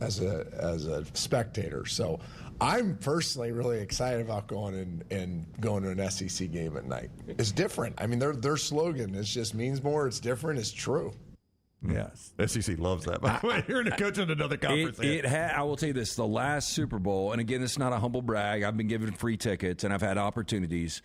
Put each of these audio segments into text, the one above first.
as a spectator. So I'm personally really excited about going to an SEC game at night. It's different. I mean, their slogan is just means more. It's different. It's true. Yes. SEC loves that. By the way, you're a coach in another conference. I will tell you this, the last Super Bowl, and again, this is not a humble brag. I've been given free tickets, and I've had opportunities.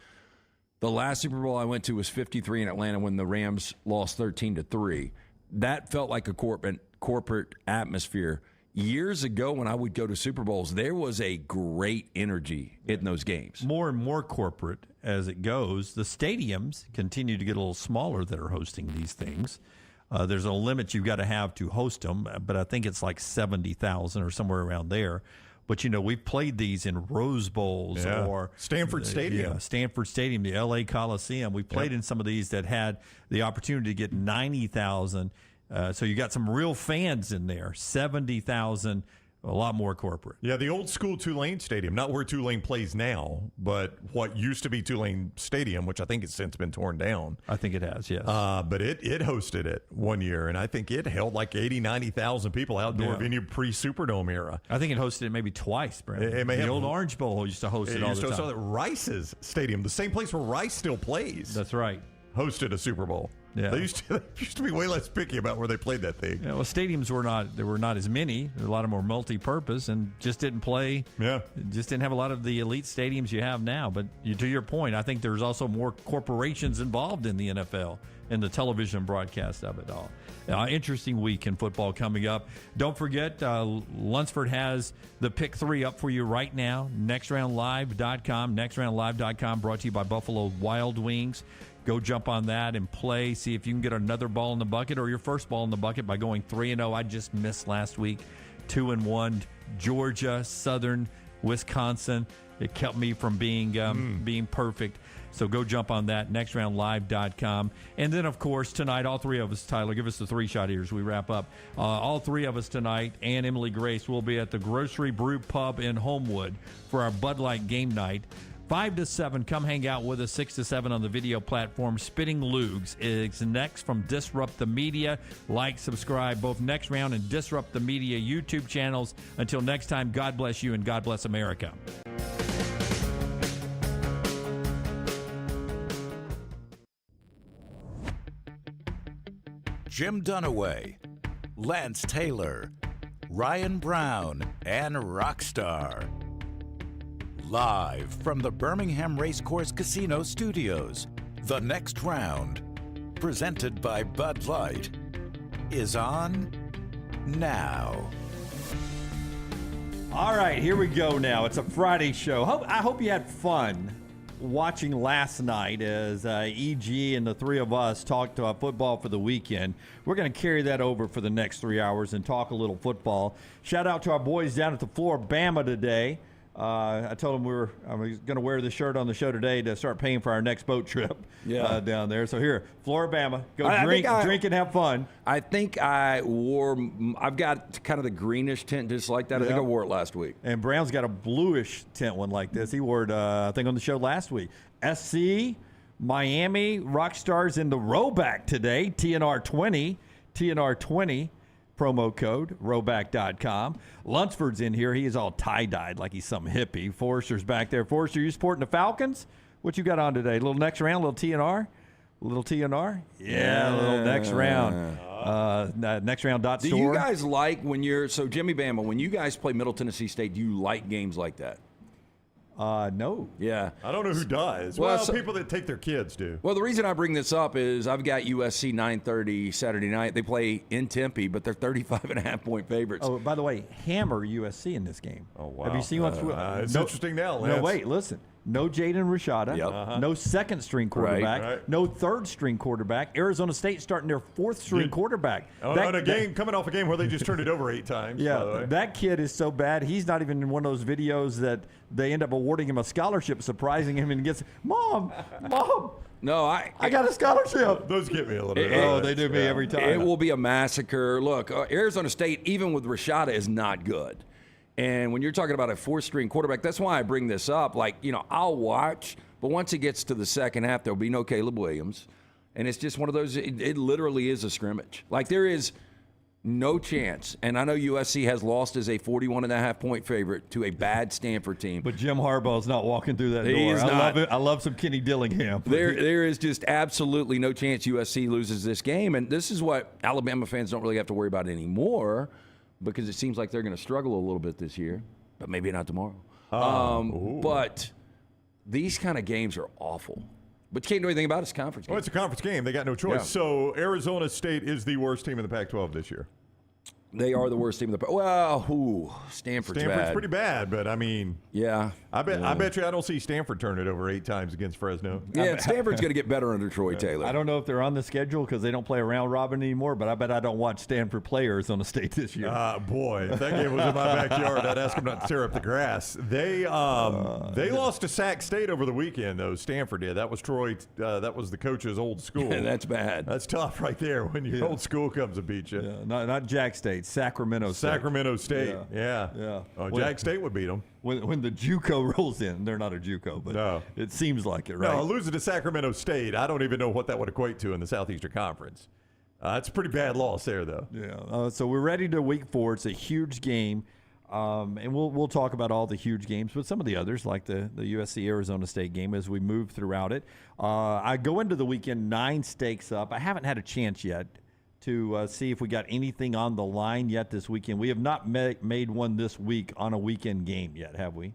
The last Super Bowl I went to was 53 in Atlanta when the Rams lost 13-3. That felt like a corporate atmosphere. Years ago when I would go to Super Bowls, there was a great energy in those games. More and more corporate as it goes. The stadiums continue to get a little smaller that are hosting these things. There's a limit you've got to have to host them, but I think it's like 70,000 or somewhere around there. But, we've played these in Rose Bowls or Stanford Stadium. Yeah, Stanford Stadium, the L.A. Coliseum. We played in some of these that had the opportunity to get 90,000. So you got some real fans in there, 70,000, a lot more corporate. Yeah, the old school Tulane Stadium, not where Tulane plays now, but what used to be Tulane Stadium, which I think has since been torn down. I think it has, yes. But it hosted it one year, and I think it held like 80,000, 90,000 people outdoor venue pre-Superdome era. I think it hosted it maybe twice, Brandon. The old Orange Bowl used to host it all the time. Rice's Stadium, the same place where Rice still plays. That's right. Hosted a Super Bowl. Yeah. They used to be way less picky about where they played that thing. Yeah, well, stadiums were not as many. A lot of them were multi-purpose and just didn't play. Yeah. Just didn't have a lot of the elite stadiums you have now. But to your point, I think there's also more corporations involved in the NFL and the television broadcast of it all. Interesting week in football coming up. Don't forget, Lunsford has the Pick 3 up for you right now. NextRoundLive.com. NextRoundLive.com, brought to you by Buffalo Wild Wings. Go jump on that and play. See if you can get another ball in the bucket or your first ball in the bucket by going 3-0. I just missed last week. 2-1. Georgia, Southern, Wisconsin. It kept me from being perfect. So go jump on that, nextroundlive.com. And then, of course, tonight, all three of us, Tyler, give us the three-shot here as we wrap up. All three of us tonight, and Emily Grace, will be at the Grocery Brew Pub in Homewood for our Bud Light game night. 5 to 7, come hang out with us. 6 to 7 on the video platform. Spitting Lugs is next from Disrupt the Media. Like, subscribe, both Next Round and Disrupt the Media YouTube channels. Until next time, God bless you and God bless America. Jim Dunaway, Lance Taylor, Ryan Brown, and Rockstar. Live from the Birmingham Racecourse Casino Studios, the next round, presented by Bud Light, is on now. All right, here we go now. It's a Friday show. I hope you had fun watching last night as EG and the three of us talked football for the weekend. We're going to carry that over for the next 3 hours and talk a little football. Shout out to our boys down at the Floribama today. I told them I was going to wear this shirt on the show today to start paying for our next boat trip down there. So here, Floribama, go drink and have fun. I think I've got kind of the greenish tint just like that. I think I wore it last week. And Brown's got a bluish tint one like this. He wore it, I think, on the show last week. SC, Miami, Rockstars in the rowback today, TNR 20. Promo code, rowback.com. Lunsford's in here. He is all tie-dyed like he's some hippie. Forrester's back there. Forrester, you supporting the Falcons? What you got on today? A little next round, a little TNR? A little TNR? Yeah, a little next round. Nextround.store. Do you guys like so Jimmy Bama, when you guys play Middle Tennessee State, do you like games like that? No. Yeah. I don't know who does. Well, people that take their kids do. Well, the reason I bring this up is I've got USC 9:30 Saturday night. They play in Tempe, but they're 35.5-point favorites. Oh, by the way, hammer USC in this game. Oh, wow. Have you seen what's it's interesting now, Lance. No, wait, listen. No Jaden Rashada. No second-string quarterback. Right. No third-string quarterback. Arizona State starting their fourth-string quarterback. Coming off a game where they just turned it over 8 times. Yeah, that kid is so bad. He's not even in one of those videos that they end up awarding him a scholarship, surprising him, and gets, Mom. No, I got a scholarship. Those get me a little bit. They do me every time. It will be a massacre. Look, Arizona State, even with Rashada, is not good. And when you're talking about a fourth-string quarterback, that's why I bring this up. I'll watch, but once it gets to the second half, there'll be no Caleb Williams. And it's just one of those, it literally is a scrimmage. Like, there is No chance. And I know USC has lost as a 41.5-point favorite to a bad Stanford team. But Jim Harbaugh's not walking through that He door. is I not. love it. I love some Kenny Dillingham. There is just absolutely no chance USC loses this game. And this is what Alabama fans don't really have to worry about anymore because it seems like they're going to struggle a little bit this year, but maybe not tomorrow. But these kind of games are awful. But you can't do anything about it. It's a conference game. Well, it's a conference game. They got no choice. Yeah. So Arizona State is the worst team in the Pac-12 this year. They are the worst team in the – well, Stanford's bad. pretty bad, but, I mean – Yeah. I bet you I don't see Stanford turn it over 8 times against Fresno. Yeah, Stanford's going to get better under Troy Taylor. I don't know if they're on the schedule because they don't play a round robin anymore, but I bet I don't watch Stanford play Arizona State this year. Boy, if that game was in my backyard, I'd ask them not to tear up the grass. They lost to Sac State over the weekend, though. Stanford did. That was Troy. That was the coach's old school. That's bad. That's tough right there when your old school comes to beat you. Yeah, not Jack State, Sacramento State. Sacramento State. Yeah. Oh, Jack State would beat them. When the JUCO rolls in, they're not a JUCO, but No. it seems like it, right? No, losing to Sacramento State, I don't even know what that would equate to in the Southeastern Conference. It's a pretty bad loss there, though. Yeah. So we're ready to week 4. It's a huge game, and we'll talk about all the huge games, but some of the others, like the USC Arizona State game, as we move throughout it. I go into the weekend 9 stakes up. I haven't had a chance yet to see if we got anything on the line yet this weekend. We have not made one this week on a weekend game yet, have we?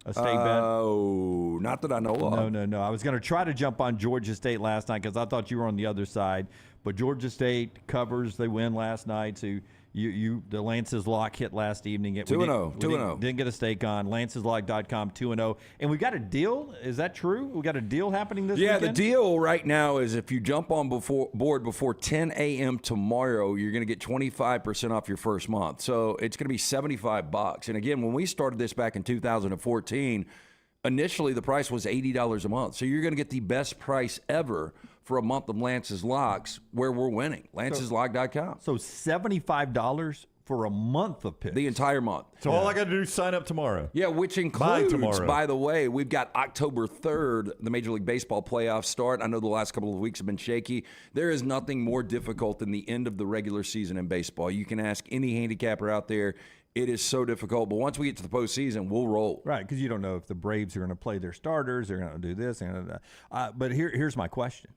A state bet? Oh, not that I know of. No. I was going to try to jump on Georgia State last night because I thought you were on the other side. But Georgia State covers. They win last night. So the Lance's Lock hit last evening. 2-0. 2-0. Didn't get a stake on. LancesLock.com 2-0. And we got a deal. Is that true? We got a deal happening this weekend? Yeah, the deal right now is if you jump on board before 10 a.m. tomorrow, you're going to get 25% off your first month. So it's going to be $75. And again, when we started this back in 2014, initially the price was $80 a month. So you're going to get the best price ever for a month of Lance's Locks where we're winning. LancesLock.com. So $75 for a month of picks. The entire month. So all I got to do is sign up tomorrow. Yeah, which includes, tomorrow. by the way, we've got October 3rd, the Major League Baseball playoffs start. I know the last couple of weeks have been shaky. There is nothing more difficult than the end of the regular season in baseball. You can ask any handicapper out there. It is so difficult. But once we get to the postseason, we'll roll. Right, because you don't know if the Braves are going to play their starters, they're going to do this. But here's my question.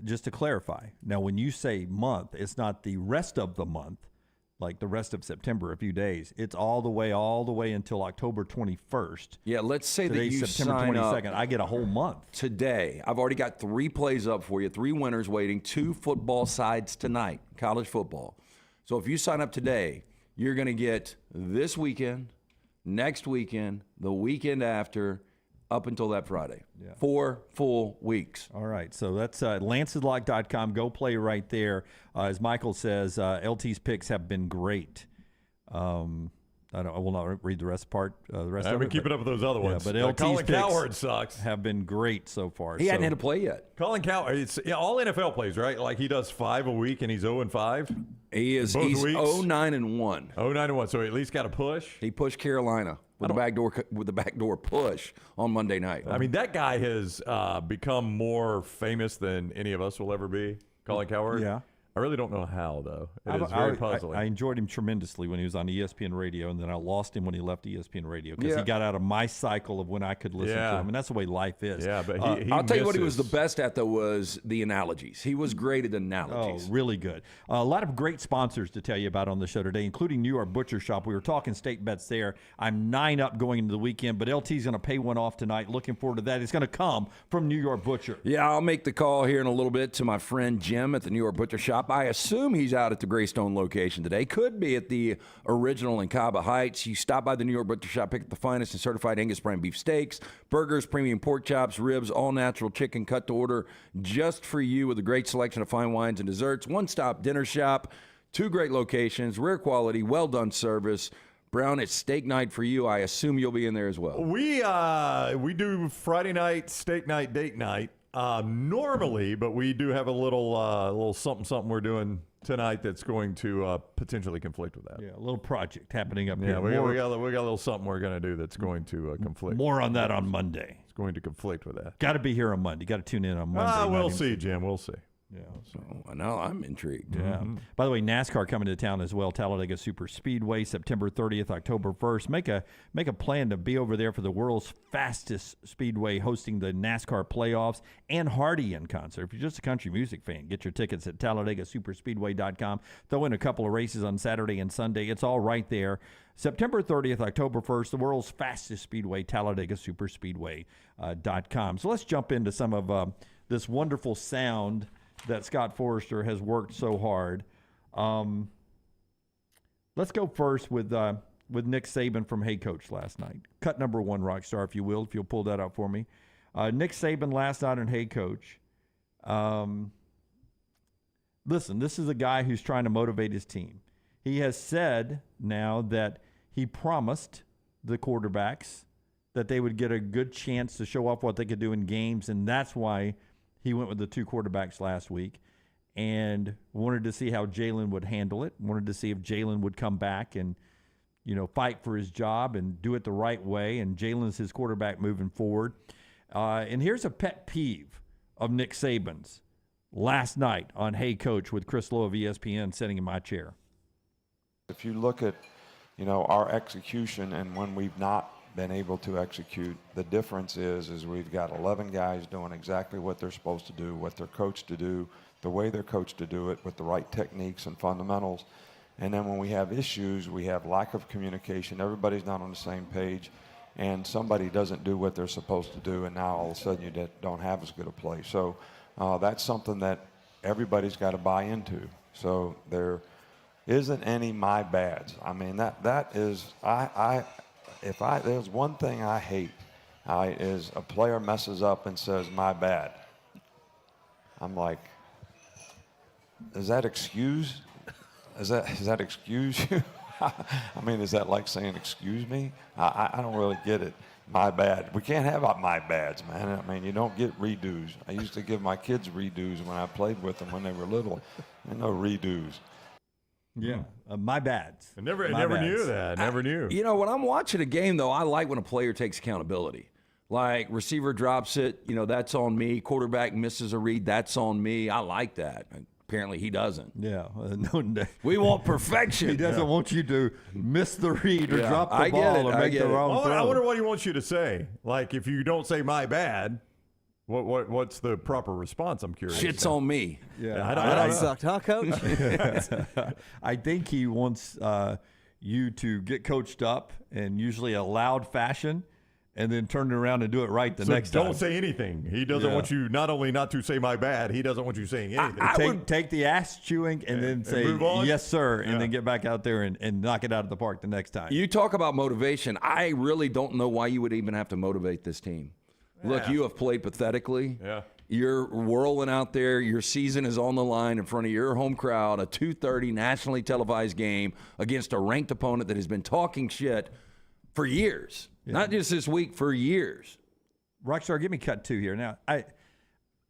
Just to clarify, now when you say month, it's not the rest of the month, like the rest of September, a few days. It's all the way until October 21st. Yeah, let's say that Today's you September sign 22nd. up I get a whole month. today. I've already got 3 plays up for you, 3 winners waiting, 2 football sides tonight, college football. So if you sign up today, you're going to get this weekend, next weekend, the weekend after, up until that Friday. 4 full weeks. All right, so that's LancesLock.com. Go play right there. As Michael says, LT's picks have been great. I will not read the rest part. I've been keeping up with those other ones. But LT's Colin picks Cowherd sucks. have been great so far. He hadn't had a play yet. Colin Cowherd, it's all NFL plays, right? Like he does 5 a week and he's 0-5. He's Both weeks? 0-9-1. 0-9-1, so he at least got a push. He pushed Carolina with the backdoor push on Monday night. I mean, that guy has become more famous than any of us will ever be. Colin Cowherd. Yeah. I really don't know how, though. It is very puzzling. I enjoyed him tremendously when he was on ESPN Radio, and then I lost him when he left ESPN Radio because he got out of my cycle of when I could listen to him, and that's the way life is. Yeah, but he I'll tell you what he was misses. the best at, though, was the analogies. He was great at analogies. Oh, really good. A lot of great sponsors to tell you about on the show today, including New York Butcher Shop. We were talking state bets there. I'm 9 up going into the weekend, but LT's going to pay one off tonight. Looking forward to that. It's going to come from New York Butcher. Yeah, I'll make the call here in a little bit to my friend Jim at the New York Butcher Shop. I assume he's out at the Greystone location today. Could be at the original in Caba Heights. You stop by the New York Butcher Shop, pick up the finest and certified Angus brand beef steaks, burgers, premium pork chops, ribs, all natural chicken cut to order just for you with a great selection of fine wines and desserts. One-stop dinner shop, 2 great locations, rare quality, well-done service. Brown, it's steak night for you. I assume you'll be in there as well. We do Friday night, steak night, date night normally, but we do have a little something we're doing tonight that's going to potentially conflict with that. Yeah, a little project happening up Yeah, here. we got a little something we're going to do that's going to conflict. More on that on Monday. It's going to conflict with that. Got to be here on Monday. Got to tune in on Monday. We'll see, Jim. We'll see. Yeah. So now I'm intrigued. Yeah. By the way, NASCAR coming to town as well. Talladega Super Speedway, September 30th, October 1st. Make a plan to be over there for the world's fastest speedway, hosting the NASCAR playoffs and Hardy in concert. If you're just a country music fan, get your tickets at TalladegaSuperspeedway.com. Throw in a couple of races on Saturday and Sunday. It's all right there. September 30th, October 1st, the world's fastest speedway, TalladegaSuperspeedway.com. So let's jump into some of this wonderful sound that Scott Forrester has worked so hard. Let's go first with Nick Saban from Hey Coach last night. Cut number 1, Rockstar, if you'll pull that up for me. Nick Saban last night on Hey Coach. Listen, this is a guy who's trying to motivate his team. He has said now that he promised the quarterbacks that they would get a good chance to show off what they could do in games, and that's why he went with the 2 quarterbacks last week and wanted to see how Jalen would handle it, wanted to see if Jalen would come back and, fight for his job and do it the right way, and Jalen's his quarterback moving forward. And here's a pet peeve of Nick Saban's last night on Hey Coach with Chris Lowe of ESPN sitting in my chair. If you look at, our execution and when we've not been able to execute, the difference is we've got 11 guys doing exactly what they're supposed to do, what they're coached to do, the way they're coached to do it, with the right techniques and fundamentals. And then when we have issues, we have lack of communication, everybody's not on the same page, and somebody doesn't do what they're supposed to do, and now all of a sudden you don't have as good a play. So that's something that everybody's got to buy into. So there isn't any my bads. I mean, that is, there's one thing I hate, is a player messes up and says, my bad. I'm like, is that excuse? Is that excuse you? I mean, is that like saying, excuse me? I don't really get it. My bad. We can't have my bads, man. I mean, you don't get redos. I used to give my kids redos when I played with them when they were little. No redos. Yeah, my bads. I never My knew bads. that. Never knew. When I'm watching a game, though, I like when a player takes accountability. Like, receiver drops it, that's on me. Quarterback misses a read, that's on me. I like that. Apparently, he doesn't. Yeah. We want perfection. He doesn't want you to miss the read or drop the I get ball it. or I make get the it. wrong throw. I wonder what he wants you to say. Like, if you don't say my bad, what's the proper response? I'm curious. Shit's on me. Yeah, I don't That know. sucked, huh, Coach? I think he wants you to get coached up in usually a loud fashion and then turn it around and do it right the next time. Don't say anything. He doesn't want you not only not to say my bad, he doesn't want you saying anything. Take the ass chewing and then say, move on? yes, sir, and then get back out there and knock it out of the park the next time. You talk about motivation. I really don't know why you would even have to motivate this team. Look, you have played pathetically. Yeah. You're whirling out there. Your season is on the line in front of your home crowd, a 2:30 nationally televised game against a ranked opponent that has been talking shit for years. Not just this week, for years. Rockstar, give me cut 2 here. Now,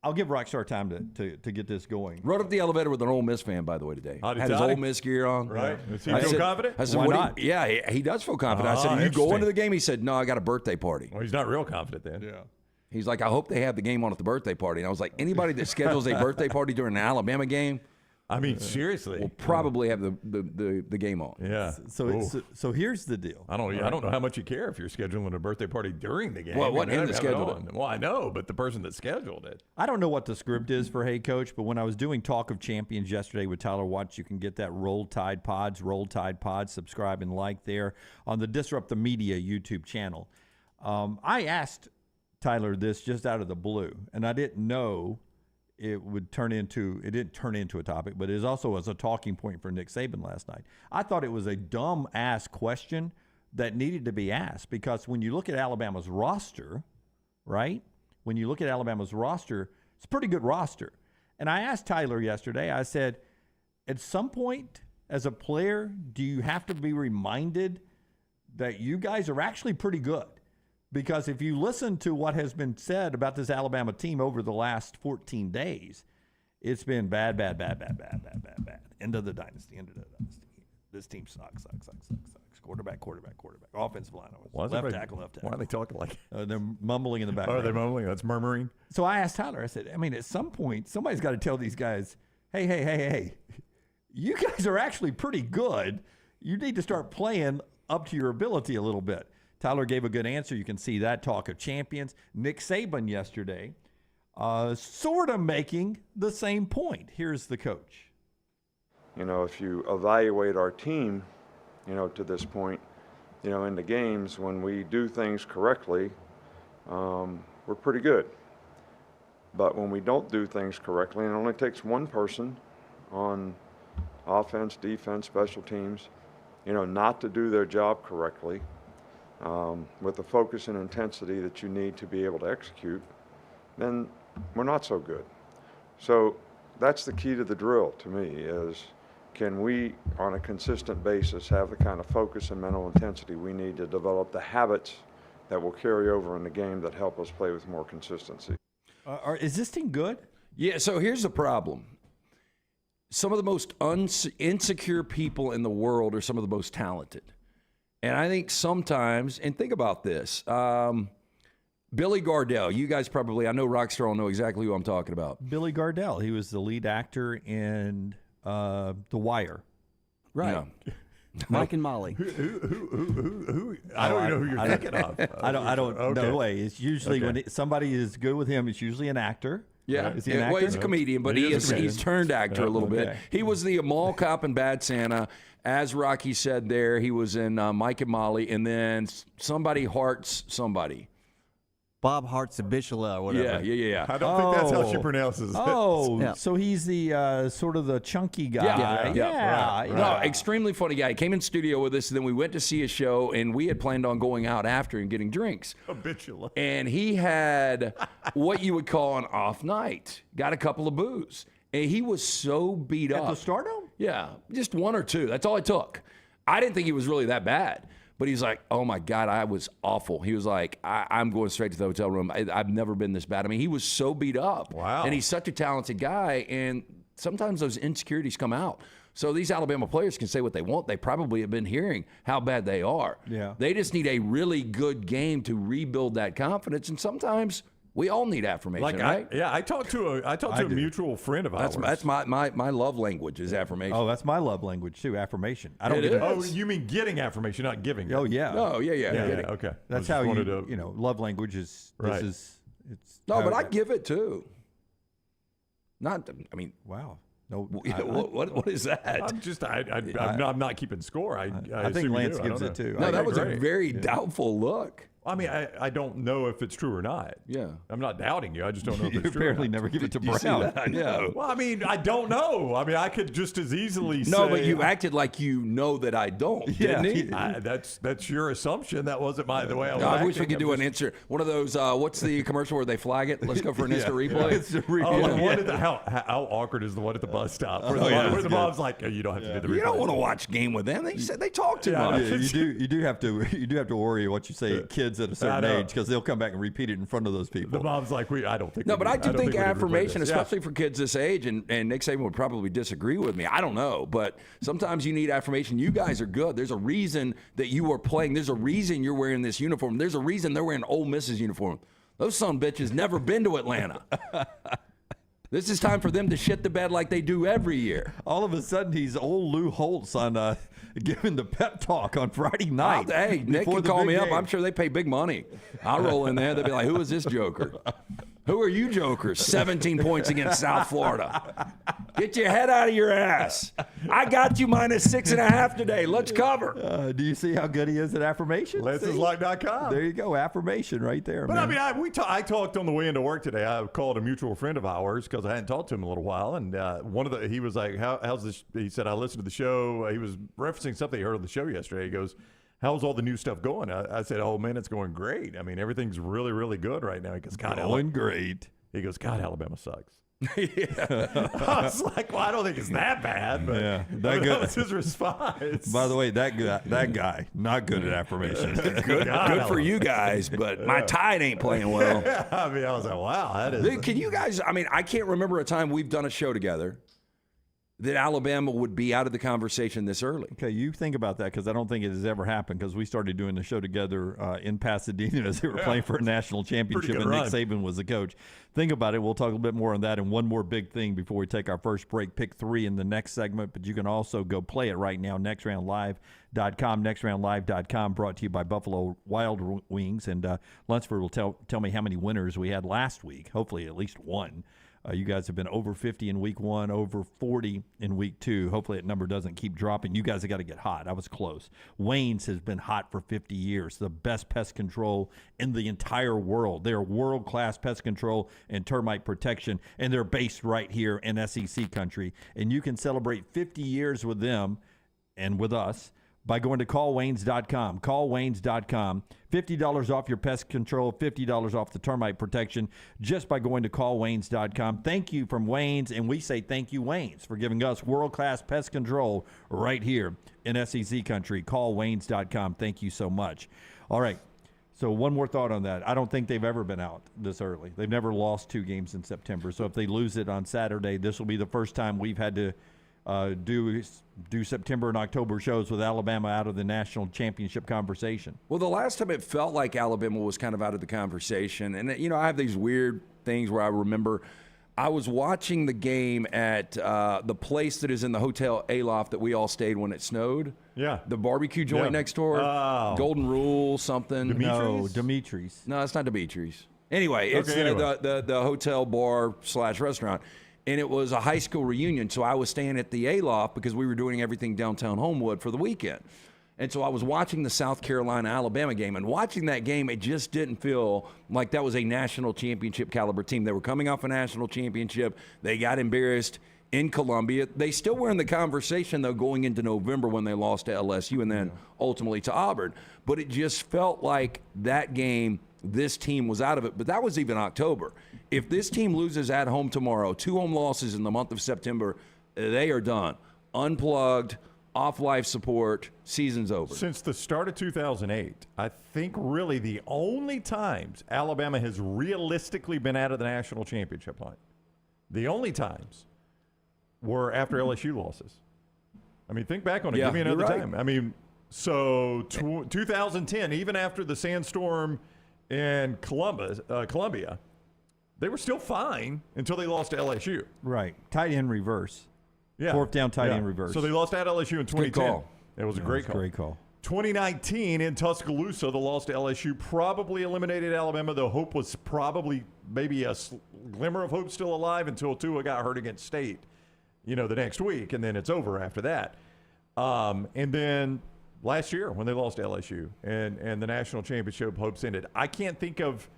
I'll give Rockstar time to get this going. Rode up the elevator with an Ole Miss fan, by the way, today. Howdy, Had his Toddy. Ole Miss gear on. Right. Does he I feel said- confident? I said, Why what not? He does feel confident. I said, are you interesting. going to the game? He said, no, I got a birthday party. Well, he's not real confident then. Yeah. He's like, I hope they have the game on at the birthday party. And I was like, anybody that schedules a birthday party during an Alabama game I mean, seriously. will probably have the game on. Yeah. So here's the deal. I don't know how much you care if you're scheduling a birthday party during the game. Well, it wasn't You him have that to have it scheduled on. Well, I know, but the person that scheduled it. I don't know what the script is for Hey Coach, but when I was doing Talk of Champions yesterday with Tyler Watts, you can get that Roll Tide Pods, subscribe and like there on the Disrupt the Media YouTube channel. I asked Tyler this just out of the blue, and I didn't know it didn't turn into a topic, but it also was a talking point for Nick Saban last night. I thought it was a dumb ass question that needed to be asked because when you look at Alabama's roster, right? When you look at Alabama's roster, it's a pretty good roster. And I asked Tyler yesterday, I said, at some point as a player, do you have to be reminded that you guys are actually pretty good? Because if you listen to what has been said about this Alabama team over the last 14 days, it's been bad. End of the dynasty. This team sucks. quarterback, offensive line always, Why is left everybody- tackle, left Why tackle. are they talking like? They're mumbling in the Oh, background. are they mumbling? That's murmuring. So I asked Tyler, I said, I mean, at some point, somebody's got to tell these guys, hey, you guys are actually pretty good. You need to start playing up to your ability a little bit. Tyler gave a good answer. You can see that talk of champions. Nick Saban yesterday sort of making the same point. Here's the coach. You know, if you evaluate our team, you know, to this point, you know, in the games, when we do things correctly, we're pretty good. But when we don't do things correctly, and it only takes one person on offense, defense, special teams, you know, not to do their job correctly, with the focus and intensity that you need to be able to execute, then we're not so good. So that's the key to the drill to me is, can we, on a consistent basis, have the kind of focus and mental intensity we need to develop the habits that will carry over in the game that help us play with more consistency? Is this team good? Yeah, so here's the problem. Some of the most insecure people in the world are some of the most talented. And I think sometimes, and think about this, Billy Gardell, you guys probably, I know Rockstar will know exactly who I'm talking about. Billy Gardell. He was the lead actor in The Wire. Right. Yeah. Mike and Molly. Who? I don't even know who you're thinking of. I don't Okay. know. Way. It's usually Okay. when somebody is good with him, it's usually an actor. Yeah, Is he an well, actor? he's a comedian, but He is a comedian. he's turned actor a little bit. Okay. He was the mall cop in Bad Santa. As Rocky said there, he was in Mike and Molly, and then somebody hearts somebody. Bob Hart's a Bishop or whatever. Yeah. I don't think that's how she Oh. pronounces it. Oh, Yeah. so he's the sort of the chunky guy. Yeah. Right. No, extremely funny guy. He came in studio with us, and then we went to see a show, and we had planned on going out after and getting drinks. Habitual. And he had what you would call an off night. Got a couple of booze. And he was so beat At up. the Stardome? Yeah, just one or two. That's all it took. I didn't think he was really that bad. But he's like, oh, my God, I was awful. He was like, I'm going straight to the hotel room. I've never been this bad. I mean, he was so beat up. Wow. And he's such a talented guy. And sometimes those insecurities come out. So these Alabama players can say what they want. They probably have been hearing how bad they are. Yeah. They just need a really good game to rebuild that confidence. And sometimes we all need affirmation, right? I talked to a do. mutual friend of ours. That's my love language is affirmation. Oh, that's my love language too. Affirmation. I don't It get is. Oh, you mean getting affirmation, not giving? Oh it. yeah. Oh, yeah. Yeah, Get it. okay. That's I how just you wanted to- love language is. Right. It's No, how- but I give it too. Not, I mean, Wow. No. what is that? I'm not keeping score. I think assume Lance you do. I gives don't it know. too. No, I that was a agree. very doubtful look. I mean, I don't know if it's true or not. Yeah. I'm not doubting you. I just don't know if You it's true. apparently or not. never give it to You see Brown. that? I know. Well, I mean, I don't know. I mean, I could just as easily say. No, but you acted like you know that I don't, didn't he? That's your assumption. That wasn't the way I was. No, I wish we acting. could do I'm an insert. One of those. What's the commercial where they flag it? Let's go for an instant replay. It's a re- Oh, the yeah. one at the, how awkward is the one at the bus stop? Where the mom's like, oh, you don't have to do the replay. You don't want to watch game with them. They said they talk too Yeah, much. Yeah, you do have to worry what you say at kids at a certain know. age because they'll come back and repeat it in front of those The people. mom's like, I don't think. No, we but I do don't think we need to replay affirmation, this. Yeah. especially for kids this age, and Nick Saban would probably disagree with me. I don't know, but sometimes you need affirmation. You guys are good. There's a reason that you are playing. There's a reason you're wearing this uniform. There's a reason they're wearing Ole Miss's uniform. Those son of bitches never been to Atlanta. This is time for them to shit the bed like they do every year. All of a sudden, he's old Lou Holtz on giving the pep talk on Friday night. Hey, Nick before can the call big me up. game. I'm sure they pay big money. I'll roll in there. They'll be like, who is this joker? Who are you jokers? 17 points against South Florida. Get your head out of your ass. I got you minus 6.5 today. Let's cover. Do you see how good he is at affirmation? See? Lance'sLock.com. There you go, affirmation right there. But man. I mean, I talked on the way into work today. I called a mutual friend of ours because I hadn't talked to him in a little while, and he was like, "How's this?" He said, "I listened to the show." He was referencing something he heard on the show yesterday. He goes, "How's all the new stuff going?" I said, "Oh man, it's going great. I mean, everything's really, really good right now." He goes, "God, going great. He goes, God, Alabama sucks." I was like, well, I don't think it's that bad, but Yeah, that was his response. By the way, that guy, not good at affirmation. Good for you guys, but my Tide ain't playing well. I mean, I was like, wow, that is. Dude, can you guys, I mean, I can't remember a time we've done a show together that Alabama would be out of the conversation this early. Okay, you think about that because I don't think it has ever happened because we started doing the show together in Pasadena as they were playing for a national championship and Nick Saban was the coach. Think about it. We'll talk a little bit more on that and one more big thing before we take our first break. Pick 3 in the next segment, but you can also go play it right now, nextroundlive.com, nextroundlive.com, brought to you by Buffalo Wild Wings. And Lunsford will tell me how many winners we had last week, hopefully at least one. You guys have been over 50 in week 1, over 40 in week 2. Hopefully that number doesn't keep dropping. You guys have got to get hot. I was close. Wayne's has been hot for 50 years. The best pest control in the entire world. They're world-class pest control and termite protection, and they're based right here in SEC country. And you can celebrate 50 years with them and with us by going to callwaynes.com. Callwaynes.com. $50 off your pest control, $50 off the termite protection just by going to callwaynes.com. Thank you from Waynes, and we say thank you, Waynes, for giving us world-class pest control right here in SEC country. Callwaynes.com. Thank you so much. All right. So one more thought on that. I don't think they've ever been out this early. They've never lost 2 games in September. So if they lose it on Saturday, this will be the first time we've had to do September and October shows with Alabama out of the national championship conversation. Well, the last time it felt like Alabama was kind of out of the conversation, and I have these weird things where I remember I was watching the game at the place that is in the Hotel Aloft that we all stayed when it snowed. Yeah. The barbecue joint next door. Oh. Golden Rule something. No, Dimitri's. No, it's not Dimitri's. Anyway, it's the hotel bar / restaurant. And it was a high school reunion, so I was staying at the Aloft because we were doing everything downtown Homewood for the weekend. And so I was watching the South Carolina-Alabama game, and watching that game, it just didn't feel like that was a national championship caliber team. They were coming off a national championship. They got embarrassed in Columbia. They still were in the conversation, though, going into November when they lost to LSU and then ultimately to Auburn. But it just felt like that game, this team was out of it. But that was even October. If this team loses at home tomorrow, 2 home losses in the month of September, they are done. Unplugged, off life support, season's over. Since the start of 2008, I think really the only times Alabama has realistically been out of the national championship line, the only times were after LSU losses. I mean, think back on it. Yeah, Give me another you're right. time. I mean, so 2010, even after the sandstorm in Columbia, they were still fine until they lost to LSU. Right. Tight end reverse. Yeah. 4th down, tight end reverse. So they lost at LSU in 2010. Good call. It was a great call. Great call. 2019 in Tuscaloosa, the loss to LSU probably eliminated Alabama. The hope was probably maybe a glimmer of hope still alive until Tua got hurt against State, the next week, and then it's over after that. And then last year when they lost to LSU and the national championship hopes ended. I can't think of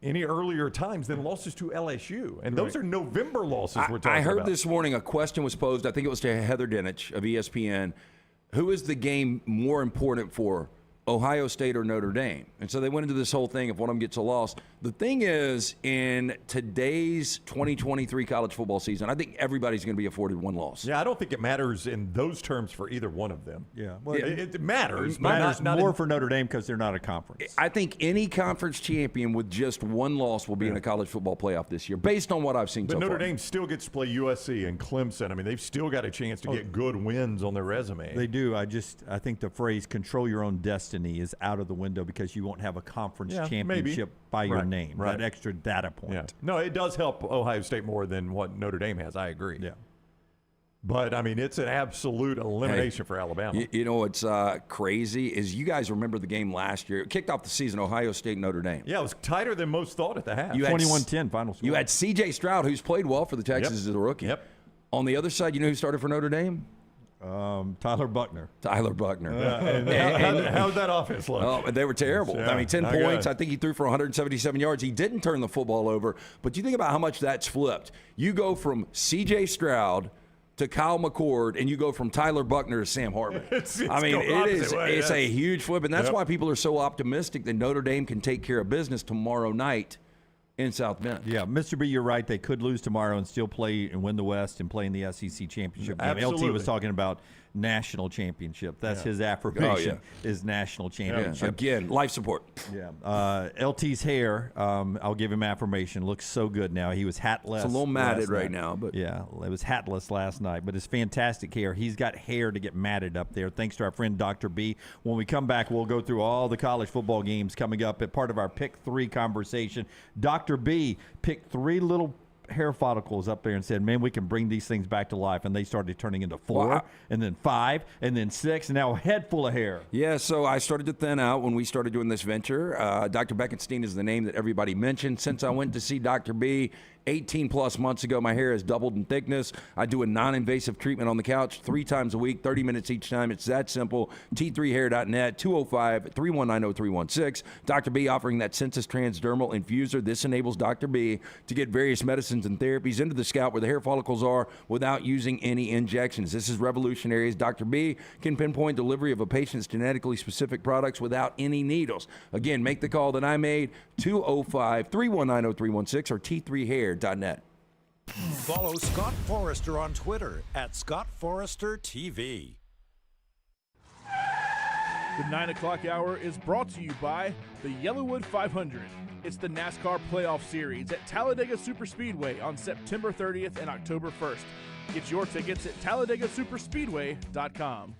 any earlier times than losses to LSU. And those are November losses we're talking about. I heard this morning a question was posed, I think it was to Heather Dinich of ESPN, who is the game more important for, Ohio State or Notre Dame? And so they went into this whole thing if one of them gets a loss. The thing is, in today's 2023 college football season, I think everybody's going to be afforded one loss. Yeah, I don't think it matters in those terms for either one of them. Yeah. Well, It matters. It but matters not more in- for Notre Dame because they're not a conference. I think any conference champion with just one loss will be in a college football playoff this year, based on what I've seen But so Notre far. Dame still gets to play USC and Clemson. I mean, they've still got a chance to get good wins on their resume. They do. I think the phrase "control your own destiny" is out of the window because you won't have a conference championship by your Right, name. right. That extra data point. Yeah. No, it does help Ohio State more than what Notre Dame has. I agree. Yeah. But, I mean, it's an absolute elimination for Alabama. You know what's crazy is you guys remember the game last year. It kicked off the season, Ohio State, Notre Dame. Yeah, it was tighter than most thought at the half. You had 21-10 final score. You had C.J. Stroud, who's played well for the Texans as a rookie. Yep. On the other side, you know who started for Notre Dame? Tyler Buckner. Tyler Buckner. How did that offense look? Oh, they were terrible. Yeah, I mean, 10 not points. good. I think he threw for 177 yards. He didn't turn the football over. But you think about how much that's flipped. You go from C.J. Stroud to Kyle McCord, and you go from Tyler Buckner to Sam Hartman. It's I mean, going the opposite way, it's yes. a huge flip, and that's Yep. why people are so optimistic that Notre Dame can take care of business tomorrow night in South Bend. Yeah, Mr. B, you're right. They could lose tomorrow and still play and win the West and play in the SEC championship game. LT Absolutely. was talking about national championship. That's his affirmation, is national championship. Again, life support. Yeah. LT's hair, I'll give him affirmation, looks so good now. He was hatless. It's a little matted last right night. now, but yeah, it was hatless last night, but it's fantastic hair. He's got hair to get matted up there, thanks to our friend Dr. B. When we come back, we'll go through all the college football games coming up at part of our Pick 3 conversation. Dr. B picked 3 little hair follicles up there and said, man, we can bring these things back to life. And they started turning into 4, and then 5, and then 6, and now a head full of hair. Yeah, so I started to thin out when we started doing this venture. Dr. Beckenstein is the name that everybody mentioned. Since I went to see Dr. B 18-plus months ago, my hair has doubled in thickness. I do a non-invasive treatment on the couch 3 times a week, 30 minutes each time. It's that simple. T3hair.net, 205-319-0316. Dr. B offering that Sensus Transdermal Infuser. This enables Dr. B to get various medicines and therapies into the scalp where the hair follicles are without using any injections. This is revolutionary, as Dr. B can pinpoint delivery of a patient's genetically specific products without any needles. Again, make the call that I made, 205-319-0316 or T3hair.net. Follow Scott Forrester on Twitter at ScottForresterTV. The 9 o'clock hour is brought to you by the Yellowwood 500. It's the NASCAR Playoff Series at Talladega Superspeedway on September 30th and October 1st. Get your tickets at TalladegaSuperspeedway.com.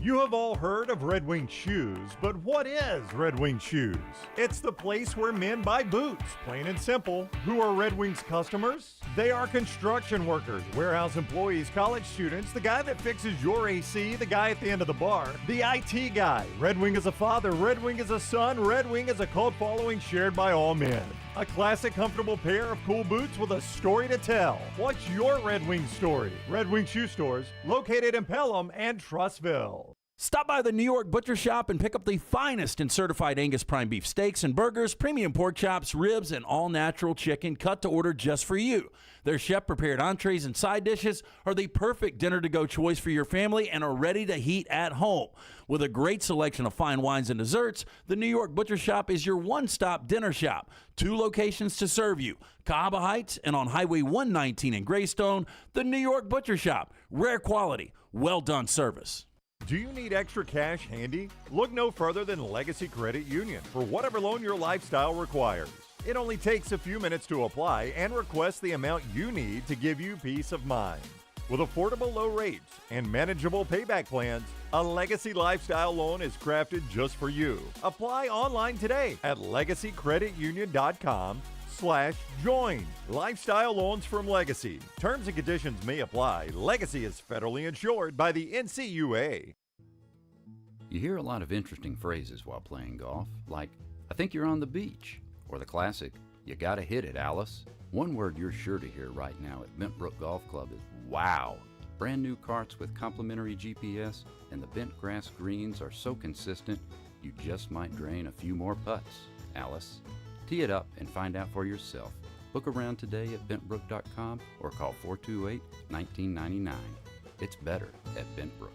You have all heard of Red Wing Shoes, but what is Red Wing Shoes? It's the place where men buy boots, plain and simple. Who are Red Wing's customers? They are construction workers, warehouse employees, college students, the guy that fixes your AC, the guy at the end of the bar, the IT guy. Red Wing is a father, Red Wing is a son, Red Wing is a cult following shared by all men. A classic, comfortable pair of cool boots with a story to tell. What's your Red Wing story? Red Wing Shoe Stores, located in Pelham and Trussville. Stop by the New York Butcher Shop and pick up the finest in certified Angus prime beef steaks and burgers, premium pork chops, ribs, and all-natural chicken cut to order just for you. Their chef-prepared entrees and side dishes are the perfect dinner-to-go choice for your family and are ready to heat at home. With a great selection of fine wines and desserts, the New York Butcher Shop is your one-stop dinner shop. 2 locations to serve you, Cahaba Heights and on Highway 119 in Greystone. The New York Butcher Shop, rare quality, well-done service. Do you need extra cash handy? Look no further than Legacy Credit Union for whatever loan your lifestyle requires. It only takes a few minutes to apply and request the amount you need to give you peace of mind. With affordable low rates and manageable payback plans, a Legacy Lifestyle loan is crafted just for you. Apply online today at LegacyCreditUnion.com/join. Lifestyle loans from Legacy. Terms and conditions may apply. Legacy is federally insured by the NCUA. You hear a lot of interesting phrases while playing golf, like, I think you're on the beach, or the classic, you gotta hit it, Alice. One word you're sure to hear right now at Bentbrook Golf Club is wow. Brand new carts with complimentary GPS and the bent grass greens are so consistent, you just might drain a few more putts, Alice. Tee it up and find out for yourself. Book around today at bentbrook.com or call 428-1999. It's better at Bentbrook.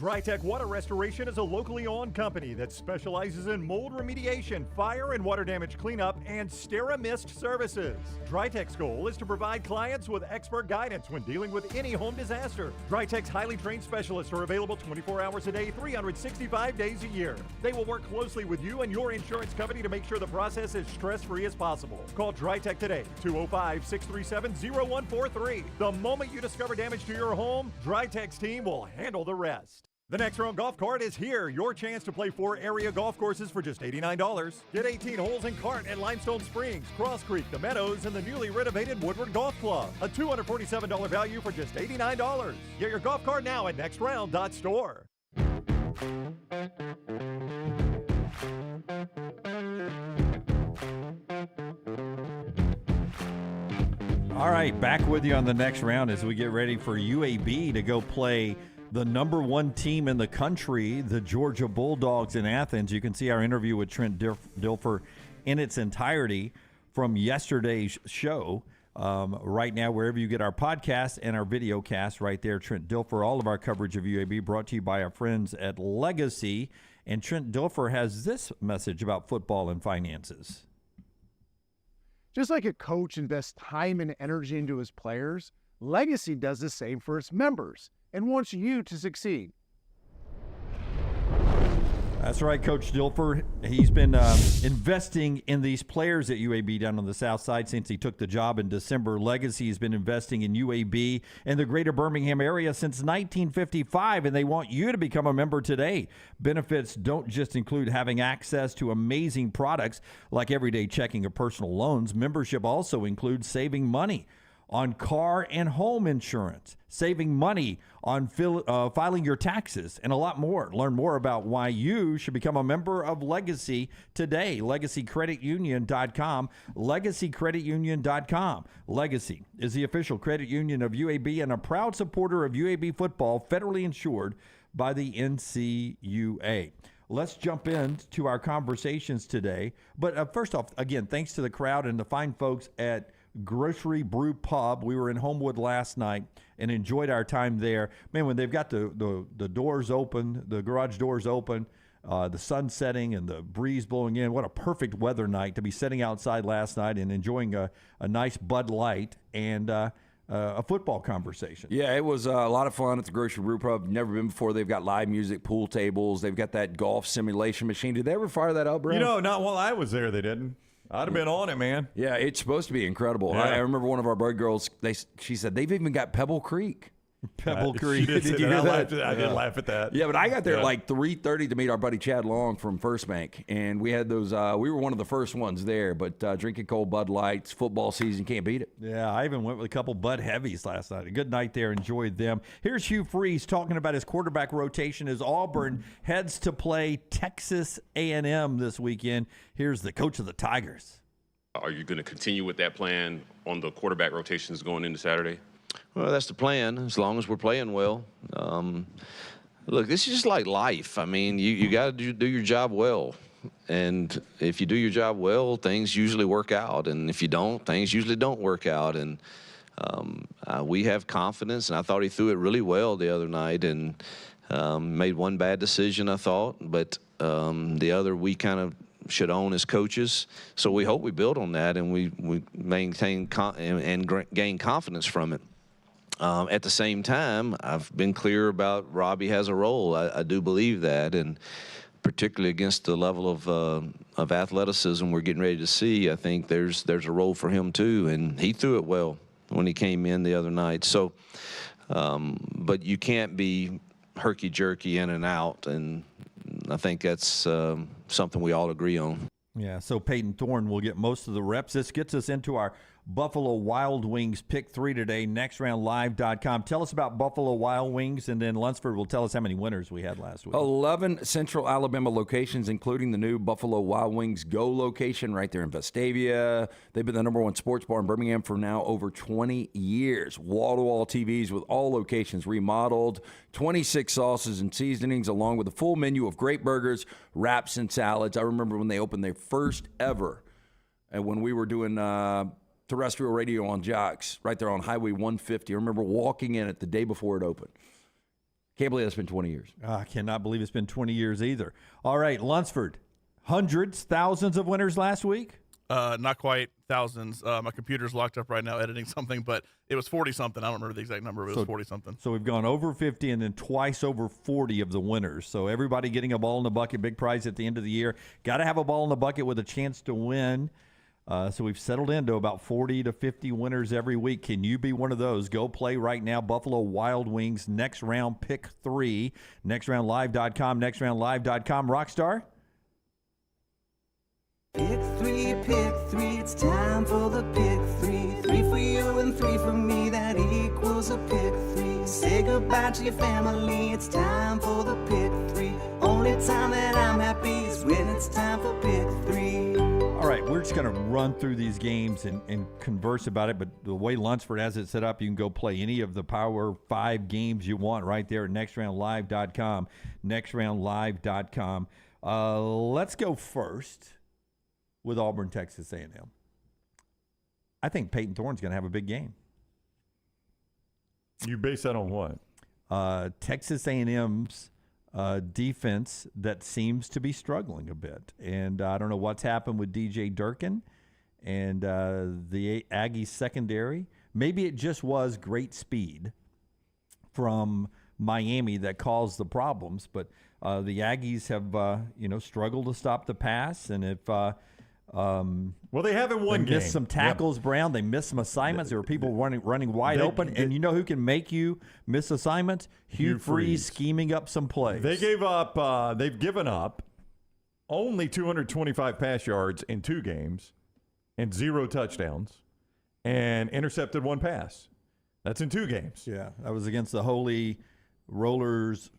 DryTech Water Restoration is a locally owned company that specializes in mold remediation, fire and water damage cleanup, and SteraMist services. DryTech's goal is to provide clients with expert guidance when dealing with any home disaster. DryTech's highly trained specialists are available 24 hours a day, 365 days a year. They will work closely with you and your insurance company to make sure the process is stress-free as possible. Call DryTech today, 205-637-0143. The moment you discover damage to your home, DryTech's team will handle the rest. The Next Round Golf Cart is here. Your chance to play 4 area golf courses for just $89. Get 18 holes in cart at Limestone Springs, Cross Creek, The Meadows, and the newly renovated Woodward Golf Club. A $247 value for just $89. Get your golf cart now at nextround.store. All right, back with you on the next round as we get ready for UAB to go play the number 1 team in the country, the Georgia Bulldogs in Athens. You can see our interview with Trent Dilfer in its entirety from yesterday's show. Right now, wherever you get our podcast and our video cast, right there, Trent Dilfer. All of our coverage of UAB brought to you by our friends at Legacy. And Trent Dilfer has this message about football and finances. Just like a coach invests time and energy into his players, Legacy does the same for its members. and wants you to succeed. That's right, Coach Dilfer. He's been investing in these players at UAB down on the south side since he took the job in December. Legacy has been investing in UAB and the greater Birmingham area since 1955, and they want you to become a member today. Benefits don't just include having access to amazing products like everyday checking or personal loans. Membership also includes saving money on car and home insurance, saving money on filing your taxes, and a lot more. Learn more about why you should become a member of Legacy today. LegacyCreditUnion.com. LegacyCreditUnion.com. Legacy is the official credit union of UAB and a proud supporter of UAB football, federally insured by the NCUA. Let's jump into our conversations today. But first off, again, thanks to the crowd and the fine folks at Grocery Brew Pub. We were in Homewood last night and enjoyed our time there. Man, when they've got the doors open, the garage doors open, the sun setting and the breeze blowing in, what a perfect weather night to be sitting outside last night and enjoying a nice Bud Light and a football conversation. Yeah, it was a lot of fun at the Grocery Brew Pub. Never been before. They've got live music, pool tables. They've got that golf simulation machine. Did they ever fire that up, Brown? Not while I was there, they didn't. I'd have been on it, man. Yeah, it's supposed to be incredible. Yeah. I remember one of our bird girls, she said, they've even got Pebble Creek. Pebble Creek. Did you hear that? I did Yeah. laugh at that. Yeah, but I got there at like 3:30 to meet our buddy Chad Long from First Bank, and we had those. We were one of the first ones there. But drinking cold Bud Lights, football season, can't beat it. Yeah, I even went with a couple Bud Heavies last night. A good night there. Enjoyed them. Here's Hugh Freeze talking about his quarterback rotation as Auburn heads to play Texas A&M this weekend. Here's the coach of the Tigers. Are you going to continue with that plan on the quarterback rotations going into Saturday? Well, that's the plan, as long as we're playing well. Look, this is just like life. I mean, you got to do your job well. And if you do your job well, things usually work out. And if you don't, things usually don't work out. And we have confidence, and I thought he threw it really well the other night and made one bad decision, I thought. But the other we kind of should own as coaches. So we hope we build on that and we maintain and gain confidence from it. At the same time, I've been clear about Robbie has a role. I do believe that, and particularly against the level of athleticism we're getting ready to see, I think there's a role for him too, and he threw it well when he came in the other night. So, but you can't be herky-jerky in and out, and I think that's something we all agree on. Yeah, so Peyton Thorne will get most of the reps. This gets us into our Buffalo Wild Wings Pick 3 today, nextroundlive.com. Tell us about Buffalo Wild Wings, and then Lunsford will tell us how many winners we had last week. 11 Central Alabama locations, including the new Buffalo Wild Wings Go location right there in Vestavia. They've been the #1 sports bar in Birmingham for now over 20 years. Wall-to-wall TVs with all locations remodeled, 26 sauces and seasonings, along with a full menu of great burgers, wraps, and salads. I remember when they opened their first ever, and when we were doing terrestrial radio on Jocks right there on Highway 150. I remember walking in it the day before it opened. Can't believe it's been 20 years. I cannot believe it's been 20 years either. All right, Lunsford, hundreds, thousands of winners last week? Not quite thousands. My computer's locked up right now editing something, but it was 40-something. I don't remember the exact number, but it was 40-something. So we've gone over 50 and then twice over 40 of the winners. So everybody getting a ball in the bucket, big prize at the end of the year. Got to have a ball in the bucket with a chance to win. So we've settled into about 40 to 50 winners every week. Can you be one of those? Go play right now. Buffalo Wild Wings, next round, pick 3. Nextroundlive.com, nextroundlive.com. Rockstar? Pick 3, it's time for the pick 3. 3 for you and 3 for me, that equals a pick 3. Say goodbye to your family, it's time for the pick 3. Only time that I'm happy is when it's time for pick 3. All right, we're just going to run through these games and converse about it, but the way Lunsford has it set up, you can go play any of the Power 5 games you want right there at nextroundlive.com, nextroundlive.com. Let's go first with Auburn, Texas A&M. I think Peyton Thorne's going to have a big game. You base that on what? Texas A&M's defense that seems to be struggling a bit. And I don't know what's happened with DJ Durkin and the Aggies secondary. Maybe it just was great speed from Miami that caused the problems. But the Aggies have struggled to stop the pass, and if well, they haven't won. They missed some tackles, Brown. They missed some assignments. There were people running wide open, and you know who can make you miss assignments? Hugh Freeze scheming up some plays. They gave up. They've given up only 225 pass yards in 2 games, and 0 touchdowns, and intercepted 1 pass. That's in 2 games. Yeah, that was against the Holy Rollers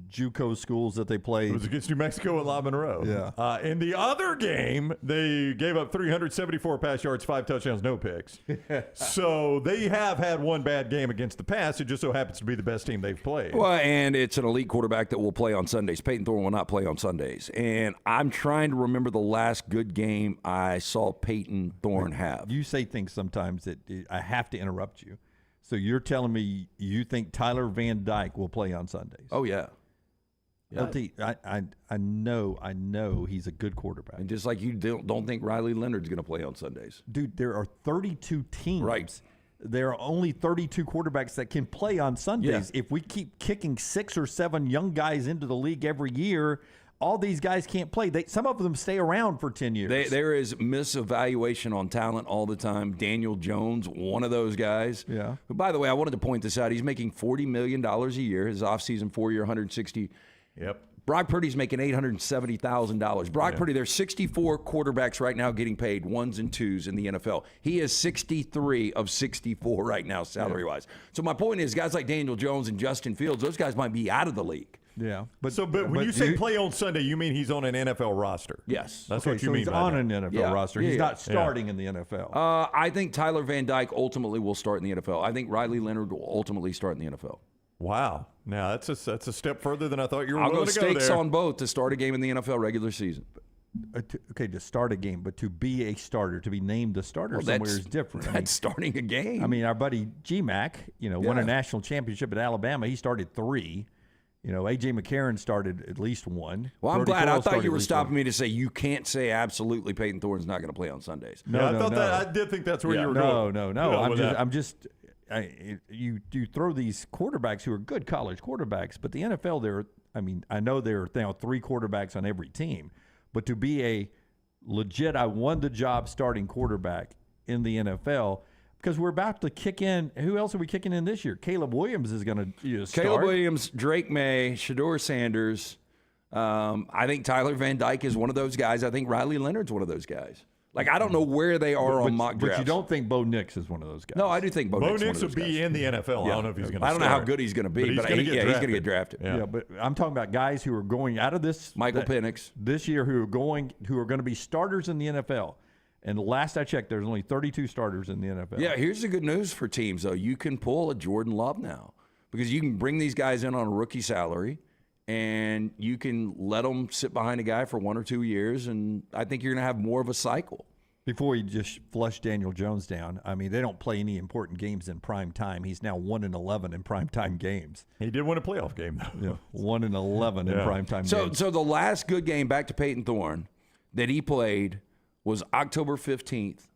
JUCO schools that they played. It was against New Mexico and La Monroe. Yeah. In the other game, they gave up 374 pass yards, 5 touchdowns, no picks. So they have had one bad game against the pass. It just so happens to be the best team they've played. Well, and it's an elite quarterback that will play on Sundays. Peyton Thorne will not play on Sundays. And I'm trying to remember the last good game I saw Peyton Thorne have. You say things sometimes that I have to interrupt you. So you're telling me you think Tyler Van Dyke will play on Sundays? Oh, yeah. LT, I know he's a good quarterback. And just like you don't think Riley Leonard's going to play on Sundays. Dude, there are 32 teams. Right. There are only 32 quarterbacks that can play on Sundays. Yeah. If we keep kicking 6 or 7 young guys into the league every year, all these guys can't play. Some of them stay around for 10 years. There is misevaluation on talent all the time. Daniel Jones, one of those guys. Yeah. But by the way, I wanted to point this out. He's making $40 million a year. His offseason 4-year, $160. Yep. Brock Purdy's making $870,000. Brock Purdy, there's 64 quarterbacks right now getting paid 1s and 2s in the NFL. He is 63 of 64 right now, salary-wise. So my point is, guys like Daniel Jones and Justin Fields, those guys might be out of the league. Yeah. But when you say play on Sunday, you mean he's on an NFL roster? Yes. That's what you mean he's by on that. an NFL roster. He's not starting in the NFL. I think Tyler Van Dyke ultimately will start in the NFL. I think Riley Leonard will ultimately start in the NFL. Wow. Now, that's a step further than I thought you were I'll willing go to go stakes there. on both to start a game in the NFL regular season. Okay, to start a game, but to be a starter, to be named a starter somewhere is different. That's starting a game. I mean, our buddy G-Mac, won a national championship at Alabama. He started 3. A.J. McCarron started at least 1. Well, I'm Brody glad. I Coyle thought started you were at least stopping 1. me to say you can't say absolutely Peyton Thorne's not going to play on Sundays. No, I did think that's where you were going. No. You throw these quarterbacks who are good college quarterbacks, but the NFL, I know there are 3 quarterbacks on every team, but to be a legit, I won the job starting quarterback in the NFL, because we're about to kick in. Who else are we kicking in this year? Caleb Williams is going to start. Caleb Williams, Drake May, Shedeur Sanders. I think Tyler Van Dyke is one of those guys. I think Riley Leonard's one of those guys. Like, I don't know where they are on mock drafts. But you don't think Bo Nix is one of those guys? No, I do think Bo Nix would be in the NFL. I don't know if he's going to start. I don't know how good he's going to be, but he's going to get drafted. Yeah, but I'm talking about guys who are going out of this. Michael Penix. This year who are going to be starters in the NFL. And last I checked, there's only 32 starters in the NFL. Yeah, here's the good news for teams, though. You can pull a Jordan Love now because you can bring these guys in on a rookie salary, and you can let them sit behind a guy for 1 or 2 years, and I think you're going to have more of a cycle. Before we just flush Daniel Jones down, I mean, they don't play any important games in prime time. He's now 1-11 in prime time games. He did win a playoff game, though. Yeah, 1-11 in prime time games. So the last good game, back to Peyton Thorne, that he played was October 15th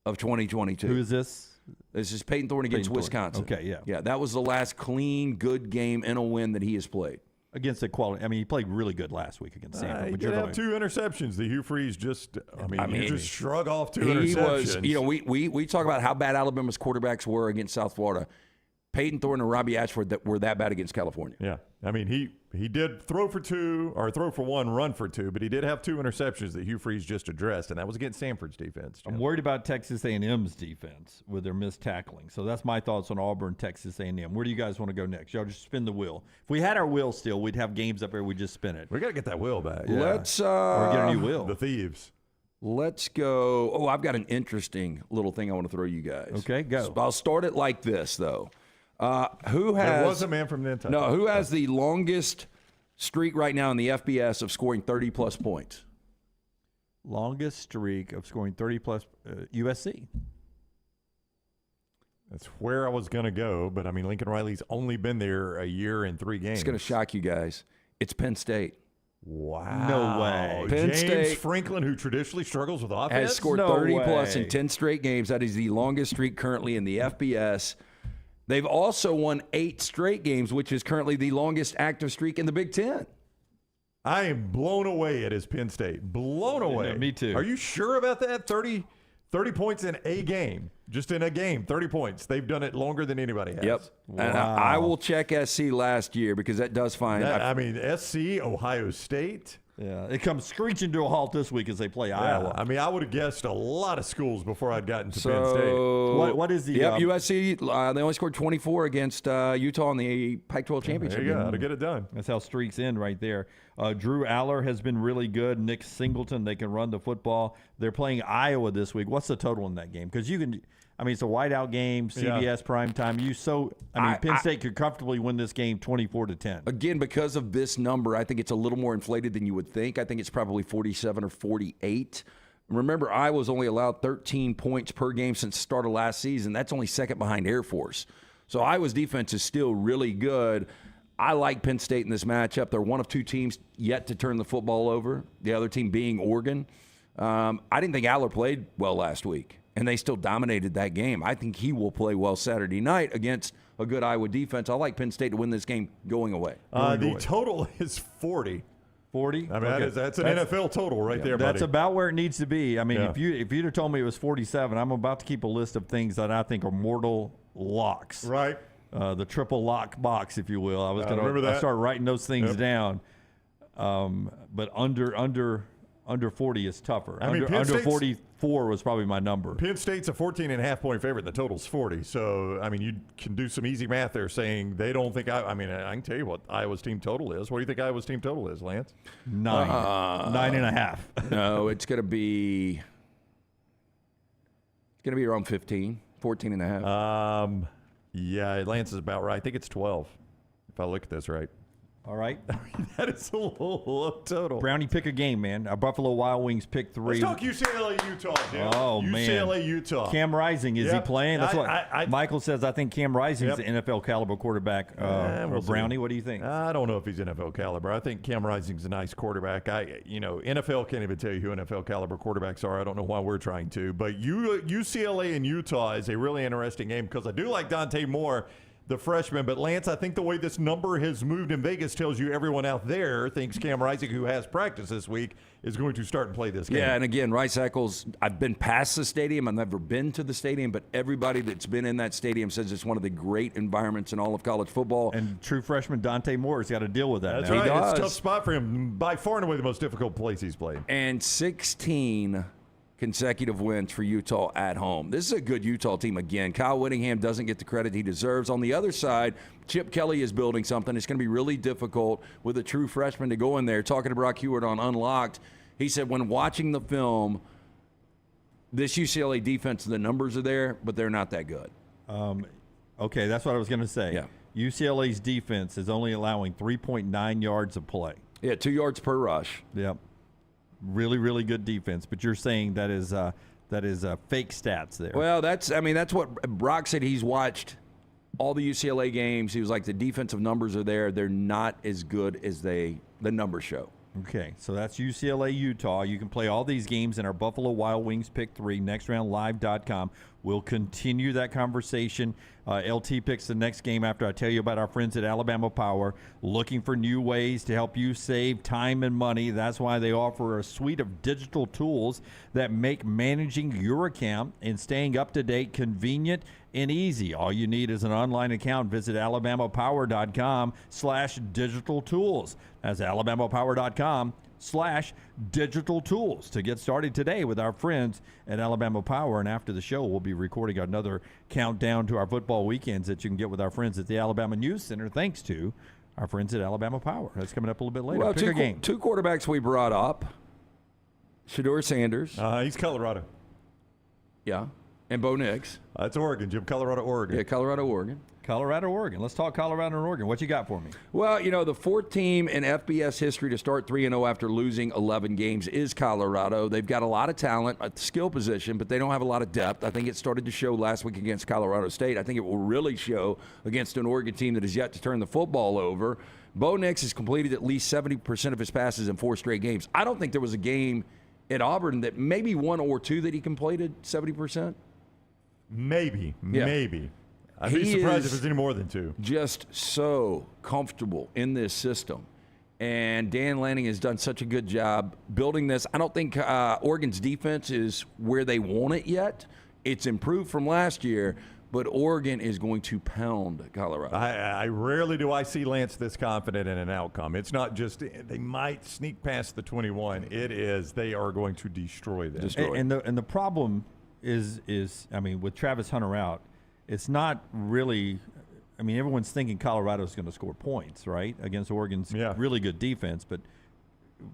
of 2022. Who is this? This is Peyton Thorne against Wisconsin. Okay, yeah. Yeah, that was the last clean, good game and a win that he has played. Against a quality. I mean, he played really good last week against Stanford. He did have 2 interceptions. The Hugh Freeze just shrug off 2 interceptions. We talk about how bad Alabama's quarterbacks were against South Florida. Peyton Thorne and Robbie Ashford that were that bad against California. Yeah. I mean, he did throw for 1, run for 2, but he did have 2 interceptions that Hugh Freeze just addressed, and that was against Stanford's defense. I'm worried about Texas A&M's defense with their missed tackling. So that's my thoughts on Auburn, Texas A&M. Where do you guys want to go next? Y'all just spin the wheel. If we had our wheel still, we'd have games up there. We'd just spin it. We got to get that wheel back. Yeah. Let's or get a new wheel. The Thieves. Let's go. Oh, I've got an interesting little thing I want to throw you guys. Okay, go. So I'll start it like this, though. Who has? There was a man from Nantucket. No, who has the longest streak right now in the FBS of scoring 30-plus points? Longest streak of scoring 30-plus USC. That's where I was going to go, but I mean, Lincoln Riley's only been there a year and 3 games. It's going to shock you guys. It's Penn State. Wow. No way. Penn James State Franklin, who traditionally struggles with offense, has scored 30-plus in 10 straight games. That is the longest streak currently in the FBS. They've also won 8 straight games, which is currently the longest active streak in the Big Ten. I am blown away at his Penn State. Blown away. Yeah, me too. Are you sure about that? 30 points in a game. Just in a game, 30 points. They've done it longer than anybody has. Yep. Wow. And I will check SC last year because that does find. SC, Ohio State. Yeah, it comes screeching to a halt this week as they play Iowa. I mean, I would have guessed a lot of schools before I'd gotten to Penn State. What is the... USC, they only scored 24 against Utah in the Pac-12 championship. There you go. How to get it done. That's how streaks end right there. Drew Aller has been really good. Nick Singleton, they can run the football. They're playing Iowa this week. What's the total in that game? Because you can... I mean, it's a whiteout game, CBS primetime. Penn State could comfortably win this game 24-10. Again, because of this number, I think it's a little more inflated than you would think. I think it's probably 47 or 48. Remember, Iowa's only allowed 13 points per game since the start of last season. That's only second behind Air Force. So Iowa's defense is still really good. I like Penn State in this matchup. They're one of 2 teams yet to turn the football over, the other team being Oregon. I didn't think Aller played well last week, and they still dominated that game. I think he will play well Saturday night against a good Iowa defense. I like Penn State to win this game going away. The total is 40. 40? I mean, that's an NFL total right there, buddy. That's about where it needs to be. I mean, if you'd have told me it was 47, I'm about to keep a list of things that I think are mortal locks. Right. The triple lock box, if you will. I was going to start writing those things down. But under 40 is tougher. I mean, under 44 was probably my number. Penn State's a 14.5-point favorite. The total's 40. So, I mean, you can do some easy math there saying they don't think I can tell you what Iowa's team total is. What do you think Iowa's team total is, Lance? 9.5. No, it's going to be around 15, 14.5. Yeah, Lance is about right. I think it's 12, if I look at this right. All right. That is a little low total. Brownie, pick a game, man. Our Buffalo Wild Wings pick 3. Let's talk UCLA, Utah, Jim. Oh, man. UCLA, Utah. Cam Rising, is he playing? That's what Michael says. I think Cam Rising is an NFL caliber quarterback. Brownie, what do you think? I don't know if he's NFL caliber. I think Cam Rising's a nice quarterback. NFL can't even tell you who NFL caliber quarterbacks are. I don't know why we're trying to. But UCLA and Utah is a really interesting game because I do like Dante Moore, the freshman. But, Lance, I think the way this number has moved in Vegas tells you everyone out there thinks Cam Rising, who has practice this week, is going to start and play this game. Yeah, and again, Rice Eccles, I've been past the stadium. I've never been to the stadium, but everybody that's been in that stadium says it's one of the great environments in all of college football. And true freshman Dante Moore's got to deal with that That's now. right. It's a tough spot for him. By far and away the most difficult place he's played. And 16 consecutive wins for Utah at home. This is a good Utah team again. Kyle Whittingham doesn't get the credit he deserves. On the other side, Chip Kelly is building something. It's going to be really difficult with a true freshman to go in there. Talking to Brock Heward on Unlocked, he said when watching the film, this UCLA defense, the numbers are there, but they're not that good. Okay, that's what I was going to say. Yeah. UCLA's defense is only allowing 3.9 yards of play. Yeah, 2 yards per rush. Yep. Really, really good defense. But you're saying that is fake stats there. Well, that's what Brock said. He's watched all the UCLA games. He was like, the defensive numbers are there. They're not as good as the numbers show. Okay, so that's UCLA, Utah. You can play all these games in our Buffalo Wild Wings Pick 3, nextroundlive.com. We'll continue that conversation. LT picks the next game after I tell you about our friends at Alabama Power, looking for new ways to help you save time and money. That's why they offer a suite of digital tools that make managing your account and staying up to date convenient and easy. All you need is an online account. Visit alabamapower.com/digital tools. That's alabamapower.com/digital tools to get started today with our friends at Alabama Power. And after the show, we'll be recording another countdown to our football weekends that you can get with our friends at the Alabama News Center, thanks to our friends at Alabama Power. That's coming up a little bit later. Well, Pick a game. Two quarterbacks we brought up. Shedeur Sanders. He's Colorado. Yeah. And Bo Nix. That's Oregon, Jim. Colorado, Oregon. Yeah, Colorado, Oregon. Colorado, Oregon. Let's talk Colorado and Oregon. What you got for me? Well, the fourth team in FBS history to start 3-0 after losing 11 games is Colorado. They've got a lot of talent at the skill position, but they don't have a lot of depth. I think it started to show last week against Colorado State. I think it will really show against an Oregon team that has yet to turn the football over. Bo Nix has completed at least 70% of his passes in 4 straight games. I don't think there was a game at Auburn that maybe 1 or 2 that he completed 70%. Maybe. I'd be surprised if it's any more than 2. Just so comfortable in this system. And Dan Lanning has done such a good job building this. I don't think Oregon's defense is where they want it yet. It's improved from last year, but Oregon is going to pound Colorado. I rarely do I see Lance this confident in an outcome. It's not just they might sneak past the 21. It is they are going to destroy them. And the problem is I mean, with Travis Hunter out, it's not really – I mean, everyone's thinking Colorado's going to score points, right, against Oregon's really good defense. But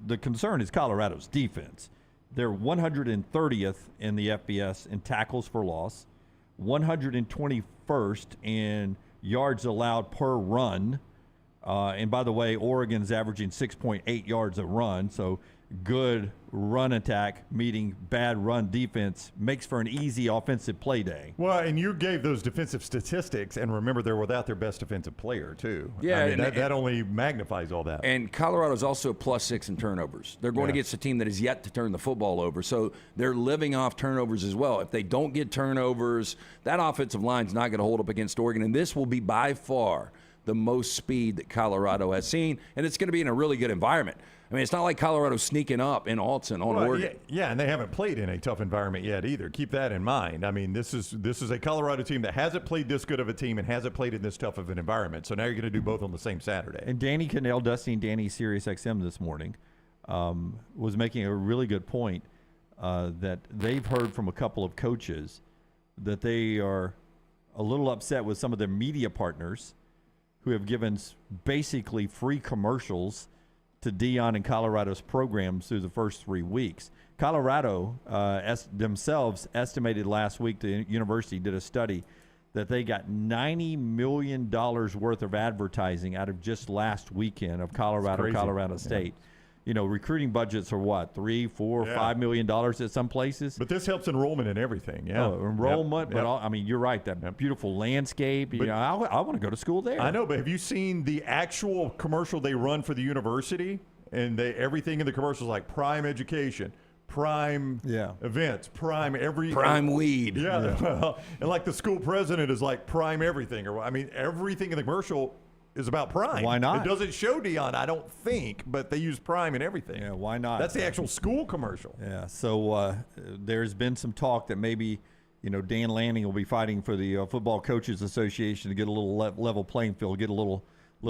the concern is Colorado's defense. They're 130th in the FBS in tackles for loss, 121st in yards allowed per run. And by the way, Oregon's averaging 6.8 yards a run. So good run attack meeting bad run defense makes for an easy offensive play day. Well, and you gave those defensive statistics, and remember they're without their best defensive player too. Yeah, I mean, that only magnifies all that. And Colorado's also +6 in turnovers. They're going against a team that is yet to turn the football over, so they're living off turnovers as well. If they don't get turnovers, that offensive line's not going to hold up against Oregon, and this will be by far the most speed that Colorado has seen, and it's going to be in a really good environment. I mean, it's not like Colorado's sneaking up in Alton on Oregon. Yeah, and they haven't played in a tough environment yet either. Keep that in mind. I mean, this is a Colorado team that hasn't played this good of a team and hasn't played in this tough of an environment. So now you're going to do both on the same Saturday. And Danny Cannell, Dusty and Danny Sirius XM this morning was making a really good point that they've heard from a couple of coaches that they are a little upset with some of their media partners who have given basically free commercials to Deion and Colorado's programs through the first 3 weeks. Colorado themselves estimated last week, the university did a study, that they got $90 million worth of advertising out of just last weekend of Colorado State. You know, recruiting budgets are what, $3, $4, $5 million at some places. But this helps enrollment and everything. Yeah, enrollment. But I mean, you're right. That beautiful landscape. But, you know, I want to go to school there. I know, but have you seen the actual commercial they run for the university? And everything in the commercial is like prime education, prime events, prime weed. Yeah. And like the school president is like prime everything. Or I mean, everything in the commercial is about prime. Why not? It doesn't show Deion, I don't think, but they use prime in everything. Yeah, why not? That's the actual school commercial. Yeah, so there's been some talk that maybe, you know, Dan Lanning will be fighting for the Football Coaches Association to get a little level playing field, get a little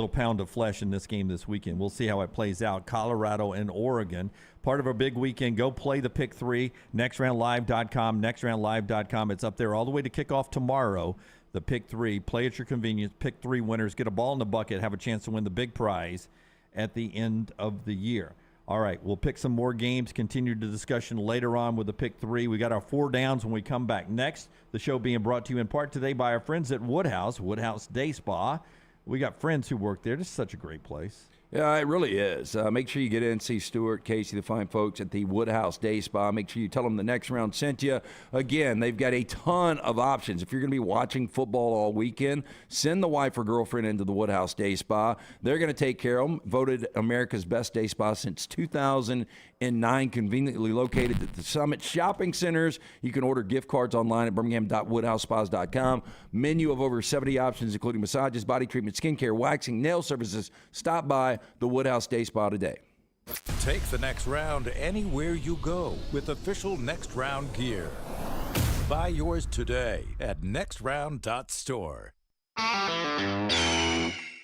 pound of flesh in this game this weekend. We'll see how it plays out. Colorado and Oregon, part of our big weekend. Go play the Pick 3, nextroundlive.com, nextroundlive.com. It's up there all the way to kickoff tomorrow. The Pick 3, play at your convenience, pick 3 winners, get a ball in the bucket, have a chance to win the big prize at the end of the year. All right, we'll pick some more games, continue the discussion later on with the Pick 3. We got our 4 downs when we come back next. The show being brought to you in part today by our friends at Woodhouse Day Spa. We got friends who work there. This is such a great place. Yeah, it really is. Make sure you get in and see Stuart, Casey, the fine folks at the Woodhouse Day Spa. Make sure you tell them the next round sent you. Again, they've got a ton of options. If you're going to be watching football all weekend, send the wife or girlfriend into the Woodhouse Day Spa. They're going to take care of them. Voted America's best day spa since 2009, conveniently located at the Summit Shopping Centers. You can order gift cards online at birmingham.woodhousespas.com. Menu of over 70 options, including massages, body treatment, skincare, waxing, nail services. Stop by the Woodhouse Day Spa today. Take the next round anywhere you go with official Next Round gear. Buy yours today at nextround.store.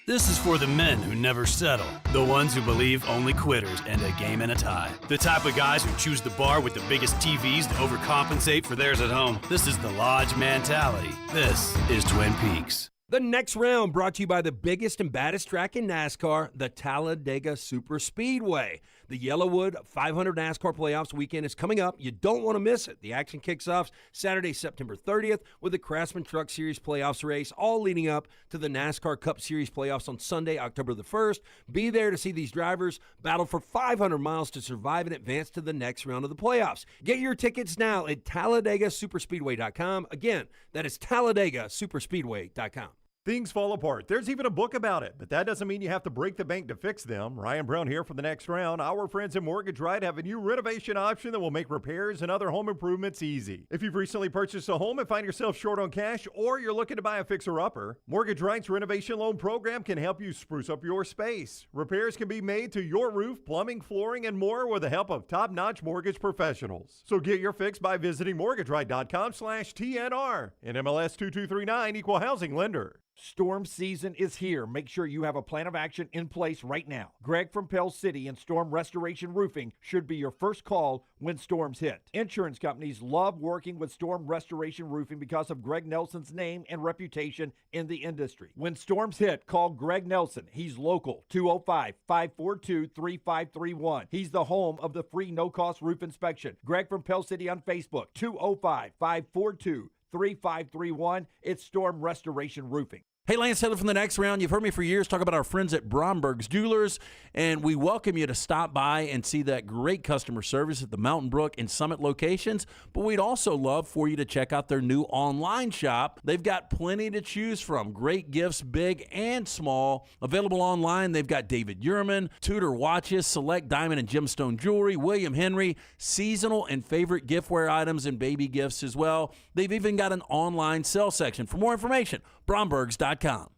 This is for the men who never settle, the ones who believe only quitters end a game in a tie, the type of guys who choose the bar with the biggest TVs to overcompensate for theirs at home. This is the Lodge mentality. This is Twin Peaks. The next round brought to you by the biggest and baddest track in NASCAR, the Talladega Superspeedway. The Yellowwood 500 NASCAR Playoffs weekend is coming up. You don't want to miss it. The action kicks off Saturday, September 30th with the Craftsman Truck Series Playoffs race, all leading up to the NASCAR Cup Series Playoffs on Sunday, October the 1st. Be there to see these drivers battle for 500 miles to survive and advance to the next round of the playoffs. Get your tickets now at TalladegaSuperspeedway.com. Again, that is TalladegaSuperspeedway.com. Things fall apart. There's even a book about it, but that doesn't mean you have to break the bank to fix them. Ryan Brown here for the Next Round. Our friends at Mortgage Right have a new renovation option that will make repairs and other home improvements easy. If you've recently purchased a home and find yourself short on cash, or you're looking to buy a fixer-upper, Mortgage Right's renovation loan program can help you spruce up your space. Repairs can be made to your roof, plumbing, flooring, and more with the help of top-notch mortgage professionals. So get your fix by visiting mortgageright.com/TNR. And MLS 2239, Equal Housing Lender. Storm season is here. Make sure you have a plan of action in place right now. Greg from Pell City and Storm Restoration Roofing should be your first call when storms hit. Insurance companies love working with Storm Restoration Roofing because of Greg Nelson's name and reputation in the industry. When storms hit, call Greg Nelson. He's local, 205-542-3531. He's the home of the free no-cost roof inspection. Greg from Pell City on Facebook, 205-542-3531. It's Storm Restoration Roofing. Hey, Lance Taylor from the Next Round. You've heard me for years talk about our friends at Bromberg's Jewelers, and we welcome you to stop by and see that great customer service at the Mountain Brook and Summit locations. But we'd also love for you to check out their new online shop. They've got plenty to choose from. Great gifts, big and small. Available online, they've got David Yurman, Tudor watches, select diamond and gemstone jewelry, William Henry, seasonal and favorite giftware items and baby gifts as well. They've even got an online sale section. For more information, Brombergs.com.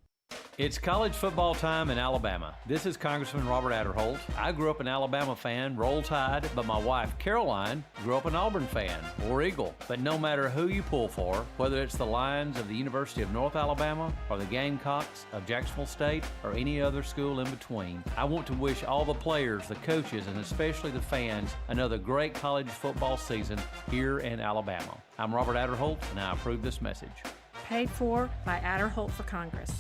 It's college football time in Alabama. This is Congressman Robert Adderholt. I grew up an Alabama fan, Roll Tide, but my wife, Caroline, grew up an Auburn fan, War Eagle. But no matter who you pull for, whether it's the Lions of the University of North Alabama or the Gamecocks of Jacksonville State or any other school in between, I want to wish all the players, the coaches, and especially the fans another great college football season here in Alabama. I'm Robert Adderholt, and I approve this message. Paid for by Adderholt for Congress.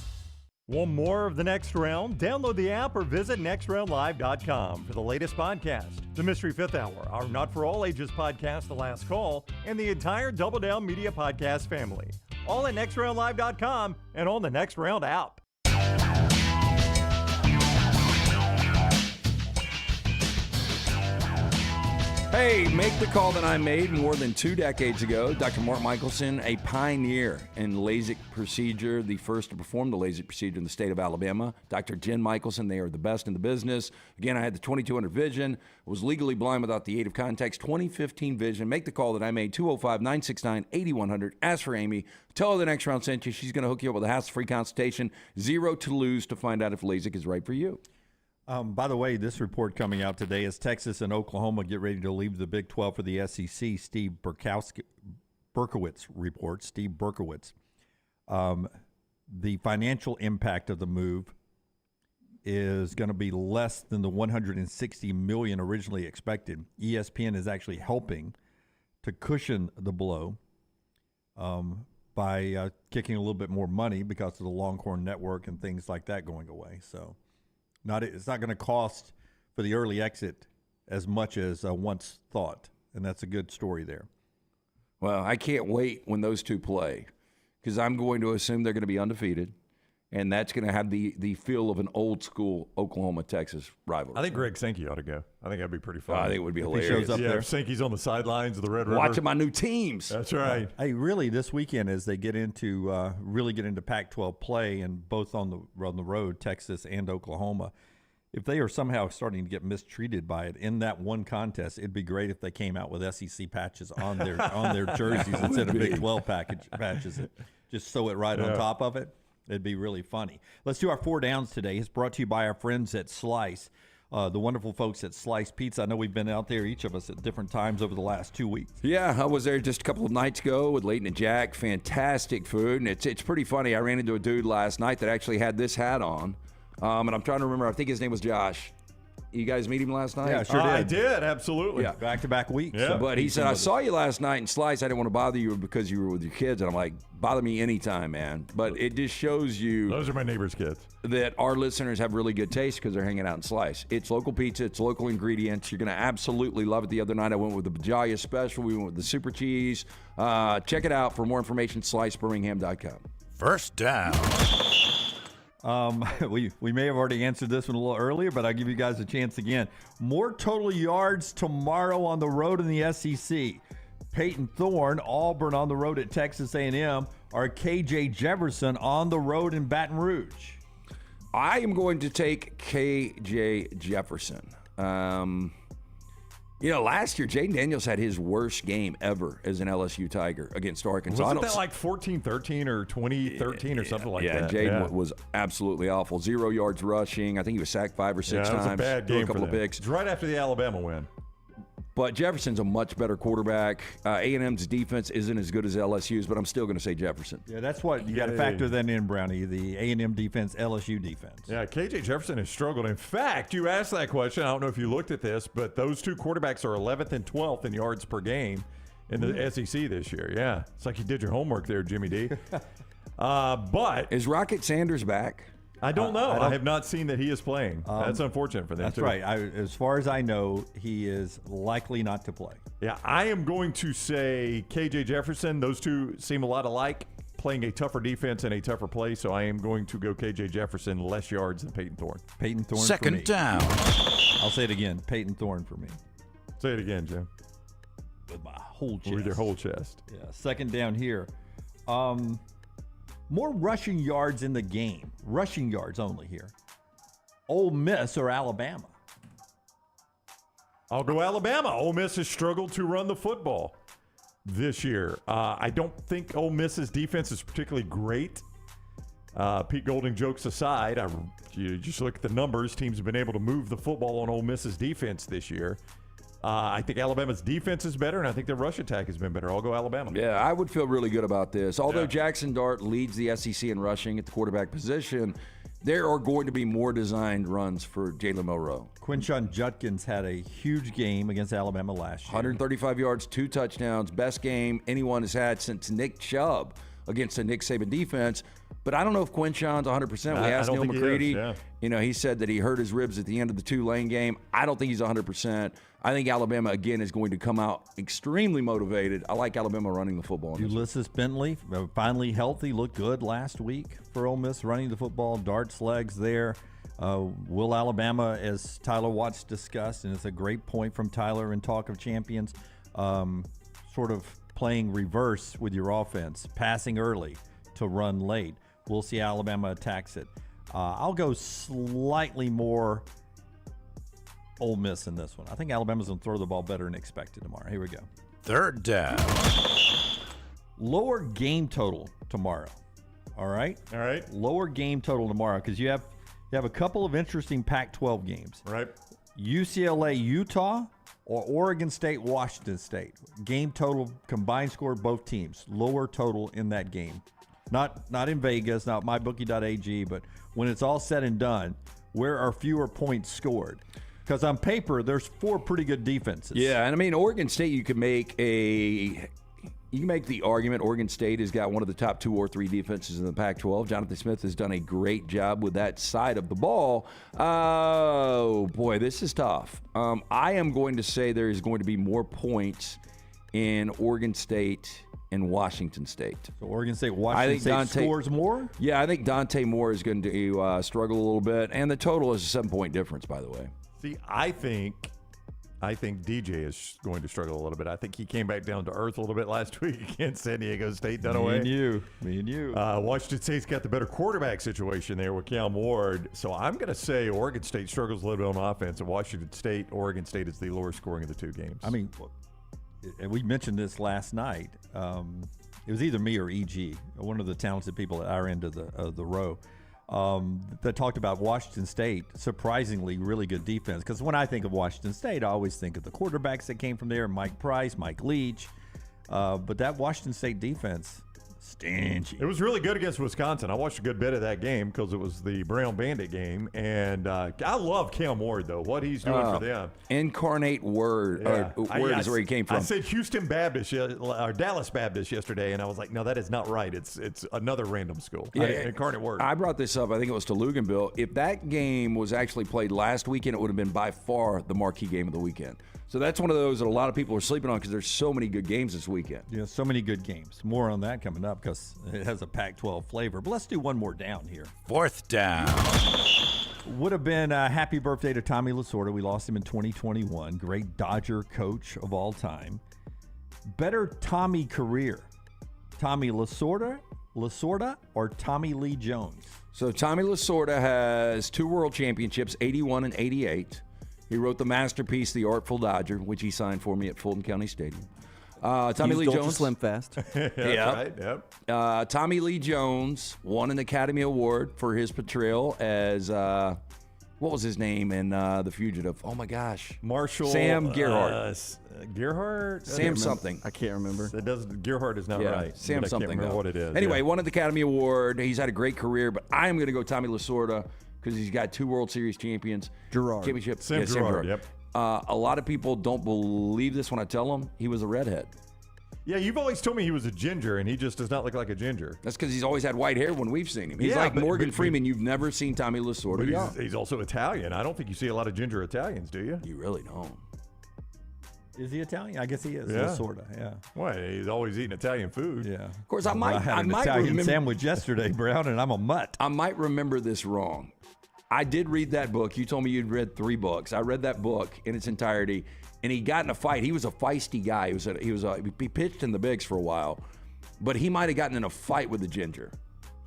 Want more of the Next Round? Download the app or visit nextroundlive.com for the latest podcast, the Mystery Fifth Hour, our Not For All Ages podcast, The Last Call, and the entire Double Down Media podcast family. All at nextroundlive.com and on the Next Round app. Hey, make the call that I made more than 2 decades ago. Dr. Mark Michelson, a pioneer in LASIK procedure, the first to perform the LASIK procedure in the state of Alabama. Dr. Jen Michelson, they are the best in the business. Again, I had the 2200 vision, was legally blind without the aid of contacts, 2015 vision. Make the call that I made, 205-969-8100. Ask for Amy. Tell her the Next Round sent you. She's going to hook you up with a hassle-free consultation. 0 to lose to find out if LASIK is right for you. By the way, this report coming out today as Texas and Oklahoma get ready to leave the Big 12 for the SEC. Steve Berkowitz reports. Steve Berkowitz. The financial impact of the move is going to be less than the $160 million originally expected. ESPN is actually helping to cushion the blow by kicking a little bit more money because of the Longhorn Network and things like that going away. So. It's not going to cost for the early exit as much as once thought, and that's a good story there. Well, I can't wait when those two play because I'm going to assume they're going to be undefeated, and that's going to have the feel of an old-school Oklahoma-Texas rivalry. I think Greg Sankey ought to go. I think that'd be pretty fun. I think it would be hilarious. He shows up there. If Sankey's on the sidelines of the Red River. Watching my new teams. That's right. Hey, really, this weekend as they get into Pac-12 play and both on the road, Texas and Oklahoma, if they are somehow starting to get mistreated by it in that one contest, it'd be great if they came out with SEC patches on their jerseys instead of Big 12 patches. Just sew it right on top of it. It'd be really funny. Let's do our 4 downs today. It's brought to you by our friends at Slice, the wonderful folks at Slice Pizza. I know we've been out there, each of us, at different times over the last 2 weeks. Yeah, I was there just a couple of nights ago with Leighton and Jack. Fantastic food, and it's pretty funny. I ran into a dude last night that actually had this hat on, and I'm trying to remember. I think his name was Josh. You guys meet him last night? Yeah, sure did. I did, absolutely. Yeah. Back-to-back weeks. Yeah. But he said, I saw you last night in Slice. I didn't want to bother you because you were with your kids. And I'm like, bother me anytime, man. But it just shows you. Those are my neighbor's kids. That our listeners have really good taste because they're hanging out in Slice. It's local pizza. It's local ingredients. You're going to absolutely love it. The other night I went with the Bajalia Special. We went with the Super Cheese. Check it out. For more information, slicebirmingham.com. First down. We may have already answered this one a little earlier, but I'll give you guys a chance again. More total yards tomorrow on the road in the SEC. Peyton Thorne, Auburn on the road at Texas A&M, or KJ Jefferson on the road in Baton Rouge? I am going to take KJ Jefferson. Last year, Jaden Daniels had his worst game ever as an LSU Tiger against Arkansas. Wasn't that like 14-13 or 20-13 or something like that? Jaden was absolutely awful. 0 yards rushing. I think he was sacked 5 or 6 times. It was a bad game a couple for of them. picks. It's right after the Alabama win. But Jefferson's a much better quarterback. A&M's defense isn't as good as LSU's, but I'm still going to say Jefferson. Yeah, that's what you got to factor that in, Brownie. The A&M defense, LSU defense. Yeah, KJ Jefferson has struggled. In fact, you asked that question. I don't know if you looked at this, but those two quarterbacks are 11th and 12th in yards per game in the SEC this year. Yeah, it's like you did your homework there, Jimmy D. But is Rocket Sanders back? I don't know. I have not seen that he is playing. That's unfortunate for them. That's right. As far as I know, he is likely not to play. Yeah, I am going to say KJ Jefferson. Those two seem a lot alike, playing a tougher defense and a tougher play. So I am going to go KJ Jefferson, less yards than Peyton Thorne. Peyton Thorne. Second down. I'll say it again. Peyton Thorne for me. Say it again, Jim. With my whole chest. With your whole chest. Yeah. Second down here. More rushing yards in the game. Rushing yards only here. Ole Miss or Alabama? I'll go Alabama. Ole Miss has struggled to run the football this year. I don't think Ole Miss's defense is particularly great. Pete Golding jokes aside, you just look at the numbers. Teams have been able to move the football on Ole Miss's defense this year. I think Alabama's defense is better, and I think their rush attack has been better. I'll go Alabama. Yeah, I would feel really good about this. Although Jackson Dart leads the SEC in rushing at the quarterback position, there are going to be more designed runs for Jalen Milroe. Quinshon Judkins had a huge game against Alabama last year. 135 yards, 2 touchdowns, best game anyone has had since Nick Chubb against a Nick Saban defense. But I don't know if Quinshon's 100%. We asked Neil McCready. He said that he hurt his ribs at the end of the Tulane game. I don't think he's 100%. I think Alabama, again, is going to come out extremely motivated. I like Alabama running the football. Ulysses Bentley, finally healthy, looked good last week for Ole Miss running the football. Dart's legs there. Will Alabama, as Tyler Watts discussed, and it's a great point from Tyler in Talk of Champions, sort of playing reverse with your offense, passing early to run late. We'll see how Alabama attacks it. I'll go slightly more Ole Miss in this one. I think Alabama's going to throw the ball better than expected tomorrow. Here we go. Third down. Lower game total tomorrow. All right? All right. Lower game total tomorrow because you have a couple of interesting Pac-12 games. Right. UCLA, Utah, or Oregon State, Washington State. Game total, combined score, both teams. Lower total in that game. Not in Vegas, not mybookie.ag, but when it's all said and done, where are fewer points scored? Because on paper, there's 4 pretty good defenses. Yeah, and I mean, Oregon State, you can make the argument Oregon State has got one of the top 2 or 3 defenses in the Pac-12. Jonathan Smith has done a great job with that side of the ball. Oh, boy, this is tough. I am going to say there is going to be more points in Oregon State and Washington State. So Oregon State, Washington State scores more? Yeah, I think Dante Moore is going to struggle a little bit. And the total is a 7-point difference, by the way. See, I think DJ is going to struggle a little bit. I think he came back down to earth a little bit last week against San Diego State. Me and you. Washington State's got the better quarterback situation there with Cam Ward. So I'm going to say Oregon State struggles a little bit on offense, and Oregon State is the lower scoring of the 2 games. I mean, and we mentioned this last night. It was either me or EG, one of the talented people at our end of the row. That talked about Washington State, surprisingly really good defense. Because when I think of Washington State, I always think of the quarterbacks that came from there, Mike Price, Mike Leach. But that Washington State defense, stingy. It was really good against Wisconsin. I watched a good bit of that game because it was the Brown Bandit game. And I love Cam Ward, though, what he's doing for them. Incarnate Word. Yeah. Word is where he came from. I said Houston Baptist or Dallas Baptist yesterday, and I was like, no, that is not right. It's another random school. Yeah, Incarnate Word. I brought this up. I think it was to Luganville. If that game was actually played last weekend, it would have been by far the marquee game of the weekend. So that's one of those that a lot of people are sleeping on because there's so many good games this weekend. Yeah, so many good games. More on that coming up because it has a Pac-12 flavor. But let's do one more down here. Fourth down. Would have been a happy birthday to Tommy Lasorda. We lost him in 2021. Great Dodger coach of all time. Better Tommy career, Tommy Lasorda Lasorda or Tommy Lee Jones? So Tommy Lasorda has 2 world championships, 81 and 88. He wrote the masterpiece, The Artful Dodger, which he signed for me at Fulton County Stadium. Tommy Lee Jones. Slim Fast. Right, yep. Tommy Lee Jones won an Academy Award for his portrayal as, what was his name in The Fugitive? Oh, my gosh. Marshall. Sam Gerhardt. Gerhardt? Sam something. I can't remember. Gerhardt is not right. Sam but something. I can't remember though. what it is. Anyway, won an Academy Award. He's had a great career, but I am going to go Tommy Lasorda because he's got 2 World Series championship. Sam Gerhardt, yep. A lot of people don't believe this when I tell them he was a redhead. Yeah, you've always told me he was a ginger, and he just does not look like a ginger. That's because he's always had white hair when we've seen him. He's like Morgan Freeman. You've never seen Tommy Lasorda. But he's also Italian. I don't think you see a lot of ginger Italians, do you? You really don't. Is he Italian? I guess he is. Yeah. Lasorda, yeah. Well, he's always eating Italian food. Yeah. Of course, I had an Italian sandwich yesterday, Brown, and I'm a mutt. I might remember this wrong. I did read that book. You told me you'd read 3 books. I read that book in its entirety, and he got in a fight. He was a feisty guy. He pitched in the bigs for a while, but he might have gotten in a fight with the ginger.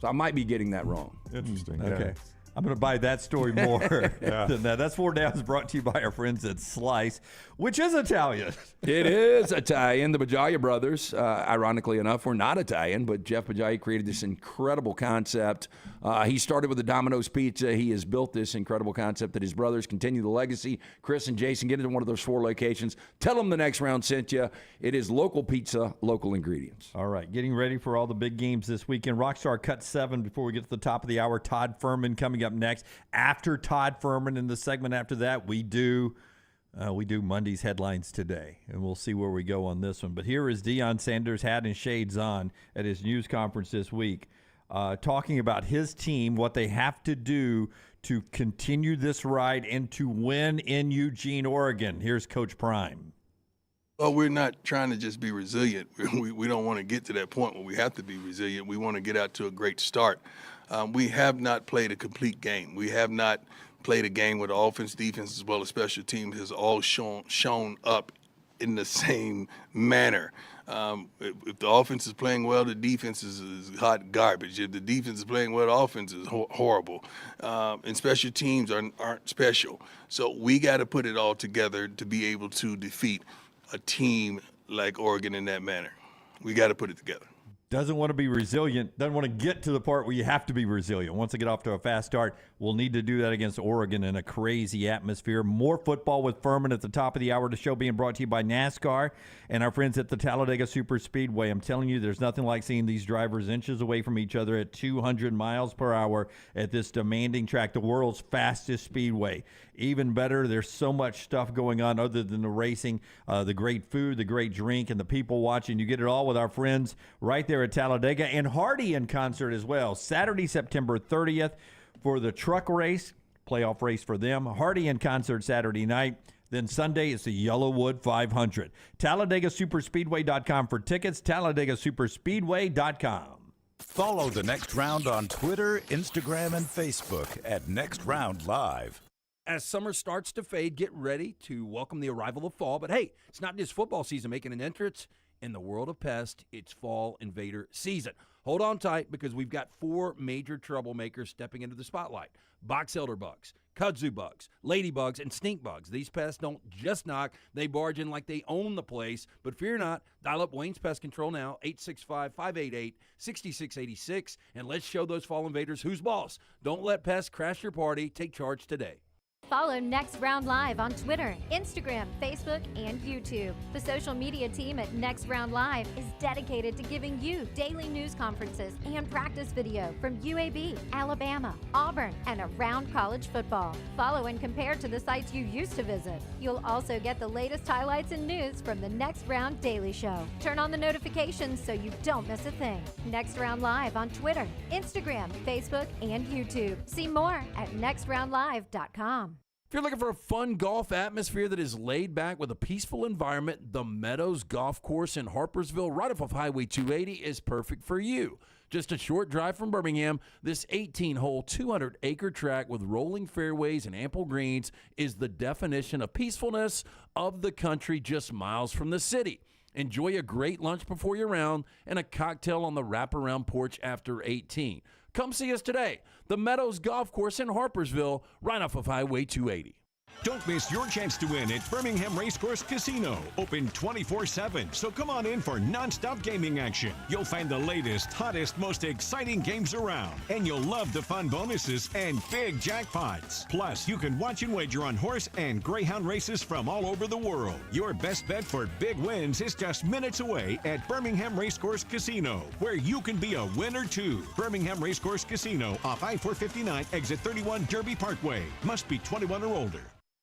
So I might be getting that wrong. Interesting. Okay. Yeah. I'm going to buy that story more than that. That's 4 Downs brought to you by our friends at Slice, which is Italian. It is Italian. The Bajaia brothers, ironically enough, were not Italian, but Jeff Bajaia created this incredible concept. He started with the Domino's Pizza. He has built this incredible concept that his brothers continue the legacy. Chris and Jason, get into one of those 4 locations. Tell them the next round sent you. It is local pizza, local ingredients. All right, getting ready for all the big games this weekend. Rockstar cut 7 before we get to the top of the hour. Todd Furman coming up next. After Todd Furman, in the segment after that, we do Monday's headlines today, and we'll see where we go on this one. But here is Deion Sanders, hat and shades on, at his news conference this week, talking about his team, what they have to do to continue this ride and to win in Eugene, Oregon. Here's Coach Prime. Well, we're not trying to just be resilient. We don't want to get to that point where we have to be resilient. We want to get out to a great start. We have not played a complete game. We have not played a game where the offense, defense, as well as special teams has all shown up in the same manner. If the offense is playing well, the defense is hot garbage. If the defense is playing well, the offense is horrible. And special teams aren't special. So we got to put it all together to be able to defeat a team like Oregon in that manner. We got to put it together. Doesn't want to be resilient, doesn't want to get to the part where you have to be resilient. Once they get off to a fast start, we'll need to do that against Oregon in a crazy atmosphere. More football with Furman at the top of the hour. The show being brought to you by NASCAR and our friends at the Talladega Super Speedway. I'm telling you, there's nothing like seeing these drivers inches away from each other at 200 miles per hour at this demanding track, the world's fastest speedway. Even better, there's so much stuff going on other than the racing, the great food, the great drink, and the people watching. You get it all with our friends right there at Talladega, and Hardy in concert as well. Saturday, September 30th for the truck race, playoff race for them. Hardy in concert Saturday night. Then Sunday is the Yellowwood 500. TalladagaSuperspeedway.com for tickets, TalladagaSuperspeedway.com. Follow the Next Round on Twitter, Instagram, and Facebook at Next Round Live. As summer starts to fade, get ready to welcome the arrival of fall. But hey, it's not just football season making an entrance. In the world of pest, it's fall invader season. Hold on tight because we've got 4 major troublemakers stepping into the spotlight. Box elder bugs, kudzu bugs, ladybugs, and stink bugs. These pests don't just knock, they barge in like they own the place. But fear not, dial up Wayne's Pest Control now, 865-588-6686, and let's show those fall invaders who's boss. Don't let pests crash your party. Take charge today. Follow Next Round Live on Twitter, Instagram, Facebook, and YouTube. The social media team at Next Round Live is dedicated to giving you daily news conferences and practice video from UAB, Alabama, Auburn, and around college football. Follow and compare to the sites you used to visit. You'll also get the latest highlights and news from the Next Round Daily Show. Turn on the notifications so you don't miss a thing. Next Round Live on Twitter, Instagram, Facebook, and YouTube. See more at nextroundlive.com. If you're looking for a fun golf atmosphere that is laid back with a peaceful environment, the Meadows Golf Course in Harpersville, right off of Highway 280, is perfect for you. Just a short drive from Birmingham, this 18-hole, 200-acre track with rolling fairways and ample greens is the definition of peacefulness of the country just miles from the city. Enjoy a great lunch before your round and a cocktail on the wraparound porch after 18. Come see us today. The Meadows Golf Course in Harpersville, right off of Highway 280. Don't miss your chance to win at Birmingham Racecourse Casino. Open 24/7, so come on in for nonstop gaming action. You'll find the latest, hottest, most exciting games around. And you'll love the fun bonuses and big jackpots. Plus, you can watch and wager on horse and greyhound races from all over the world. Your best bet for big wins is just minutes away at Birmingham Racecourse Casino, where you can be a winner too. Birmingham Racecourse Casino off I-459, exit 31 Derby Parkway. Must be 21 or older.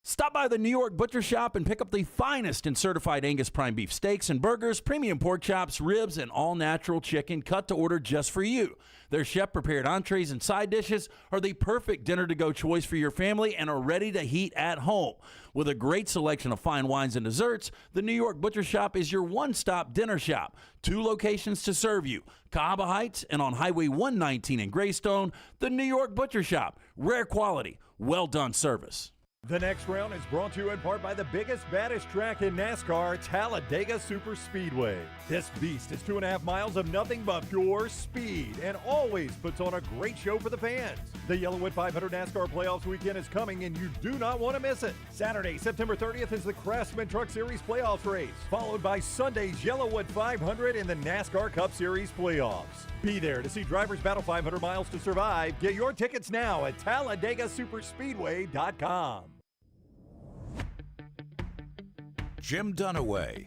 Stop by the New York Butcher Shop and pick up the finest in certified Angus prime beef steaks and burgers, premium pork chops, ribs, and all-natural chicken cut to order just for you. Their chef-prepared entrees and side dishes are the perfect dinner-to-go choice for your family and are ready to heat at home. With a great selection of fine wines and desserts, the New York Butcher Shop is your one-stop dinner shop. 2 locations to serve you, Cahaba Heights and on Highway 119 in Greystone. The New York Butcher Shop, rare quality, well-done service. The next round is brought to you in part by the biggest, baddest track in NASCAR, Talladega Superspeedway. This beast is 2.5 miles of nothing but pure speed and always puts on a great show for the fans. The Yellowwood 500 NASCAR Playoffs weekend is coming and you do not want to miss it. Saturday, September 30th is the Craftsman Truck Series Playoffs race, followed by Sunday's Yellowwood 500 in the NASCAR Cup Series Playoffs. Be there to see drivers battle 500 miles to survive. Get your tickets now at TalladegaSuperspeedway.com. Jim Dunaway,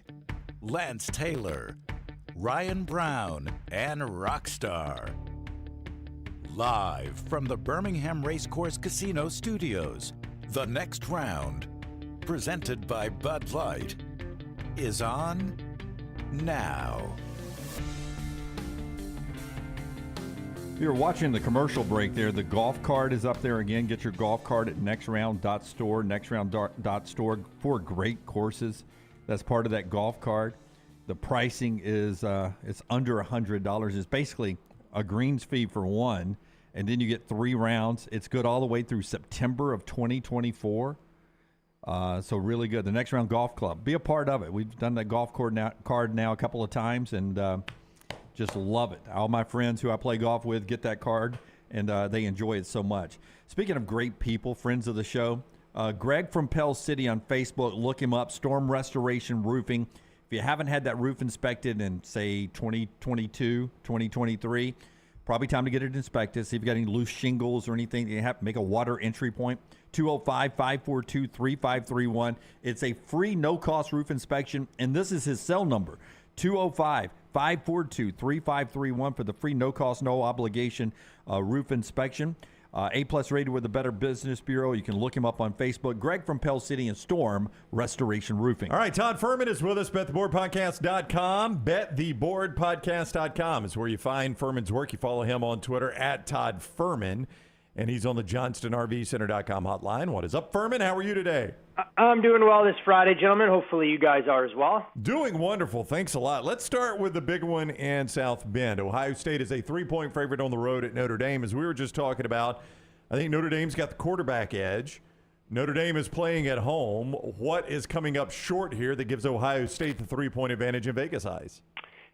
Lance Taylor, Ryan Brown, and Rockstar. Live from the Birmingham Racecourse Casino Studios, the next round, presented by Bud Light, is on now. You're watching the commercial break there. The golf card is up there again. Get your golf card at nextround.store, nextround.store for great courses. That's part of that golf card. The pricing is it's under $100. It's basically a greens fee for one, and then you get 3 rounds. It's good all the way through September of 2024. So really good. The Next Round Golf Club. Be a part of it. We've done that golf card now a couple of times, and just love it. All my friends who I play golf with get that card, and they enjoy it so much. Speaking of great people, friends of the show, Greg from Pell City on Facebook, look him up, Storm Restoration Roofing. If you haven't had that roof inspected in, say, 2022, 2023, probably time to get it inspected. See if you got any loose shingles or anything. You have to make a water entry point. 205-542-3531. It's a free, no-cost roof inspection, and this is his cell number, 205-542-3531 for the free, no-cost, no-obligation roof inspection. A-plus rated with the Better Business Bureau. You can look him up on Facebook. Greg from Pell City and Storm Restoration Roofing. All right, Todd Furman is with us, bettheboardpodcast.com. Bettheboardpodcast.com is where you find Furman's work. You follow him on Twitter at Todd Furman, and he's on the JohnstonRVCenter.com hotline. What is up, Furman? How are you today? I'm doing well this Friday, gentlemen. Hopefully you guys are as well. Doing wonderful. Thanks a lot. Let's start with the big one in South Bend. Ohio State is a 3-point favorite on the road at Notre Dame. As we were just talking about, I think Notre Dame's got the quarterback edge. Notre Dame is playing at home. What is coming up short here that gives Ohio State the 3-point advantage in Vegas eyes?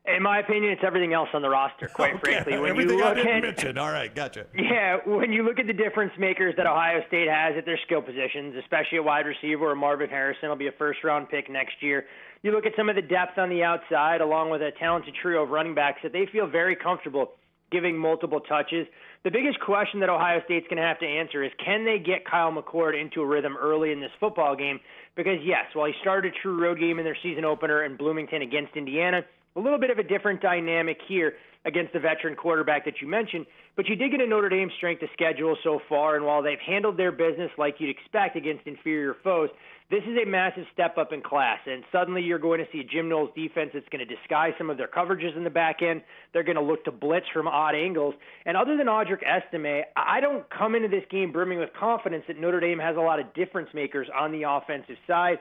In my opinion, it's everything else on the roster, quite frankly. When Everything you I look didn't at, mention. All right, gotcha. Yeah, when you look at the difference makers that Ohio State has at their skill positions, especially at wide receiver, where Marvin Harrison will be a first-round pick next year. You look at some of the depth on the outside, along with a talented trio of running backs that they feel very comfortable giving multiple touches. The biggest question that Ohio State's going to have to answer is, can they get Kyle McCord into a rhythm early in this football game? Because, yes, while he started a true road game in their season opener in Bloomington against Indiana, a little bit of a different dynamic here against the veteran quarterback that you mentioned, but you did get a Notre Dame strength of schedule so far, and while they've handled their business like you'd expect against inferior foes, this is a massive step up in class, and suddenly you're going to see a Jim Knowles defense that's going to disguise some of their coverages in the back end. They're going to look to blitz from odd angles, and other than Audric Estime, I don't come into this game brimming with confidence that Notre Dame has a lot of difference makers on the offensive side.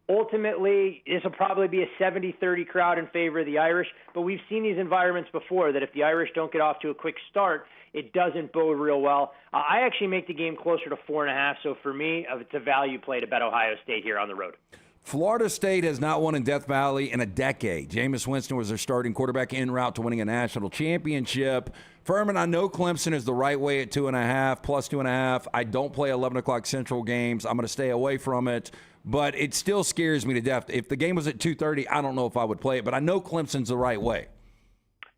Ultimately, this will probably be a 70-30 crowd in favor of the Irish, but we've seen these environments before that if the Irish don't get off to a quick start, it doesn't bode real well. I actually make the game closer to 4.5, so for me, it's a value play to bet Ohio State here on the road. Florida State has not won in Death Valley in a decade. Jameis Winston was their starting quarterback en route to winning a national championship. Furman, I know Clemson is the right way at 2.5, plus 2.5. I don't play 11 o'clock Central games. I'm going to stay away from it. But it still scares me to death. If the game was at 2:30, I don't know if I would play it. But I know Clemson's the right way.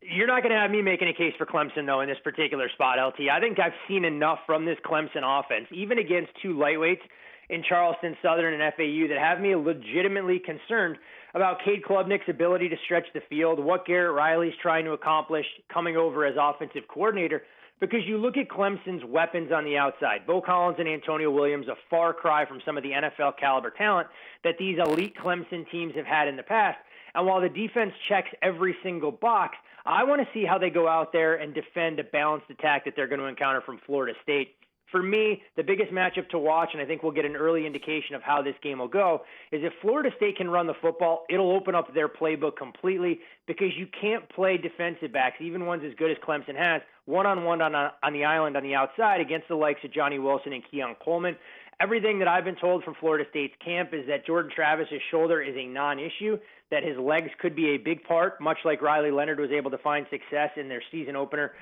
You're not going to have me making a case for Clemson, though, in this particular spot, LT. I think I've seen enough from this Clemson offense, even against two lightweights in Charleston Southern and FAU, that have me legitimately concerned about Cade Klubnik's ability to stretch the field, what Garrett Riley's trying to accomplish coming over as offensive coordinator, because you look at Clemson's weapons on the outside. Bo Collins and Antonio Williams, a far cry from some of the NFL caliber talent that these elite Clemson teams have had in the past. And while the defense checks every single box, I want to see how they go out there and defend a balanced attack that they're going to encounter from Florida State. For me, the biggest matchup to watch, and I think we'll get an early indication of how this game will go, is if Florida State can run the football, it'll open up their playbook completely, because you can't play defensive backs, even ones as good as Clemson has, one-on-one on the island on the outside against the likes of Johnny Wilson and Keon Coleman. Everything that I've been told from Florida State's camp is that Jordan Travis's shoulder is a non-issue, that his legs could be a big part, much like Riley Leonard was able to find success in their season opener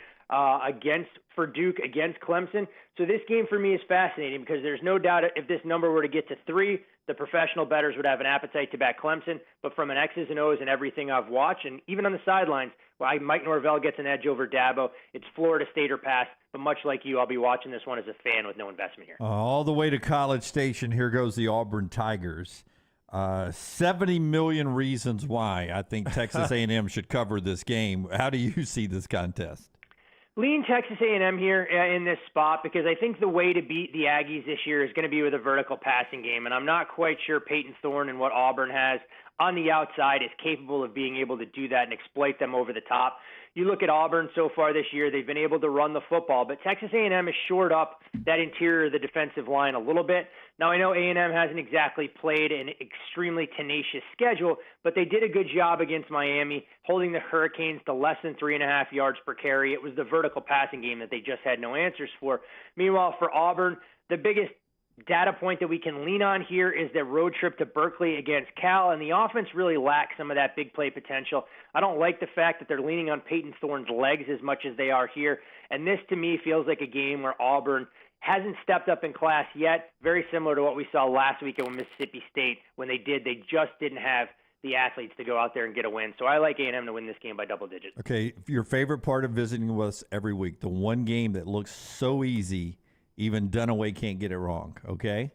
for Duke against Clemson. So this game for me is fascinating, because there's no doubt if this number were to get to 3, the professional bettors would have an appetite to back Clemson. But from an X's and O's and everything I've watched, and even on the sidelines, Mike Norvell gets an edge over Dabo. It's Florida State or pass. But much like you, I'll be watching this one as a fan with no investment here. All the way to College Station, here goes the Auburn Tigers. 70 million reasons why I think Texas A&M should cover this game. How do you see this contest? Lean Texas A&M here in this spot, because I think the way to beat the Aggies this year is going to be with a vertical passing game, and I'm not quite sure Peyton Thorne and what Auburn has on the outside is capable of being able to do that and exploit them over the top. You look at Auburn so far this year, they've been able to run the football, but Texas A&M has shored up that interior of the defensive line a little bit. Now, I know A&M hasn't exactly played an extremely tenacious schedule, but they did a good job against Miami, holding the Hurricanes to less than 3.5 yards per carry. It was the vertical passing game that they just had no answers for. Meanwhile, for Auburn, the biggest data point that we can lean on here is their road trip to Berkeley against Cal, and the offense really lacks some of that big play potential. I don't like the fact that they're leaning on Peyton Thorne's legs as much as they are here, and this to me feels like a game where Auburn hasn't stepped up in class yet, very similar to what we saw last week at Mississippi State. When they did, they just didn't have the athletes to go out there and get a win. So I like A&M to win this game by double digits. Okay, your favorite part of visiting with us every week, the one game that looks so easy, even Dunaway can't get it wrong, okay?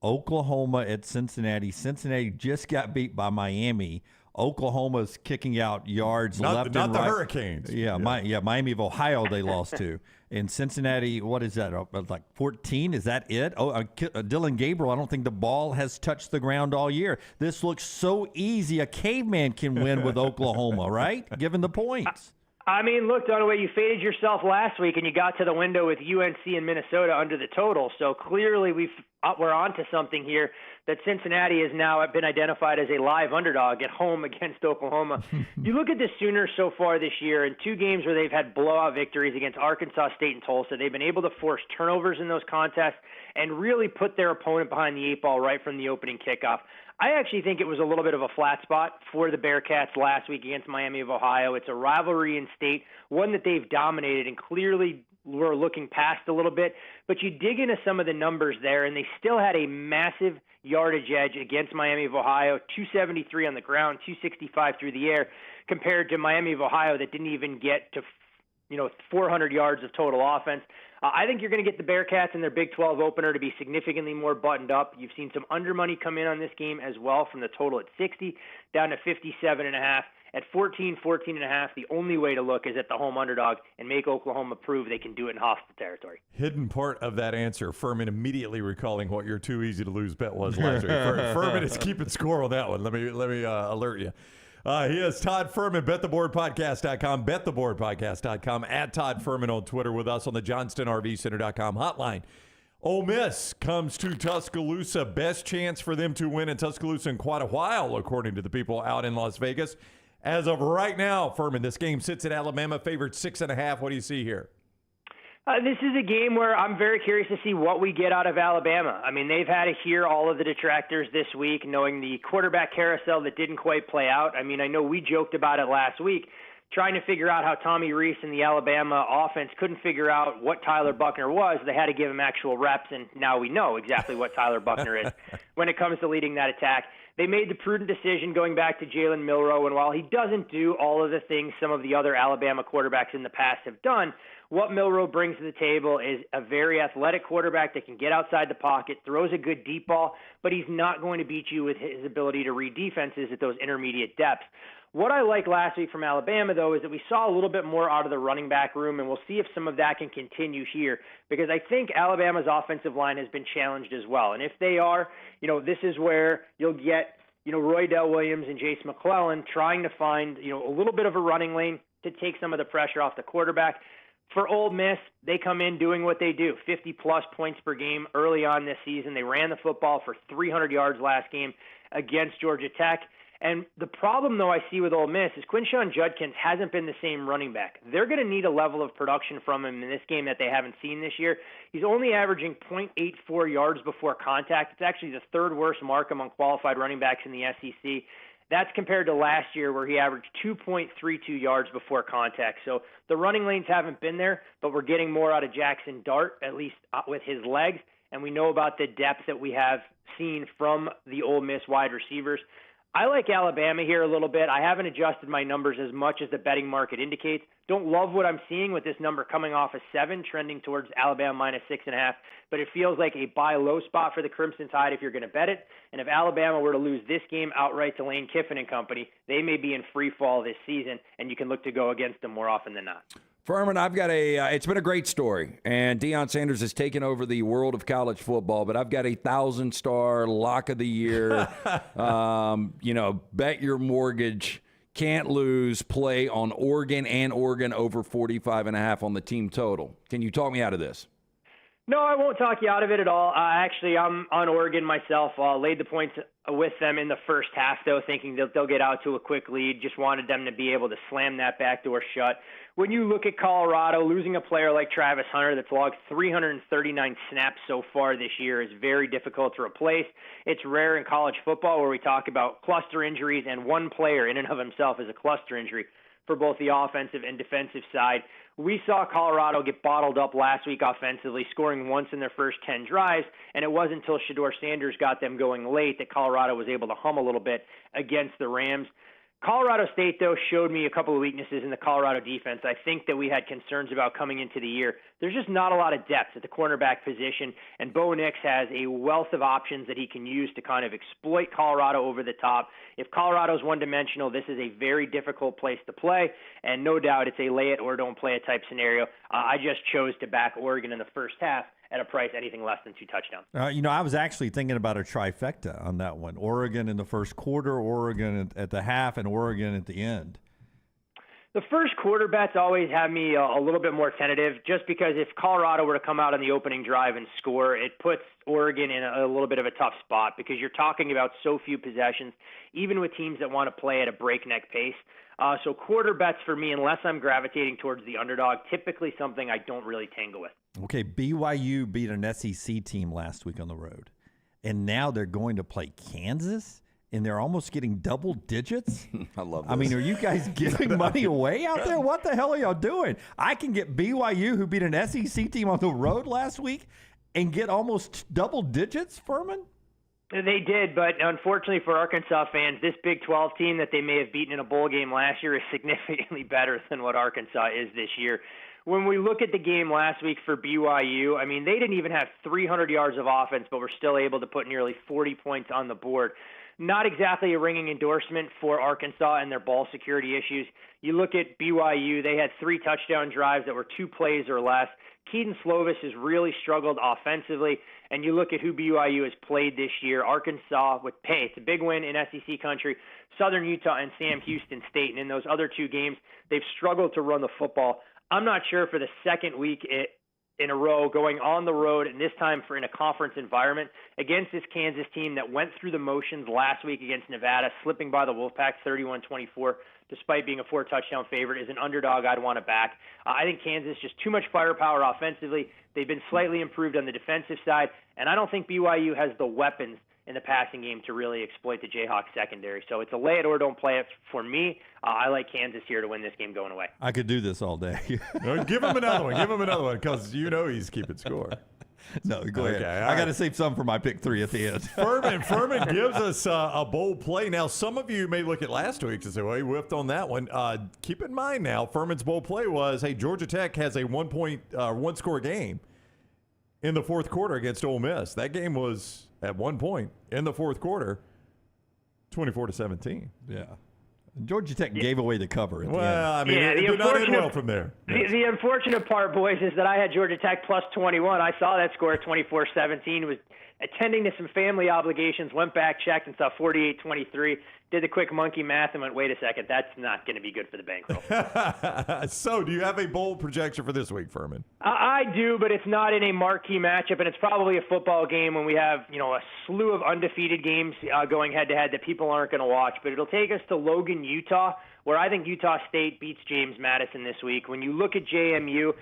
Oklahoma at Cincinnati. Cincinnati just got beat by Miami. Oklahoma's kicking out yards left and right. Not the Hurricanes. Yeah, Miami of Ohio they lost to. And Cincinnati, what is that, like 14? Is that it? Dylan Gabriel, I don't think the ball has touched the ground all year. This looks so easy. A caveman can win with Oklahoma, right? Given the points. I mean, look, Dunaway, you faded yourself last week, and you got to the window with UNC and Minnesota under the total. So clearly we're onto something here, that Cincinnati has now been identified as a live underdog at home against Oklahoma. You look at the Sooners so far this year, in 2 games where they've had blowout victories against Arkansas State and Tulsa, they've been able to force turnovers in those contests and really put their opponent behind the 8 ball right from the opening kickoff. I actually think it was a little bit of a flat spot for the Bearcats last week against Miami of Ohio. It's a rivalry in state, one that they've dominated, and clearly we're looking past a little bit. But you dig into some of the numbers there, and they still had a massive yardage edge against Miami of Ohio, 273 on the ground, 265 through the air, compared to Miami of Ohio that didn't even get to 400 yards of total offense. I think you're going to get the Bearcats in their Big 12 opener to be significantly more buttoned up. You've seen some under money come in on this game as well, from the total at 60 down to 57.5. At 14.5, the only way to look is at the home underdog and make Oklahoma prove they can do it in hostile territory. Hidden part of that answer, Furman immediately recalling what your too easy to lose bet was last week. Furman is keeping score on that one. Let me alert you. He is Todd Furman, bettheboardpodcast.com, bettheboardpodcast.com, at Todd Furman on Twitter, with us on the JohnstonRVCenter.com hotline. Ole Miss comes to Tuscaloosa. Best chance for them to win in Tuscaloosa in quite a while, according to the people out in Las Vegas. As of right now, Furman, this game sits at Alabama, favored 6.5. What do you see here? This is a game where I'm very curious to see what we get out of Alabama. I mean, they've had to hear all of the detractors this week, knowing the quarterback carousel that didn't quite play out. I mean, I know we joked about it last week, trying to figure out how Tommy Rees and the Alabama offense couldn't figure out what Tyler Buchner was. They had to give him actual reps, and now we know exactly what Tyler Buchner is when it comes to leading that attack. They made the prudent decision going back to Jalen Milroe, and while he doesn't do all of the things some of the other Alabama quarterbacks in the past have done, what Milroe brings to the table is a very athletic quarterback that can get outside the pocket, throws a good deep ball, but he's not going to beat you with his ability to read defenses at those intermediate depths. What I liked last week from Alabama, though, is that we saw a little bit more out of the running back room, and we'll see if some of that can continue here, because I think Alabama's offensive line has been challenged as well. And if they are, this is where you'll get, Roy Dell Williams and Jace McClellan trying to find, a little bit of a running lane to take some of the pressure off the quarterback. For Ole Miss, they come in doing what they do, 50-plus points per game early on this season. They ran the football for 300 yards last game against Georgia Tech. And the problem, though, I see with Ole Miss is Quinshon Judkins hasn't been the same running back. They're going to need a level of production from him in this game that they haven't seen this year. He's only averaging 0.84 yards before contact. It's actually the third worst mark among qualified running backs in the SEC. That's compared to last year where he averaged 2.32 yards before contact. So the running lanes haven't been there, but we're getting more out of Jackson Dart, at least with his legs. And we know about the depth that we have seen from the Ole Miss wide receivers. I like Alabama here a little bit. I haven't adjusted my numbers as much as the betting market indicates. Don't love what I'm seeing with this number coming off a 7, trending towards Alabama minus 6.5. But it feels like a buy low spot for the Crimson Tide if you're going to bet it. And if Alabama were to lose this game outright to Lane Kiffin and company, they may be in free fall this season, and you can look to go against them more often than not. Furman, I've got it's been a great story, and Deion Sanders has taken over the world of college football, but I've got a 1,000-star lock of the year, bet your mortgage, can't lose, play on Oregon and Oregon over 45.5 on the team total. Can you talk me out of this? No, I won't talk you out of it at all. Actually, I'm on Oregon myself. Laid the points with them in the first half, though, thinking they'll get out to a quick lead. Just wanted them to be able to slam that back door shut. When you look at Colorado, losing a player like Travis Hunter that's logged 339 snaps so far this year is very difficult to replace. It's rare in college football where we talk about cluster injuries, and one player in and of himself is a cluster injury for both the offensive and defensive side. We saw Colorado get bottled up last week offensively, scoring once in their first 10 drives, and it wasn't until Shedeur Sanders got them going late that Colorado was able to hum a little bit against the Rams. Colorado State, though, showed me a couple of weaknesses in the Colorado defense. I think that we had concerns about coming into the year. There's just not a lot of depth at the cornerback position, and Bo Nix has a wealth of options that he can use to kind of exploit Colorado over the top. If Colorado's one-dimensional, this is a very difficult place to play, and no doubt it's a lay it or don't play it type scenario. I just chose to back Oregon in the first half at a price anything less than 2 touchdowns. I was actually thinking about a trifecta on that one. Oregon in the first quarter, Oregon at the half, and Oregon at the end. The first quarter bets always have me a little bit more tentative, just because if Colorado were to come out on the opening drive and score, it puts Oregon in a little bit of a tough spot because you're talking about so few possessions, even with teams that want to play at a breakneck pace. So quarter bets for me, unless I'm gravitating towards the underdog, typically something I don't really tangle with. Okay, BYU beat an SEC team last week on the road, and now they're going to play Kansas, and they're almost getting double digits. I love this. I mean, are you guys giving money away out there? What the hell are y'all doing? I can get BYU, who beat an SEC team on the road last week, and get almost double digits, Furman? They did, but unfortunately for Arkansas fans, this Big 12 team that they may have beaten in a bowl game last year is significantly better than what Arkansas is this year. When we look at the game last week for BYU, I mean, they didn't even have 300 yards of offense, but were still able to put nearly 40 points on the board. Not exactly a ringing endorsement for Arkansas and their ball security issues. You look at BYU, they had 3 touchdown drives that were 2 plays or less. Keaton Slovis has really struggled offensively, and you look at who BYU has played this year. Arkansas with pay. It's a big win in SEC country. Southern Utah and Sam Houston State, and in those other 2 games, they've struggled to run the football. I'm not sure for the second week in a row going on the road, and this time in a conference environment against this Kansas team that went through the motions last week against Nevada, slipping by the Wolfpack 31-24, despite being a 4-touchdown favorite, is an underdog I'd want to back. I think Kansas just too much firepower offensively. They've been slightly improved on the defensive side, and I don't think BYU has the weapons in the passing game to really exploit the Jayhawks secondary. So it's a lay it or don't play it for me. I like Kansas here to win this game going away. I could do this all day. Give him another one. Give him another one because you know he's keeping score. No, go ahead. Okay, I got to save some for my pick 3 at the end. Furman gives us a bold play. Now, some of you may look at last week's and say, well, he whiffed on that one. Keep in mind now, Furman's bold play was, hey, Georgia Tech has a one-score game in the fourth quarter against Ole Miss. That game was, at one point in the fourth quarter, 24-17. Yeah. Georgia Tech gave away the cover at the end. Well, I mean, it did not end well from there. The unfortunate part, boys, is that I had Georgia Tech plus 21. I saw that score at 24-17, was attending to some family obligations, went back, checked, and saw 48-23. Did the quick monkey math and went, wait a second, that's not going to be good for the bankroll. So, do you have a bold projection for this week, Furman? I do, but it's not in a marquee matchup, and it's probably a football game when we have, a slew of undefeated games going head-to-head that people aren't going to watch. But it'll take us to Logan, Utah, where I think Utah State beats James Madison this week. When you look at JMU,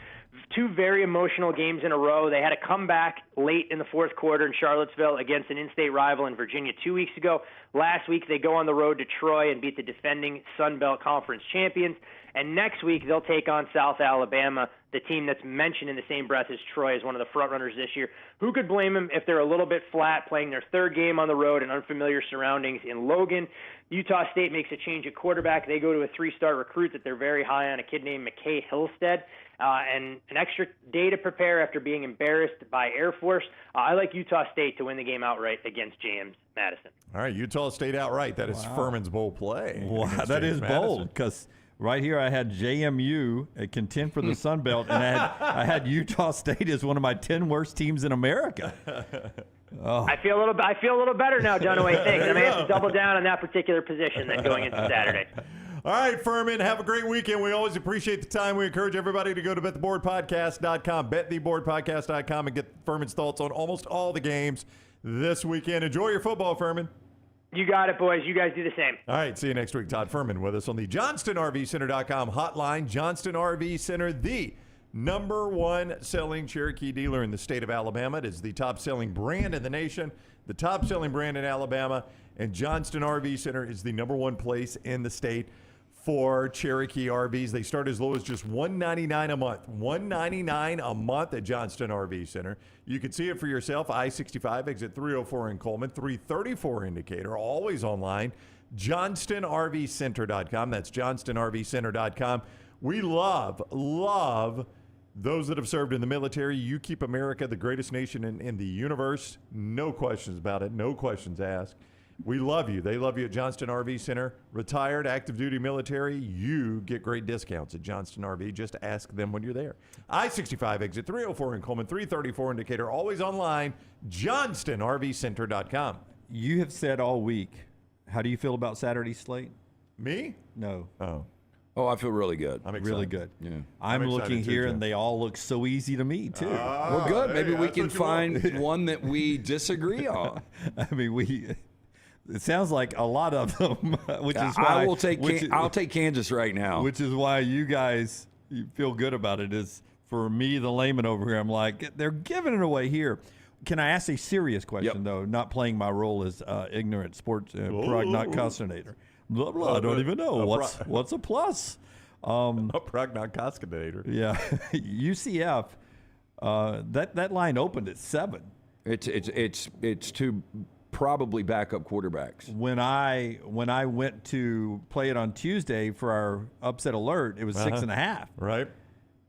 2 very emotional games in a row. They had a comeback late in the fourth quarter in Charlottesville against an in-state rival in Virginia 2 weeks ago. Last week, they go on the road to Troy and beat the defending Sun Belt Conference champions. And next week, they'll take on South Alabama, the team that's mentioned in the same breath as Troy as one of the front-runners this year. Who could blame them if they're a little bit flat, playing their third game on the road in unfamiliar surroundings in Logan? Utah State makes a change at quarterback. They go to a 3-star recruit that they're very high on, a kid named McKay Hillstead. And an extra day to prepare after being embarrassed by Air Force. I like Utah State to win the game outright against James Madison. All right, Utah State outright. That is Furman's bold play. Wow, that is bold because right here I had JMU contend for the Sun Belt, and I had Utah State as one of my 10 worst teams in America. Oh. I feel a little better now, Dunaway. Thanks. I may have to double down on that particular position then going into Saturday. All right, Furman, have a great weekend. We always appreciate the time. We encourage everybody to go to bettheboardpodcast.com, bettheboardpodcast.com, and get Furman's thoughts on almost all the games this weekend. Enjoy your football, Furman. You got it, boys. You guys do the same. All right, see you next week. Todd Furman with us on the JohnstonRVCenter.com hotline. Johnston RV Center, the #1 selling Cherokee dealer in the state of Alabama. It is the top-selling brand in the nation, the top-selling brand in Alabama, and Johnston RV Center is the #1 place in the state for Cherokee RVs. They start as low as just $199 a month. $199 a month at Johnston RV Center. You can see it for yourself. I-65, exit 304 in Coleman, 334 indicator, always online. JohnstonRVCenter.com. That's JohnstonRVCenter.com. We love those that have served in the military. You keep America the greatest nation in the universe. No questions about it. No questions asked. We love you. They love you at Johnston RV Center. Retired, active duty military, you get great discounts at Johnston RV. Just ask them when you're there. I-65 exit 304 in Coleman, 334 indicator, always online, JohnstonRVCenter.com. You have said all week, how do you feel about Saturday's slate? Me? No. Oh, I feel really good. I'm excited. Really good. Yeah. I'm looking here, and they all look so easy to me, too. Well, good. Maybe we can find one that we disagree on. I mean, it sounds like a lot of them, which is why I'll take Kansas right now. Which is why you guys feel good about it. Is for me, the layman over here, I'm like, they're giving it away here. Can I ask a serious question, though, not playing my role as ignorant sports prognosticator? Blah, blah, I don't even know. What's a plus? A prognosticator. Yeah. UCF, that line opened at 7. It's two probably backup quarterbacks. When I went to play it on Tuesday for our upset alert, it was 6.5. Right.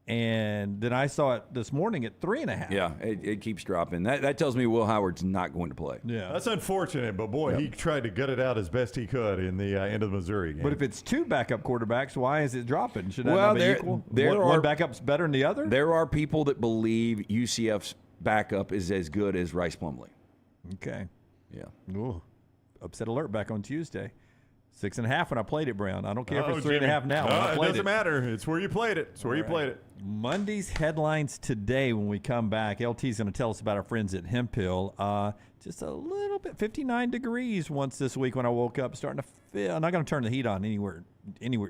And then I saw it this morning at 3.5. Yeah, it keeps dropping. That tells me Will Howard's not going to play. Yeah, that's unfortunate. But boy, he tried to gut it out as best he could in the end of the Missouri game. But if it's 2 backup quarterbacks, why is it dropping? Should that not be equal? One backup's better than the other? There are people that believe UCF's backup is as good as Rice Plumlee. Okay. Yeah. Ooh. Upset alert back on Tuesday. 6.5 when I played it, Brown. I don't care if it's 3.5 now. No, it doesn't matter. It's where you played it. It's where you played it. Monday's headlines today when we come back. LT's going to tell us about our friends at Hemp Hill. Just a little bit, 59 degrees once this week when I woke up, starting to feel. I'm not going to turn the heat on anywhere,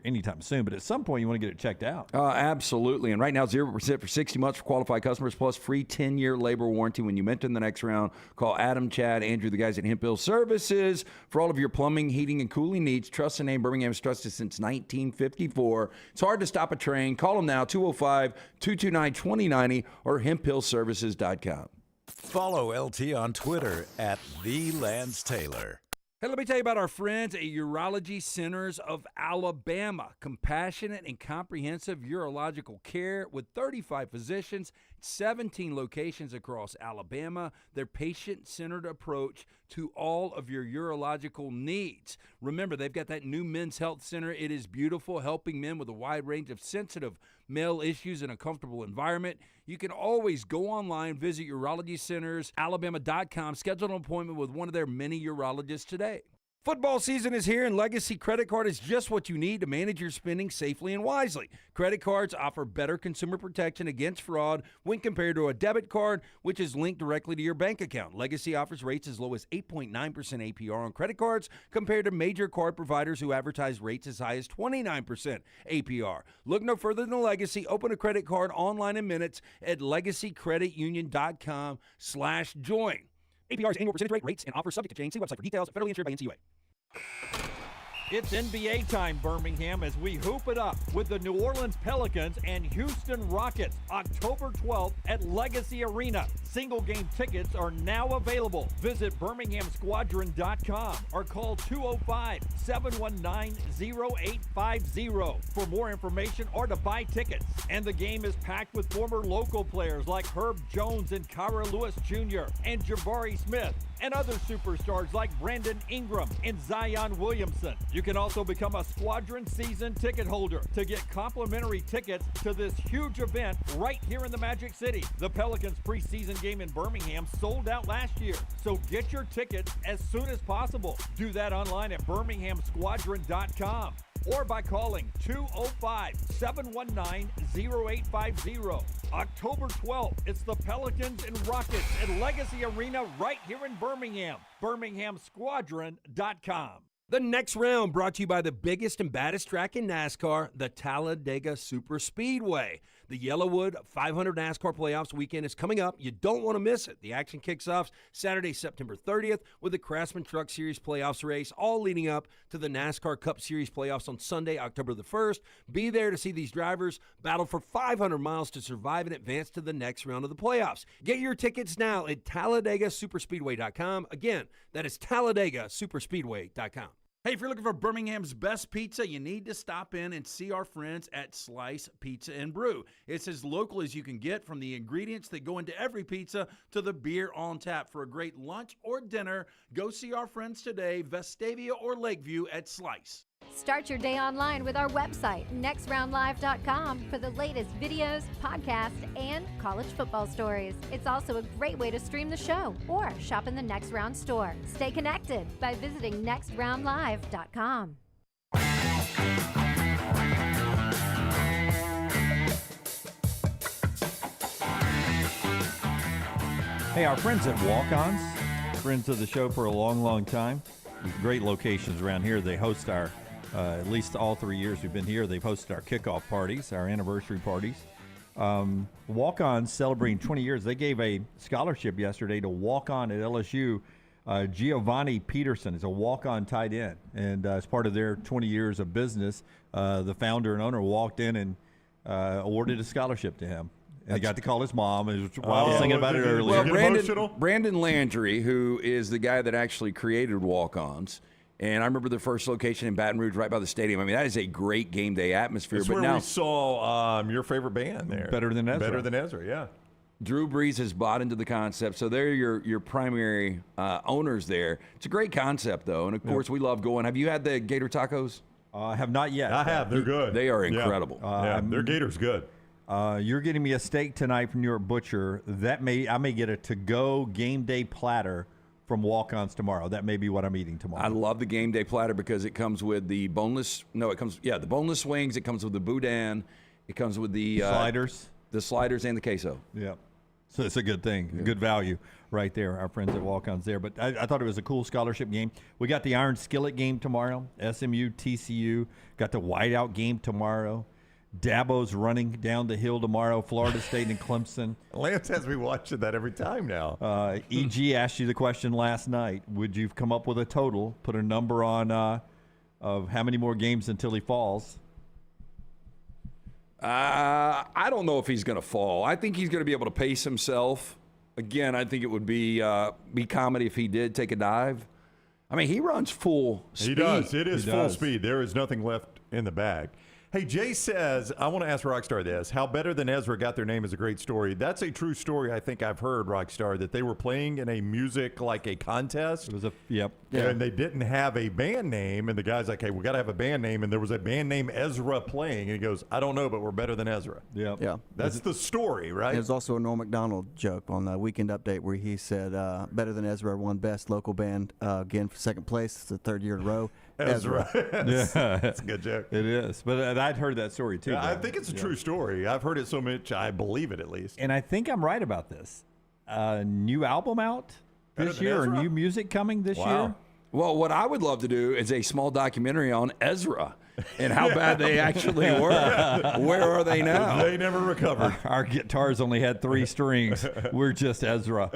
anytime soon, but at some point you want to get it checked out. Absolutely. And right now, 0% for 60 months for qualified customers, plus free 10-year labor warranty when you mentor in the next round. Call Adam, Chad, Andrew, the guys at Hemp Hill Services for all of your plumbing, heating, and cooling needs. Trust the name. Birmingham's trusted since 1954. It's hard to stop a train. Call them now, 205-229-2090 or hemphillservices.com. Follow LT on Twitter at @TheLanceTaylor. Hey, let me tell you about our friends at Urology Centers of Alabama. Compassionate and comprehensive urological care with 35 physicians, 17 locations across Alabama. Their patient-centered approach to all of your urological needs. Remember, they've got that new men's health center. It is beautiful, helping men with a wide range of sensitive male issues in a comfortable environment. You can always go online, visit urologycentersalabama.com, schedule an appointment with one of their many urologists today. Football season is here, and Legacy Credit Card is just what you need to manage your spending safely and wisely. Credit cards offer better consumer protection against fraud when compared to a debit card, which is linked directly to your bank account. Legacy offers rates as low as 8.9% APR on credit cards compared to major card providers who advertise rates as high as 29% APR. Look no further than Legacy. Open a credit card online in minutes at legacycreditunion.com/join. APR's annual percentage rate, rates, and offers subject to change. See website for details. Federally insured by NCUA. It's NBA time, Birmingham, as we hoop it up with the New Orleans Pelicans and Houston Rockets, October 12th at Legacy Arena. Single-game tickets are now available. Visit BirminghamSquadron.com or call 205-719-0850 for more information or to buy tickets. And the game is packed with former local players like Herb Jones and Kyra Lewis Jr. and Jabari Smith, and other superstars like Brandon Ingram and Zion Williamson. You can also become a Squadron season ticket holder to get complimentary tickets to this huge event right here in the Magic City. The Pelicans preseason game in Birmingham sold out last year, so get your tickets as soon as possible. Do that online at BirminghamSquadron.com or by calling 205-719-0850. October 12th, it's the Pelicans and Rockets at Legacy Arena right here in Birmingham. BirminghamSquadron.com. The next round brought to you by the biggest and baddest track in NASCAR, the Talladega Superspeedway. The Yellowwood 500 NASCAR Playoffs weekend is coming up. You don't want to miss it. The action kicks off Saturday, September 30th with the Craftsman Truck Series Playoffs race, all leading up to the NASCAR Cup Series Playoffs on Sunday, October the 1st. Be there to see these drivers battle for 500 miles to survive and advance to the next round of the playoffs. Get your tickets now at TalladegaSuperspeedway.com. Again, that is TalladegaSuperspeedway.com. Hey, if you're looking for Birmingham's best pizza, you need to stop in and see our friends at Slice Pizza and Brew. It's as local as you can get, from the ingredients that go into every pizza to the beer on tap. For a great lunch or dinner, go see our friends today, Vestavia or Lakeview at Slice. Start your day online with our website, nextroundlive.com, for the latest videos, podcasts, and college football stories. It's also a great way to stream the show or shop in the Next Round store. Stay connected by visiting nextroundlive.com. Hey, our friends at Walk-Ons, friends of the show for a long, long time. Great locations around here. They host our at least all 3 years we've been here, they've hosted our kickoff parties, our anniversary parties. Walk-Ons celebrating 20 years. They gave a scholarship yesterday to walk-on at LSU. Giovanni Peterson is a walk-on tight end, and as part of their 20 years of business, the founder and owner walked in and awarded a scholarship to him. And he got to call his mom. I was thinking about it earlier. Well, Brandon Landry, who is the guy that actually created Walk-Ons. And I remember the first location in Baton Rouge, right by the stadium. I mean, that is a great game day atmosphere. That's where we saw your favorite band there. Better Than Ezra. Better Than Ezra, yeah. Drew Brees has bought into the concept, so they're your primary owners there. It's a great concept, though, and of course we love going. Have you had the Gator tacos? I have not yet. I have. They're good. They are incredible. Their Gator's good. You're getting me a steak tonight from New York Butcher. I may get a to-go game day platter from Walk-Ons tomorrow. That may be what I'm eating tomorrow. I love the game day platter because it comes with the boneless. No, it comes the boneless wings. It comes with the boudin, It comes with the sliders and the queso. Yeah. So it's a good thing, a good value right there, our friends at Walk-Ons there. But I thought it was a cool scholarship game. We got the Iron Skillet game tomorrow, SMU, TCU. Got the Whiteout game tomorrow. Dabo's running down the hill tomorrow, Florida State and Clemson. Lance has me watching that every time now. EG asked you the question last night. Would you come up with a total, put a number on of how many more games until he falls? I don't know if he's going to fall. I think he's going to be able to pace himself. Again, I think it would be comedy if he did take a dive. I mean, he runs full speed. He does. It is full speed. There is nothing left in the bag. Hey, Jay says, I want to ask Rockstar this. How Better Than Ezra Got Their Name is a great story. That's a true story I think I've heard, Rockstar, that they were playing in a music, like a contest. It was a, yep. And they didn't have a band name. And the guy's like, hey, we got to have a band name. And there was a band named Ezra playing. And he goes, I don't know, but we're better than Ezra. Yep. Yeah. That's the story, right? There's also a Norm Macdonald joke on the Weekend Update where he said, Better Than Ezra won Best Local Band again for second place. It's the third year in a row. Ezra. Yeah. That's a good joke. It is. But I'd heard that story, too. I think it's a true story. I've heard it so much, I believe it at least. And I think I'm right about this. New album out this year, or new music coming this year? Well, what I would love to do is a small documentary on Ezra and how bad they actually were. Where are they now? They never recovered. Our guitars only had 3 strings. We're just Ezra.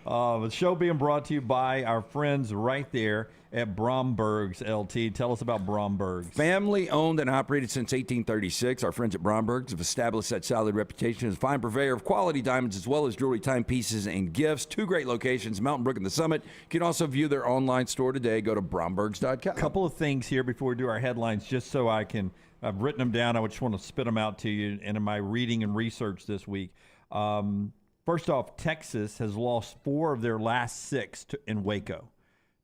The show being brought to you by our friends right there at Bromberg's LT. Tell us about Bromberg's. Family owned and operated since 1836. Our friends at Bromberg's have established that solid reputation as a fine purveyor of quality diamonds as well as jewelry, timepieces, and gifts. 2 great locations, Mountain Brook and the Summit. You can also view their online store today. Go to brombergs.com. A couple of things here before we do our headlines, just so I've written them down. I just want to spit them out to you. And in my reading and research this week, first off, Texas has lost 4 of their last 6 in Waco.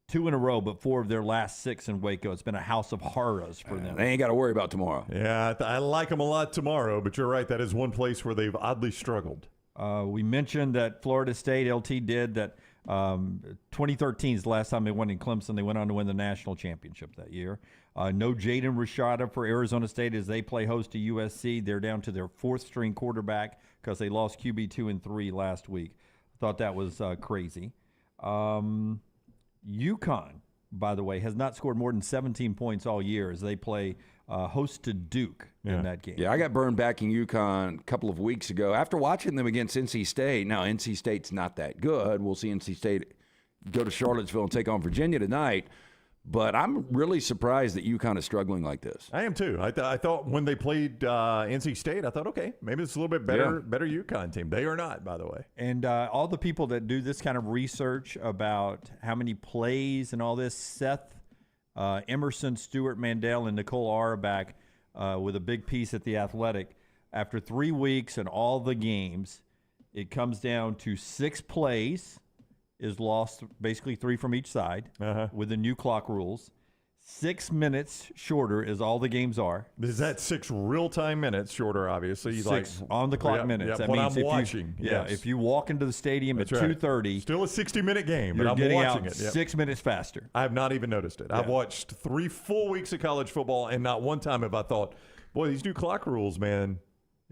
2 in a row, but 4 of their last 6 in Waco. It's been a house of horrors for them. They ain't got to worry about tomorrow. Yeah, I like them a lot tomorrow, but you're right. That is one place where they've oddly struggled. We mentioned that Florida State, LT did that. 2013 is the last time they won in Clemson. They went on to win the national championship that year. No Jaden Rashada for Arizona State as they play host to USC. They're down to their 4th-string quarterback because they lost QB 2 and 3 last week. Thought that was crazy. UConn, by the way, has not scored more than 17 points all year as they play host to Duke in that game. Yeah, I got burned back in UConn a couple of weeks ago after watching them against NC State. Now, NC State's not that good. We'll see NC State go to Charlottesville and take on Virginia tonight. But I'm really surprised that UConn is struggling like this. I am too. I thought when they played NC State, I thought, okay, maybe it's a little bit better UConn team. They are not, by the way. And all the people that do this kind of research about how many plays and all this, Seth Emerson, Stuart Mandel, and Nicole Auerbach with a big piece at The Athletic. After 3 weeks and all the games, it comes down to 6 plays is lost, basically 3 from each side with the new clock rules. 6 minutes shorter is all the games are. Is that 6 real-time minutes shorter, obviously? 6 on-the-clock minutes. That when means I'm watching. If you walk into the stadium at 2:30. Still a 60-minute game, but you're I'm getting watching out it. Yep. 6 minutes faster. I have not even noticed it. I've watched 3 full weeks of college football, and not one time have I thought, boy, these new clock rules, man,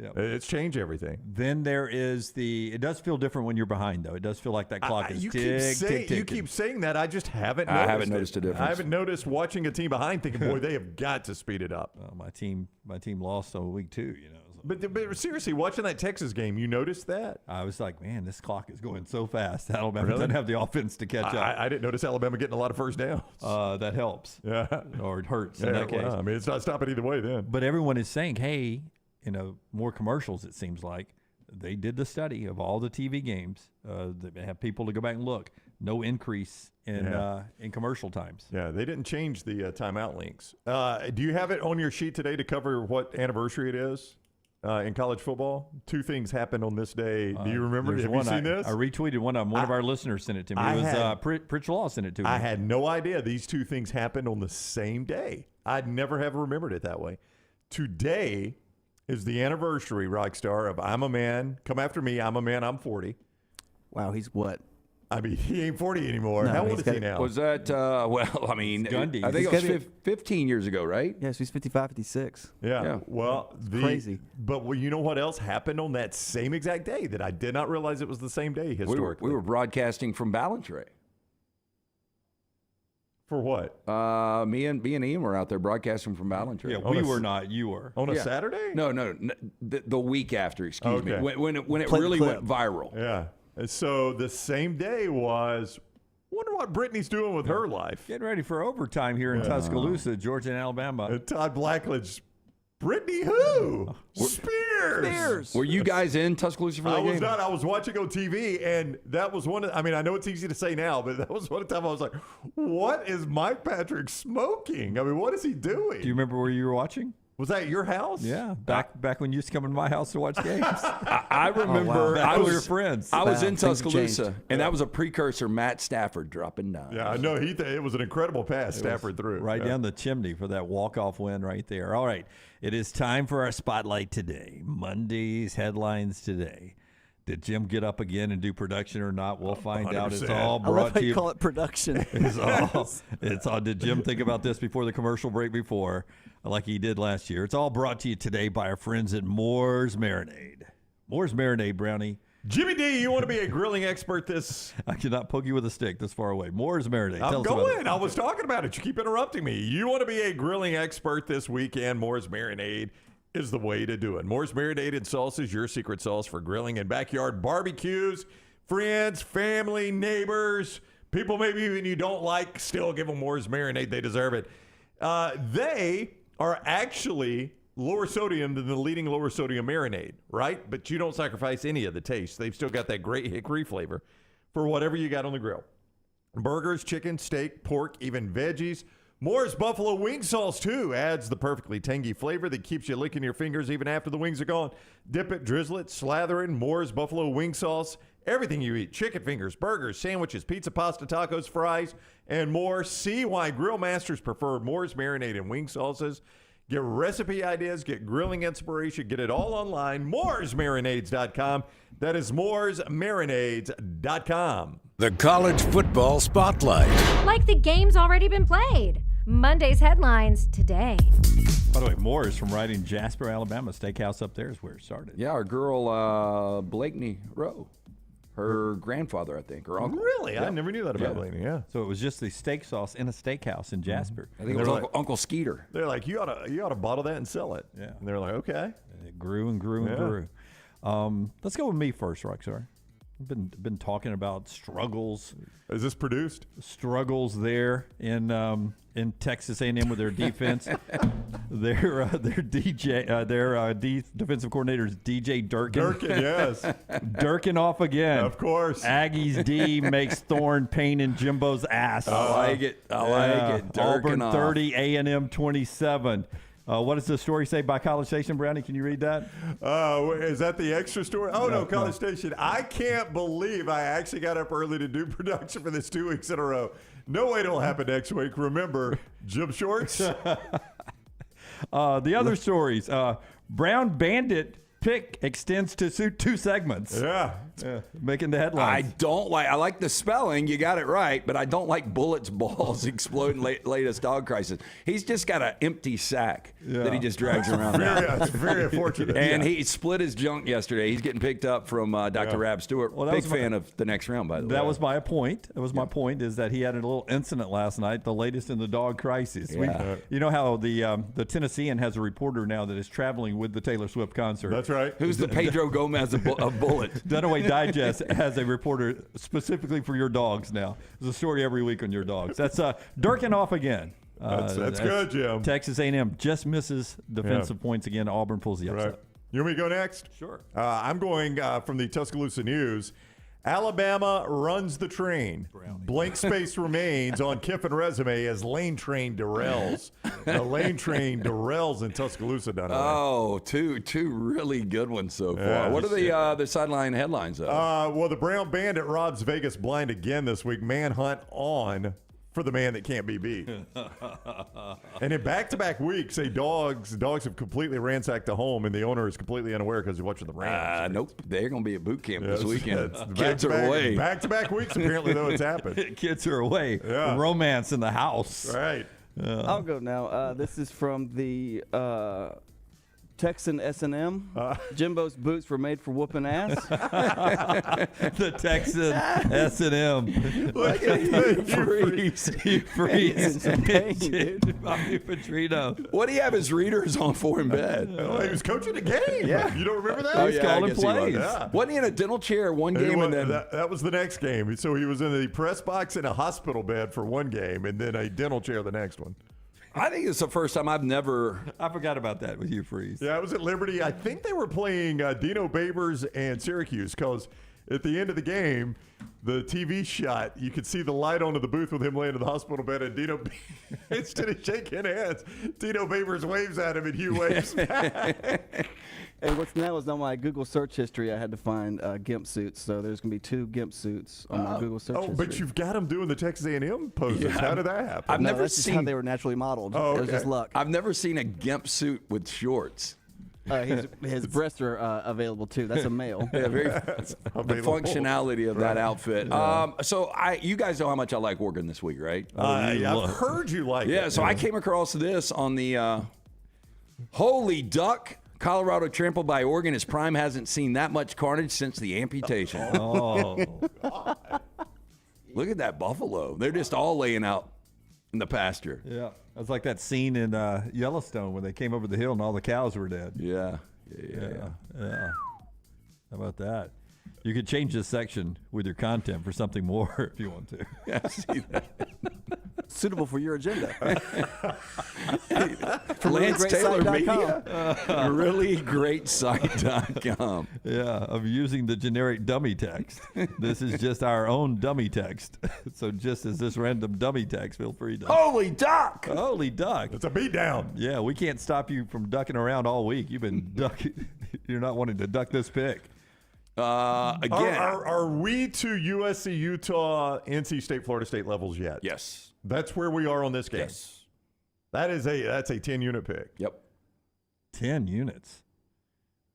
it's changed everything. Then there is it does feel different when you're behind, though. It does feel like that clock is tick. You keep saying that. I just haven't noticed I haven't noticed a difference. I haven't noticed watching a team behind thinking, boy, they have got to speed it up. Well, my team lost on week 2, you know. But seriously, watching that Texas game, you noticed that? I was like, man, this clock is going so fast. Alabama doesn't have the offense to catch up. I didn't notice Alabama getting a lot of first downs. That helps. Yeah. Or it hurts in that case. Well, I mean, it's not stopping either way then. But everyone is saying, hey, more commercials, it seems like. They did the study of all the TV games. They have people to go back and look. No increase in commercial times. Yeah, they didn't change the timeout links. Do you have it on your sheet today to cover what anniversary it is in college football? 2 things happened on this day. Do you remember? Have you seen this? I retweeted one of them. One of our listeners sent it to me. It was Pritch Law sent it to me. I had no idea these 2 things happened on the same day. I'd never have remembered it that way. Today is the anniversary, Rockstar, of I'm a Man, Come After Me, I'm a Man, I'm 40. Wow, he's what? I mean, he ain't 40 anymore. No, How old he's is got- he now? Was that, well, I mean, Gundy. I think He's it was gotta 15 years ago, right? Yes, he's 55, 56. Yeah. Well, crazy. But you know what else happened on that same exact day that I did not realize it was the same day historically? We were broadcasting from Ballantrae. For what? Me and Ian were out there broadcasting from Ballantrae. Yeah, we were not. You were. On a Saturday? No, the week after, excuse me. When it really went viral. Yeah. And so the same day was, wonder what Brittany's doing with her life. Getting ready for overtime here in Tuscaloosa, Georgia and Alabama. And Todd Blackledge, Brittany who? Spears. Were you guys in Tuscaloosa for that I was game? not. I was watching on TV, and that was one of, I mean, I know it's easy to say now, but that was one of the time I was like, what is Mike Patrick smoking? I mean, what is he doing? Do you remember where you were watching? Was that at your house? Yeah, back when you used to come to my house to watch games. I remember Back I when was we were friends. I was in Things have Tuscaloosa, changed. and that was a precursor. Matt Stafford dropping nine. Yeah, I know. It was an incredible pass Stafford threw. Right down the chimney for that walk-off win right there. All right, it is time for our spotlight today. Monday's headlines today. Did Jim get up again and do production or not? We'll find out. It's 100%. all I love brought how to you you. call it production. It's all. Did Jim think about this before the commercial break before, like he did last year? It's all brought to you today by our friends at Moore's Marinade. Moore's Marinade, Brownie. Jimmy D, you want to be a grilling expert this? I cannot poke you with a stick this far away. Moore's Marinade. Tell I'm us about going. it. I was talking about it. You keep interrupting me. You want to be a grilling expert this weekend? Moore's Marinade is the way to do it. Moore's Marinated Sauce is your secret sauce for grilling and backyard barbecues. Friends, family, neighbors, people maybe even you don't like, still give them Moore's Marinade. They deserve it. They are actually lower sodium than the leading lower sodium marinade, right? But you don't sacrifice any of the taste. They've still got that great hickory flavor for whatever you got on the grill. Burgers, chicken, steak, pork, even veggies. Moore's Buffalo Wing Sauce, too, adds the perfectly tangy flavor that keeps you licking your fingers even after the wings are gone. Dip it, drizzle it, slather in Moore's Buffalo Wing Sauce. Everything you eat, chicken fingers, burgers, sandwiches, pizza, pasta, tacos, fries, and more. See why grill masters prefer Moore's Marinade and Wing Sauces. Get recipe ideas, get grilling inspiration, get it all online. Moore'sMarinades.com. That is Moore'sMarinades.com. The College Football Spotlight. Like the game's already been played. Monday's headlines today. By the way, Moore's from right in Jasper, Alabama. Steakhouse up there is where it started. Yeah, our girl Blakeney Rowe. Her grandfather, I think, or uncle. Really? Yeah. I never knew that about Blaney. Yeah. So it was just the steak sauce in a steakhouse in Jasper. I think it was Uncle Skeeter. They're like, you ought to bottle that and sell it. Yeah. And they're like, okay. And it grew and grew and grew. Let's go with me first, Rockstar. I've been talking about struggles. Is this produced? Struggles there in Texas A&M with their defense. their defensive coordinator is DJ Durkin. Durkin, yes. Durkin off again. Of course. Aggies D makes Thorne pain in Jimbo's ass. I like it. Auburn Durkin off. 30, A&M 27. What does the story say by College Station, Brownie? Can you read that? Is that the extra story? Oh, no, College Station. I can't believe I actually got up early to do production for this 2 weeks in a row. No way it'll happen next week. Remember, Jim Shorts. The other stories. Brown Bandit pick extends to 2 segments. Yeah. Making the headlines. I like the spelling. You got it right, but I don't like bullets, balls, exploding latest dog crisis. He's just got an empty sack that he just drags around. It's very unfortunate. And he split his junk yesterday. He's getting picked up from Dr. Rab Stewart. Well, Big fan of the next round, by the way. That was my point. That was my point, is that he had a little incident last night, the latest in the dog crisis. Yeah. You know how the Tennessean has a reporter now that is traveling with the Taylor Swift concert. That's right. Who's the Pedro Gomez of Bullet? Dunaway Digest has a reporter specifically for your dogs now. There's a story every week on your dogs. That's Durkin off again. That's good, Jim. Texas A&M just misses defensive points again. Auburn pulls the upset. Right. You want me to go next? Sure. I'm going from the Tuscaloosa News. Alabama runs the train. Blank space remains on Kiffin resume as lane train derails. The lane train derails in Tuscaloosa. Oh, two really good ones so far. Yeah, what are the sideline headlines, though? Well, the Brown Bandit robs Vegas blind again this week. Manhunt on for the man that can't be beat. And in back-to-back weeks, dogs have completely ransacked the home, and the owner is completely unaware because he's watching the Rams. Nope. They're going to be at boot camp this Yes, weekend. yes. Kids are away. Back-to-back weeks, apparently, though, it's happened. Kids are away. Yeah. Romance in the house. Right. I'll go now. This is from the Texan S&M. Jimbo's boots were made for whooping ass. The Texan S&M. Look at you, You freeze. Bobby Petrino. What do you have his readers on for in bed? Oh, he was coaching a game. Yeah. You don't remember that? Oh, He's yeah, calling I guess he was. plays. Yeah. Wasn't he in a dental chair one game and then that was the next game. So he was in the press box in a hospital bed for one game and then a dental chair the next one. I think it's the first time I've never. I forgot about that with you, Freeze. Yeah, I was at Liberty. I think they were playing Dino Babers and Syracuse because at the end of the game, the TV shot, you could see the light onto the booth with him laying in the hospital bed, and Dino, instead of shaking hands, Dino Babers waves at him, and Hugh waves back. And what's now is on my Google search history. I had to find GIMP suits, so there's going to be 2 GIMP suits on my Google search history. But you've got them doing the Texas A&M poses. Yeah. How did that happen? I've never that's just seen how they were naturally modeled. Oh, It was just okay. luck. I've never seen a GIMP suit with shorts. His breasts are available too. That's a male. Yeah, the functionality of that outfit. So you guys know how much I like Oregon this week, right? I've heard you like it. Yeah, so I came across this on the Holy Duck. Colorado trampled by Oregon. His prime hasn't seen that much carnage since the amputation. Oh. Look at that buffalo. They're just all laying out in the pasture. Yeah. That's like that scene in Yellowstone when they came over the hill and all the cows were dead. Yeah. How about that? You could change this section with your content for something more if you want to. Yeah, I see that. Suitable for your agenda. For Lance Taylor Media. ReallyGreatSite.com. Yeah, of using the generic dummy text. This is just our own dummy text. So just as this random dummy text, feel free to. Holy duck! Holy duck. It's a beatdown. Yeah, we can't stop you from ducking around all week. You've been ducking. You're not wanting to duck this pick. Again. Are we to USC, Utah, NC State, Florida State levels yet? Yes. That's where we are on this game. Yes. That's a 10-unit pick. Yep. 10 units.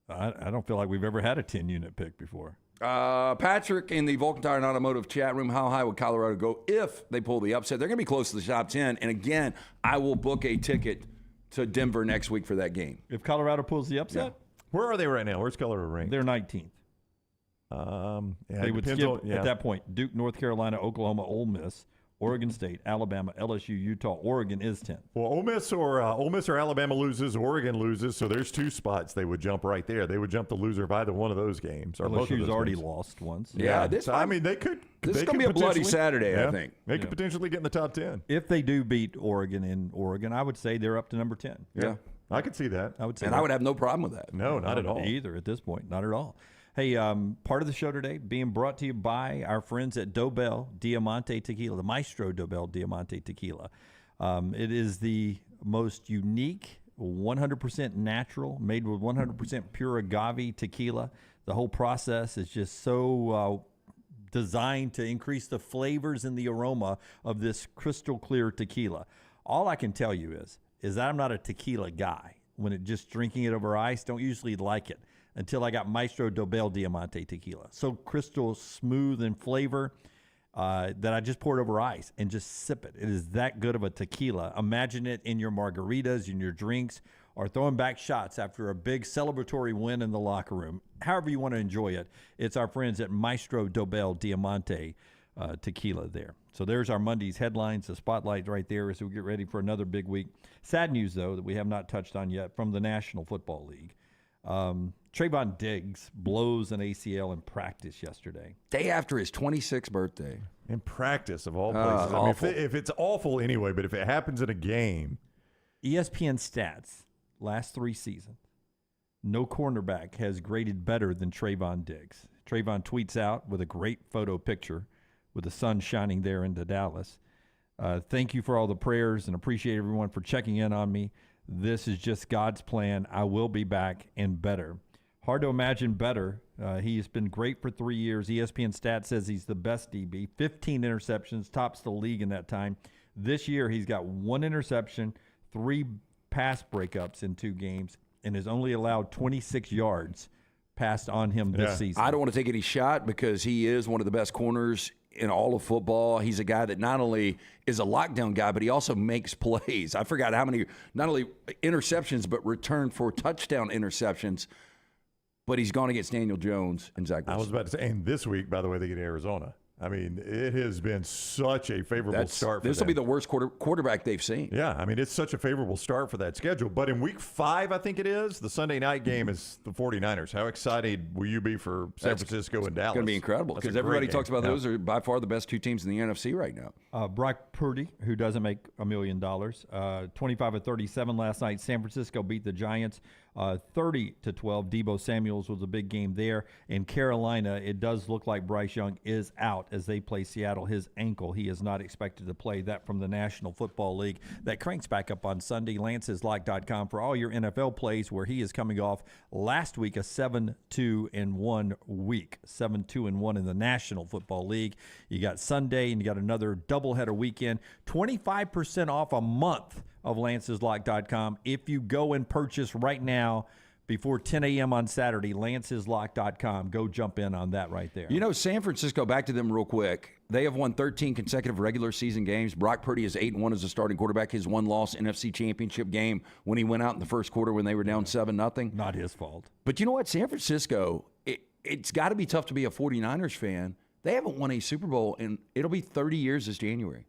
I don't feel like we've ever had a 10-unit pick before. Patrick in the Vulcan Tire and Automotive chat room, how high would Colorado go if they pull the upset? They're going to be close to the top 10. And again, I will book a ticket to Denver next week for that game. If Colorado pulls the upset? Yeah. Where are they right now? Where's Colorado ranked? They're 19th. They would skip at that point Duke, North Carolina, Oklahoma, Ole Miss, Oregon State, Alabama, LSU, Utah. Oregon is 10th. Well, Ole Miss or Alabama loses, Oregon loses, so there's 2 spots they would jump right there. They would jump the loser of either one of those games. Or both of LSU's those already games. lost once. Yeah, they could. This is going to be a bloody Saturday, I think. They could potentially get in the top 10. If they do beat Oregon in Oregon, I would say they're up to number 10. Yeah. I could see that. I would say and I would have no problem with that. No, not at all. Either at this point. Not at all. Hey, part of the show today being brought to you by our friends at Dobel Diamante Tequila, the Maestro Dobel Diamante Tequila. It is the most unique, 100% natural, made with 100% pure agave tequila. The whole process is just so designed to increase the flavors and the aroma of this crystal clear tequila. All I can tell you is that I'm not a tequila guy. When it just drinking it over ice, don't usually like it. Until I got Maestro Dobel Diamante Tequila. So crystal smooth in flavor that I just poured over ice and just sip it. It is that good of a tequila. Imagine it in your margaritas, in your drinks, or throwing back shots after a big celebratory win in the locker room. However you want to enjoy it, it's our friends at Maestro Dobel Diamante Tequila there. So there's our Monday's headlines, the spotlight right there as we get ready for another big week. Sad news, though, that we have not touched on yet from the National Football League. Trayvon Diggs blows an ACL in practice yesterday. Day after his 26th birthday. In practice, of all places. Awful. If it's awful anyway, but if it happens in a game. ESPN stats, last 3 seasons, no cornerback has graded better than Trayvon Diggs. Trayvon tweets out with a great photo picture with the sun shining there into Dallas. Thank you for all the prayers and appreciate everyone for checking in on me. This is just God's plan. I will be back and better. Hard to imagine better He's been great for 3 years. ESPN Stats says he's the best DB. 15 interceptions, tops the league in that time. This year, he's got 1 interception, 3 pass breakups in 2 games, and has only allowed 26 yards passed on him this season. I don't want to take any shot because he is one of the best corners in all of football. He's a guy that not only is a lockdown guy, but he also makes plays. I forgot how many, not only interceptions, but return for touchdown interceptions. But he's gone against Daniel Jones and Zach Wilson. I was about to say, and this week, by the way, they get Arizona. I mean, it has been such a favorable start for them. This will be the worst quarterback they've seen. Yeah, I mean, it's such a favorable start for that schedule. But in week 5, I think it is, the Sunday night game is the 49ers. How excited will you be for San Francisco and Dallas? It's going to be incredible because everybody talks about those are by far the best 2 teams in the NFC right now. Brock Purdy, who doesn't make $1 million, 25 of 37 last night. San Francisco beat the Giants 30-12. Deebo Samuels was a big game there. In Carolina, it does look like Bryce Young is out as they play Seattle. His ankle, he is not expected to play. That from the National Football League. That cranks back up on Sunday. Lance'sLock.com for all your NFL plays, where he is coming off last week a 7-2-1 week. 7-2-1 in the National Football League. You got Sunday and you got another doubleheader weekend. 25% off a month of Lance'sLock.com. If you go and purchase right now before 10 a.m. on Saturday, Lance'sLock.com. Go jump in on that right there. You know, San Francisco, back to them real quick. They have won 13 consecutive regular season games. Brock Purdy is 8-1 as a starting quarterback. His 1-loss NFC Championship game when he went out in the first quarter when they were down 7-0. Not his fault. But you know what? San Francisco, it's got to be tough to be a 49ers fan. They haven't won a Super Bowl, and it'll be 30 years this January.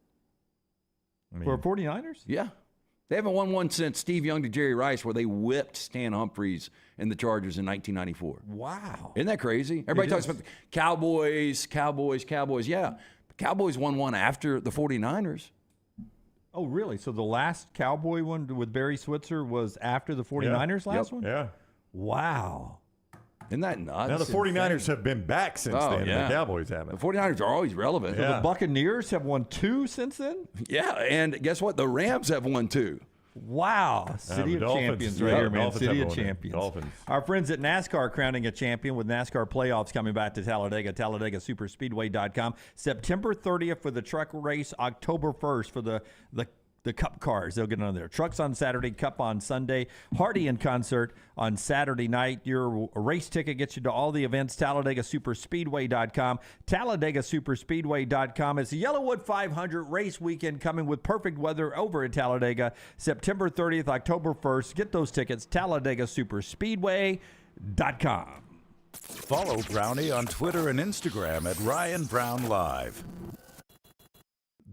For 49ers? Yeah. They haven't won one since Steve Young to Jerry Rice, where they whipped Stan Humphries and the Chargers in 1994. Wow. Isn't that crazy? Everybody talks about the Cowboys. Yeah. The Cowboys won one after the 49ers. Oh, really? So the last Cowboy one with Barry Switzer was after the 49ers last one? Yeah. Wow. Isn't that nuts? Now, the 49ers have been back since then, and the Cowboys haven't. The 49ers are always relevant. So the Buccaneers have won 2 since then? Yeah, and guess what? The Rams have won 2. Wow. City of Champions right here, man. City of Champions. Dolphins. Our friends at NASCAR crowning a champion with NASCAR playoffs coming back to Talladega, TalladegaSuperspeedway.com. September 30th for the truck race, October 1st for the Cup cars. They'll get on there. Trucks on Saturday, Cup on Sunday. Hardy in concert on Saturday night. Your race ticket gets you to all the events. TalladegaSuperspeedway.com. TalladegaSuperspeedway.com. It's the Yellowwood 500 race weekend coming with perfect weather over at Talladega. September 30th, October 1st. Get those tickets. TalladegaSuperspeedway.com. Follow Brownie on Twitter and Instagram at Ryan Brown Live.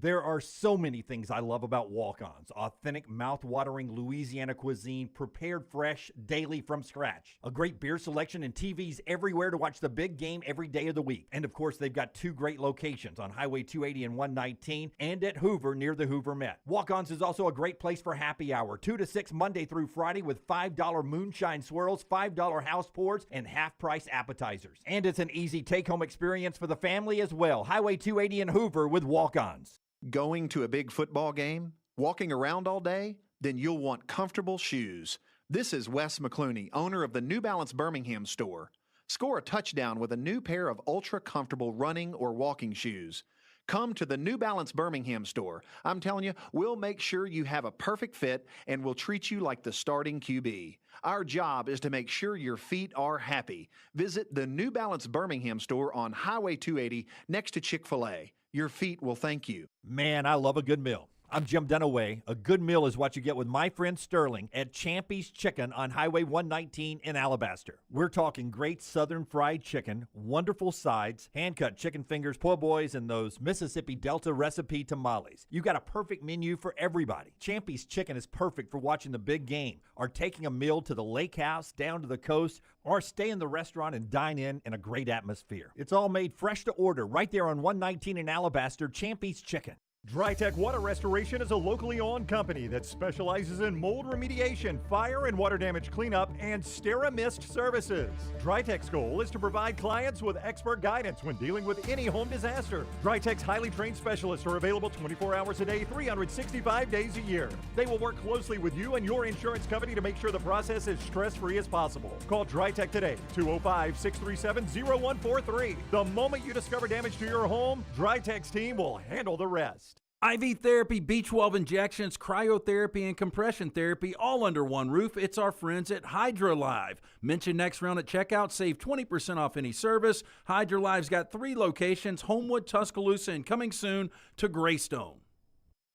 There are so many things I love about Walk-Ons. Authentic, mouth-watering Louisiana cuisine prepared fresh daily from scratch. A great beer selection and TVs everywhere to watch the big game every day of the week. And of course, they've got 2 great locations on Highway 280 and 119 and at Hoover near the Hoover Met. Walk-Ons is also a great place for happy hour, 2 to 6 Monday through Friday with $5 moonshine swirls, $5 house pours, and half-price appetizers. And it's an easy take-home experience for the family as well. Highway 280 and Hoover with Walk-Ons. Going to a big football game? Walking around all day? Then you'll want comfortable shoes. This is Wes McClooney, owner of the New Balance Birmingham store. Score a touchdown with a new pair of ultra-comfortable running or walking shoes. Come to the New Balance Birmingham store. I'm telling you, we'll make sure you have a perfect fit and we'll treat you like the starting QB. Our job is to make sure your feet are happy. Visit the New Balance Birmingham store on Highway 280 next to Chick-fil-A. Your feet will thank you. Man, I love a good meal. I'm Jim Dunaway. A good meal is what you get with my friend Sterling at Champy's Chicken on Highway 119 in Alabaster. We're talking great southern fried chicken, wonderful sides, hand-cut chicken fingers, po' boys, and those Mississippi Delta recipe tamales. You got a perfect menu for everybody. Champy's Chicken is perfect for watching the big game, or taking a meal to the lake house, down to the coast, or stay in the restaurant and dine in a great atmosphere. It's all made fresh to order right there on 119 in Alabaster, Champy's Chicken. DryTech Water Restoration is a locally owned company that specializes in mold remediation, fire and water damage cleanup, and SteraMist services. DryTech's goal is to provide clients with expert guidance when dealing with any home disaster. DryTech's highly trained specialists are available 24 hours a day, 365 days a year. They will work closely with you and your insurance company to make sure the process is stress-free as possible. Call DryTech today, 205-637-0143. The moment you discover damage to your home, DryTech's team will handle the rest. IV therapy, B12 injections, cryotherapy, and compression therapy all under one roof. It's our friends at HydroLive. Mention Next Round at checkout. Save 20% off any service. HydroLive's got 3 locations, Homewood, Tuscaloosa, and coming soon to Greystone.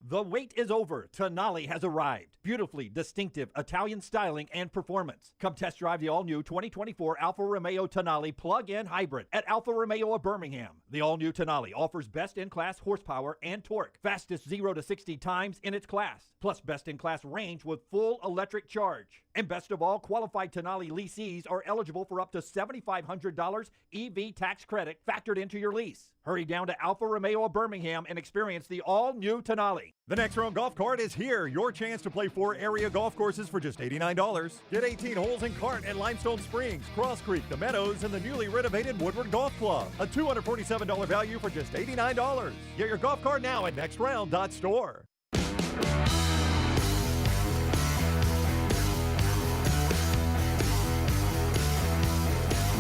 The wait is over. Tonali has arrived. Beautifully distinctive Italian styling and performance. Come test drive the all-new 2024 Alfa Romeo Tonali plug-in hybrid at Alfa Romeo of Birmingham. The all-new Tonali offers best-in-class horsepower and torque, fastest 0 to 60 times in its class, plus best-in-class range with full electric charge. And best of all, qualified Tonali leasees are eligible for up to $7,500 EV tax credit factored into your lease. Hurry down to Alfa Romeo of Birmingham and experience the all-new Tonali. The Next Round Golf Cart is here. Your chance to play 4 area golf courses for just $89. Get 18 holes in cart at Limestone Springs, Cross Creek, The Meadows, and the newly renovated Woodward Golf Club. A $247 value for just $89. Get your golf cart now at nextround.store.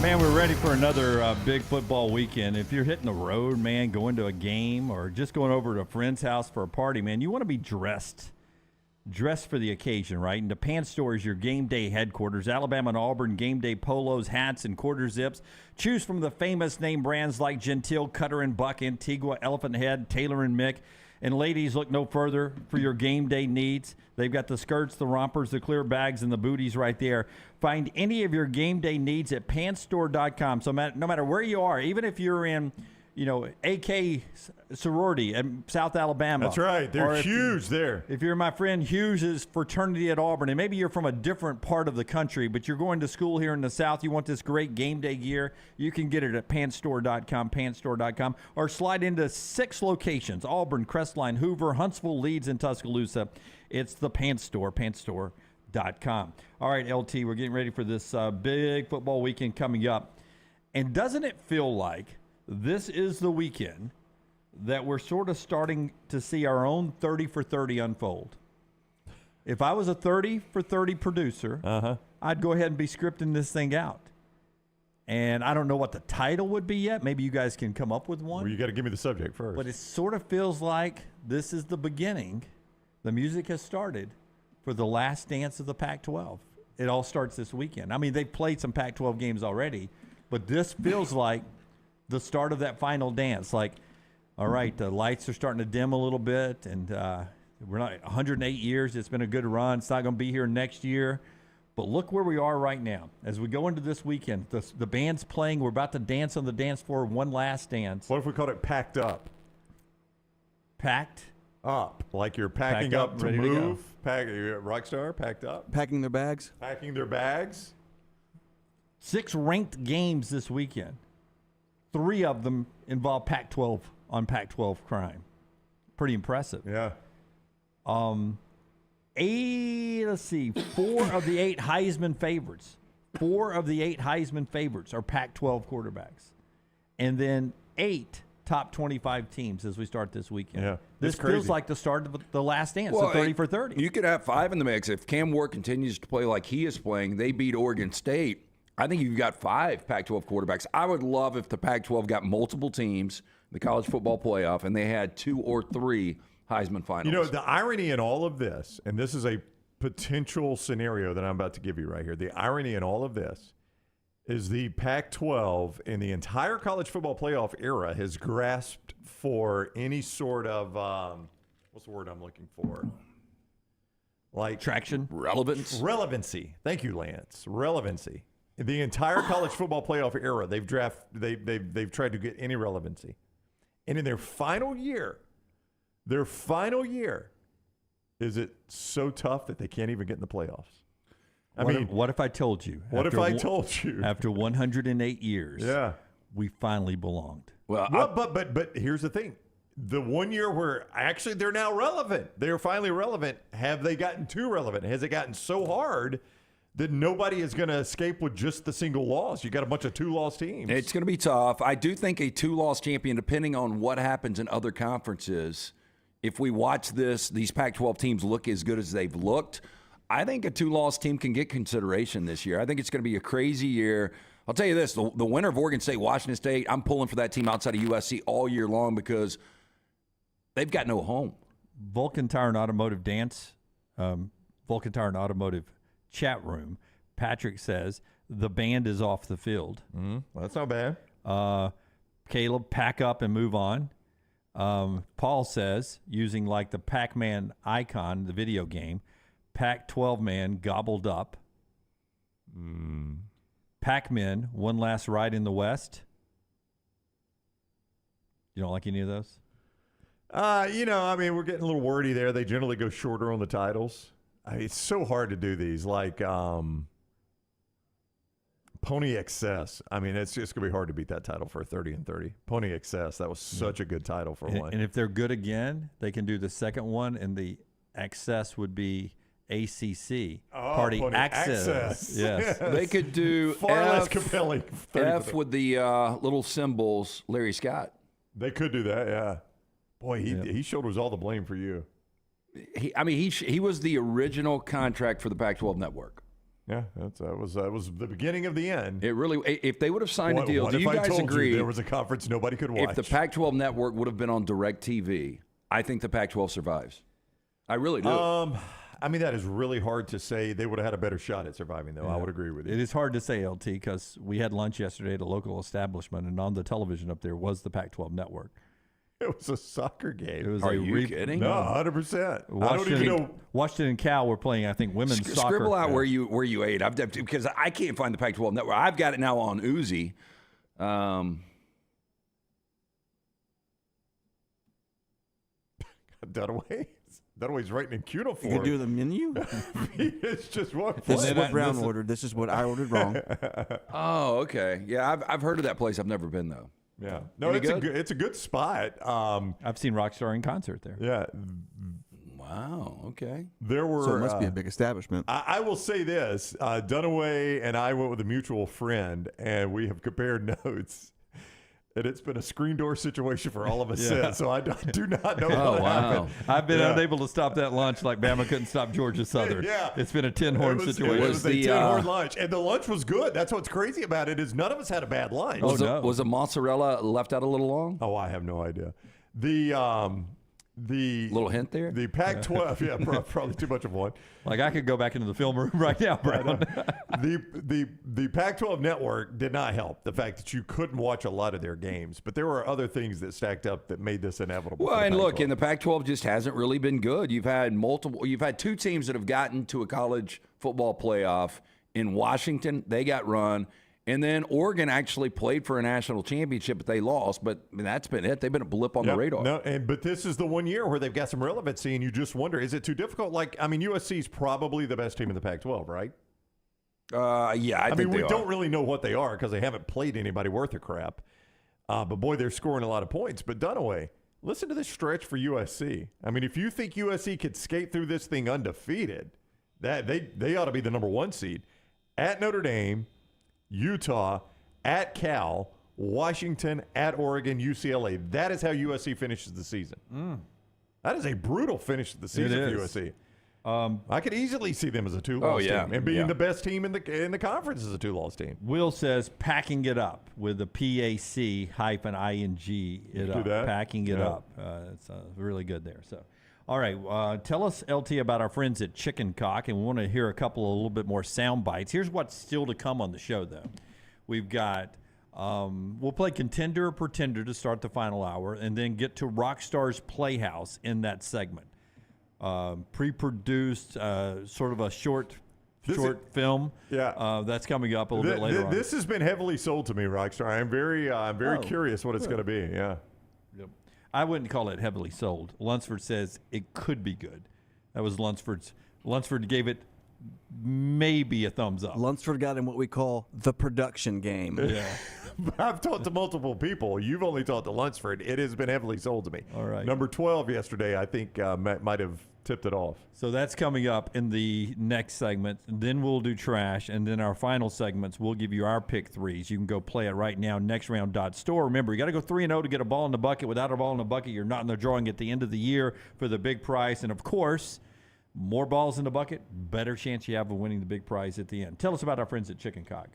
Man, we're ready for another big football weekend. If you're hitting the road, man, going to a game or just going over to a friend's house for a party, man, you want to be dressed for the occasion, right? And the Pants Store is your game day headquarters. Alabama and Auburn game day polos, hats, and quarter zips. Choose from the famous name brands like Gentile, Cutter and Buck, Antigua, Elephant Head, Taylor and Mick. And ladies, look no further for your game day needs. They've got the skirts, the rompers, the clear bags, and the booties right there. Find any of your game day needs at pantstore.com. So no matter where you are, even if you're in, AK sorority at South Alabama. That's right. They're huge there. If you're my friend Hughes' fraternity at Auburn, and maybe you're from a different part of the country, but you're going to school here in the South, you want this great game day gear, you can get it at pantstore.com, pantstore.com, or slide into 6 locations: Auburn, Crestline, Hoover, Huntsville, Leeds, and Tuscaloosa. It's the Pants Store, pantstore.com. All right, LT, we're getting ready for this big football weekend coming up. And doesn't it feel like this is the weekend that we're sort of starting to see our own 30 for 30 unfold? If I was a 30 for 30 producer, I'd go ahead and be scripting this thing out. And I don't know what the title would be yet. Maybe you guys can come up with one. Well, you got to give me the subject first. But it sort of feels like this is the beginning. The music has started for the last dance of the Pac-12. It all starts this weekend. I mean, they've played some Pac-12 games already, but this feels like the start of that final dance. Like, all right, the lights are starting to dim a little bit, and we're not 108 years. It's been a good run. It's not going to be here next year. But look where we are right now. As we go into this weekend, the band's playing. We're about to dance on the dance floor, one last dance. What if we called it Packed Up? Packed up. Like you're packing up to move. Rockstar, packed up. Packing their bags. Packing their bags. 6 ranked games this weekend. 3 of them involve Pac-12 on Pac-12 crime. Pretty impressive. Yeah. 4 of the 8 Heisman favorites. 4 of the 8 Heisman favorites are Pac-12 quarterbacks. And then 8 top 25 teams as we start this weekend. Yeah, this feels like the start of the last dance, the 30 for 30. You could have 5 in the mix. If Cam Ward continues to play like he is playing, they beat Oregon State. I think you've got 5 Pac-12 quarterbacks. I would love if the Pac-12 got multiple teams, the college football playoff, and they had 2 or 3 Heisman finals. You know, the irony in all of this, and this is a potential scenario that I'm about to give you right here. The irony in all of this is the Pac-12 in the entire college football playoff era has grasped for any sort of, what's the word I'm looking for? Like traction? Relevance? Relevancy. Thank you, Lance. Relevancy. The entire college football playoff era, they've tried to get any relevancy. And in their final year, is it so tough that they can't even get in the playoffs? What if I told you? After 108 years, yeah, we finally belonged. But here's the thing: the 1 year where actually they're now relevant. They're finally relevant. Have they gotten too relevant? Has it gotten so hard that nobody is going to escape with just the single loss? You got a bunch of 2-loss teams. It's going to be tough. I do think a 2-loss champion, depending on what happens in other conferences, if we watch these Pac-12 teams look as good as they've looked, I think a 2-loss team can get consideration this year. I think it's going to be a crazy year. I'll tell you this, the winner of Oregon State, Washington State, I'm pulling for that team outside of USC all year long because they've got no home. Vulcan Tire and Automotive Vulcan Tire and Automotive chat room. Patrick says the band is off the field. Well, that's not bad. Caleb, pack up and move on. Paul says, using like the Pac-Man icon, the video game, Pac-12 man gobbled up. Pac-Men, one last ride in the West. You don't like any of those? We're getting a little wordy there. They generally go shorter on the titles. It's so hard to do these. Like Pony Excess. It's just going to be hard to beat that title for 30 and 30. Pony Excess. That was such a good title for one. And if they're good again, they can do the second one, and the excess would be ACC. Party Access. Yes. They could do far less compelling. F with the little symbols, Larry Scott. They could do that, yeah. Boy, he shoulders all the blame for you. He was the original contract for the Pac-12 network. Yeah, that was the beginning of the end. It really. If they would have signed a deal, do you guys agree? There was a conference nobody could watch. If the Pac-12 network would have been on DirecTV, I think the Pac-12 survives. I really do. That is really hard to say. They would have had a better shot at surviving, though. I would agree with you. It is hard to say, LT, because we had lunch yesterday at a local establishment, and on the television up there was the Pac-12 network. It was a soccer game. Are you kidding? No, 100%. I don't even know. Washington and Cal were playing, I think, women's soccer. Scribble out where you ate. Because I can't find the Pac-12 network. I've got it now on Uzi. Dunaway's writing in cuneiform. You can do the menu? It's just one. This is what Brown ordered. This is what I ordered wrong. Oh, okay. Yeah, I've heard of that place. I've never been, though. Yeah. No, it's a good spot. I've seen Rockstar in concert there. Yeah. Wow. Okay. There were. So it must be a big establishment. I will say this: Dunaway and I went with a mutual friend, and we have compared notes. And it's been a screen door situation for all of us since, so I do not know what happened. I've been unable to stop that lunch like Bama couldn't stop Georgia Southern. It's been a tin-horn situation. It was a tin-horn lunch, and the lunch was good. That's what's crazy about it is none of us had a bad lunch. Was the mozzarella left out a little long? Oh, I have no idea. The little hint there? The Pac-12, probably too much of one. Like I could go back into the film room right now, Brown. The Pac-12 network did not help the fact that you couldn't watch a lot of their games, but there were other things that stacked up that made this inevitable. Well, and look, and the Pac-12 just hasn't really been good. You've had two teams that have gotten to a college football playoff. In Washington, they got run. And then Oregon actually played for a national championship, but they lost. But that's been it. They've been a blip on the radar. No, but this is the 1 year where they've got some relevancy, and you just wonder, is it too difficult? USC is probably the best team in the Pac-12, right? Yeah, I think we they are. don't really know what they are because they haven't played anybody worth a crap. But boy, they're scoring a lot of points. But Dunaway, listen to this stretch for USC. If you think USC could skate through this thing undefeated, that they ought to be the number 1 seed. At Notre Dame, Utah, at Cal, Washington, at Oregon, UCLA. That is how USC finishes the season. That is a brutal finish to the season for USC. I could easily see them as a 2-loss team, and being the best team in the conference as a 2-loss team. Will says packing it up with the PAC-ING it up. Packing it up. It's really good there. So, all right, tell us, LT, about our friends at Chicken Cock, and we want to hear a little bit more sound bites. Here's what's still to come on the show, though. We've got, we'll play Contender or Pretender to start the final hour, and then get to Rockstars Playhouse in that segment. Pre-produced, sort of a short film. Yeah, that's coming up a little bit later on. This has been heavily sold to me, Rockstar. I'm very curious what it's going to be. Yeah. Yep. I wouldn't call it heavily sold. Lunsford says it could be good. That was Lunsford's. Lunsford gave it maybe a thumbs up. Lunsford got in what we call the production game. Yeah. I've talked to multiple people. You've only talked to Lunsford. It has been heavily sold to me. All right. Number 12 yesterday, I think, might have tipped it off. So that's coming up in the next segment. Then we'll do trash. And then our final segments, we'll give you our pick threes. You can go play it right now, nextround.store. Remember, you got to go 3-0 to get a ball in the bucket. Without a ball in the bucket, you're not in the drawing at the end of the year for the big prize. And, of course, more balls in the bucket, better chance you have of winning the big prize at the end. Tell us about our friends at Chicken Cock.